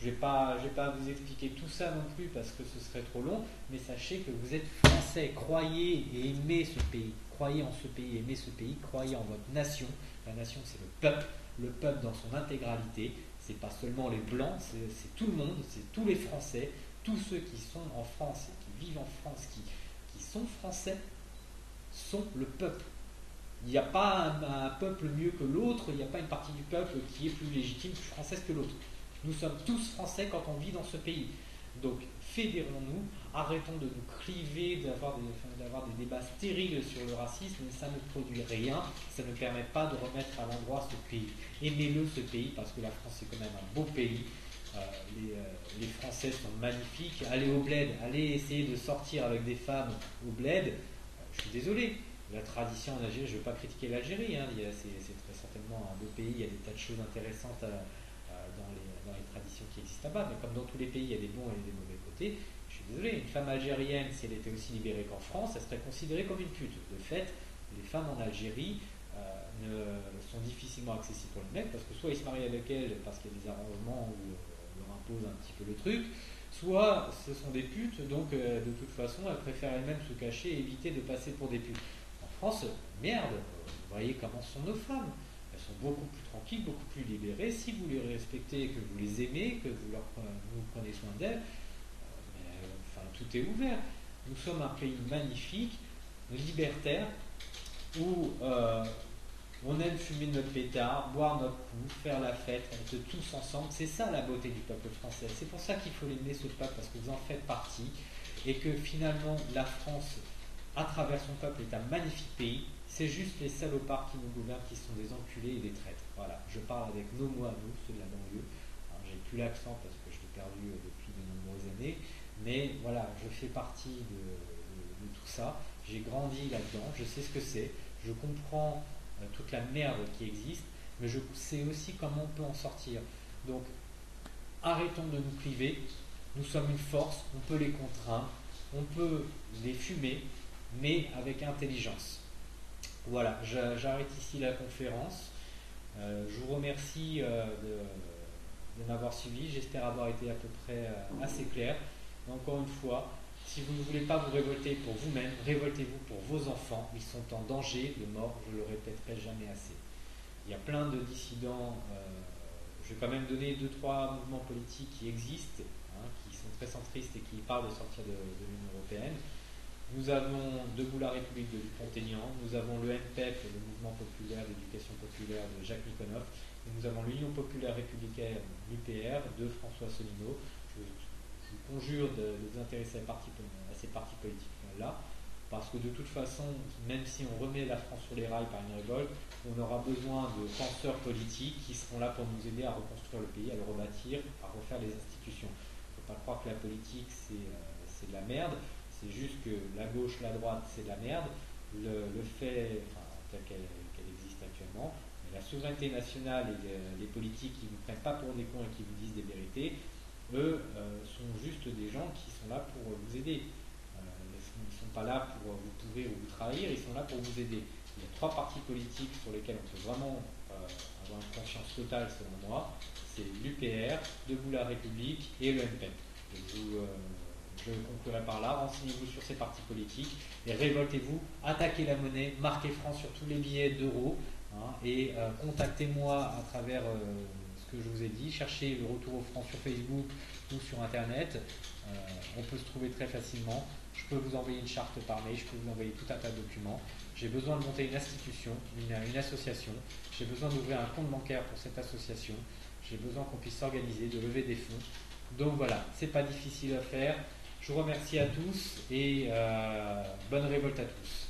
Je ne vais pas vous expliquer tout ça non plus parce que ce serait trop long, mais sachez que vous êtes français, croyez et aimez ce pays. Croyez en ce pays, aimez ce pays, croyez en votre nation. La nation, c'est le peuple dans son intégralité. C'est pas seulement les blancs, c'est tout le monde, c'est tous les Français, tous ceux qui sont en France et qui vivent en France, qui sont français, sont le peuple. Il n'y a pas un peuple mieux que l'autre, il n'y a pas une partie du peuple qui est plus légitime, plus française que l'autre. Nous sommes tous français quand on vit dans ce pays. Donc fédérons-nous, arrêtons de nous cliver, d'avoir des débats stériles sur le racisme, ça ne produit rien, ça ne permet pas de remettre à l'endroit ce pays. Aimez-le ce pays, parce que la France c'est quand même un beau pays. Les Français sont magnifiques. Allez au bled, allez essayer de sortir avec des femmes au bled. Je suis désolé, la tradition en Algérie, je ne veux pas critiquer l'Algérie, hein, c'est très certainement un beau pays, il y a des tas de choses intéressantes dans les traditions qui existent là-bas, mais comme dans tous les pays, il y a des bons et des mauvais côtés. Je suis désolé, une femme algérienne, si elle était aussi libérée qu'en France, elle serait considérée comme une pute. De fait, les femmes en Algérie sont difficilement accessibles pour les mecs, parce que soit ils se marient avec elles parce qu'il y a des arrangements où on leur impose un petit peu le truc, soit ce sont des putes, donc de toute façon, elles préfèrent elles-mêmes se cacher et éviter de passer pour des putes. En France, merde, vous voyez comment sont nos femmes. Elles sont beaucoup plus tranquilles, beaucoup plus libérées. Si vous les respectez, que vous les aimez, que vous prenez soin d'elles, tout est ouvert. Nous sommes un pays magnifique, libertaire, où on aime fumer notre pétard, boire notre coup, faire la fête, être tous ensemble. C'est ça la beauté du peuple français. C'est pour ça qu'il faut l'aimer ce peuple, parce que vous en faites partie, et que finalement la France, à travers son peuple, est un magnifique pays. C'est juste les salopards qui nous gouvernent qui sont des enculés et des traîtres. Voilà, je parle avec nos mots à nous, ceux de la banlieue. Alors, j'ai plus l'accent parce que je perdu depuis de nombreuses années. Mais voilà, je fais partie de tout ça. J'ai grandi là-dedans, je sais ce que c'est, je comprends toute la merde qui existe, mais je sais aussi comment on peut en sortir. Donc, arrêtons de nous cliver. Nous sommes une force, on peut les contraindre, on peut les fumer, mais avec intelligence. Voilà, j'arrête ici la conférence. Je vous remercie de m'avoir suivi. J'espère avoir été à peu près assez clair. Et encore une fois, si vous ne voulez pas vous révolter pour vous-même, révoltez-vous pour vos enfants. Ils sont en danger de mort, je le répéterai jamais assez. Il y a plein de dissidents. Je vais quand même donner 2-3 mouvements politiques qui existent, qui sont très centristes et qui parlent de sortir de l'Union européenne. Nous avons Debout la République de Dupont-Aignan, nous avons le MPEP, le Mouvement populaire d'éducation populaire de Jacques Nikonov, et nous avons l'Union populaire républicaine, l'UPR, de François Asselineau. Je vous conjure de vous intéresser à ces partis politiques-là, parce que de toute façon, même si on remet la France sur les rails par une révolte, on aura besoin de penseurs politiques qui seront là pour nous aider à reconstruire le pays, à le rebâtir, à refaire les institutions. Il ne faut pas croire que la politique, c'est de la merde. C'est juste que la gauche, la droite, c'est de la merde. Le fait, tel qu'elle existe actuellement, mais la souveraineté nationale et les politiques qui ne vous prennent pas pour des cons et qui vous disent des vérités, eux sont juste des gens qui sont là pour vous aider. Ils ne sont pas là pour vous pourrir ou vous trahir, ils sont là pour vous aider. Il y a 3 partis politiques sur lesquels on peut vraiment avoir une confiance totale, selon moi. C'est l'UPR, Debout la République et le MPEP. Je conclurai par là, renseignez-vous sur ces partis politiques et révoltez-vous, attaquez la monnaie, marquez franc sur tous les billets d'euros et contactez-moi à travers ce que je vous ai dit, cherchez le retour au franc sur Facebook ou sur internet, on peut se trouver très facilement, je peux vous envoyer une charte par mail, je peux vous envoyer tout un tas de documents, j'ai besoin de monter une institution, une association, j'ai besoin d'ouvrir un compte bancaire pour cette association, j'ai besoin qu'on puisse s'organiser, de lever des fonds, donc voilà, c'est pas difficile à faire. Je vous remercie à tous et bonne révolte à tous.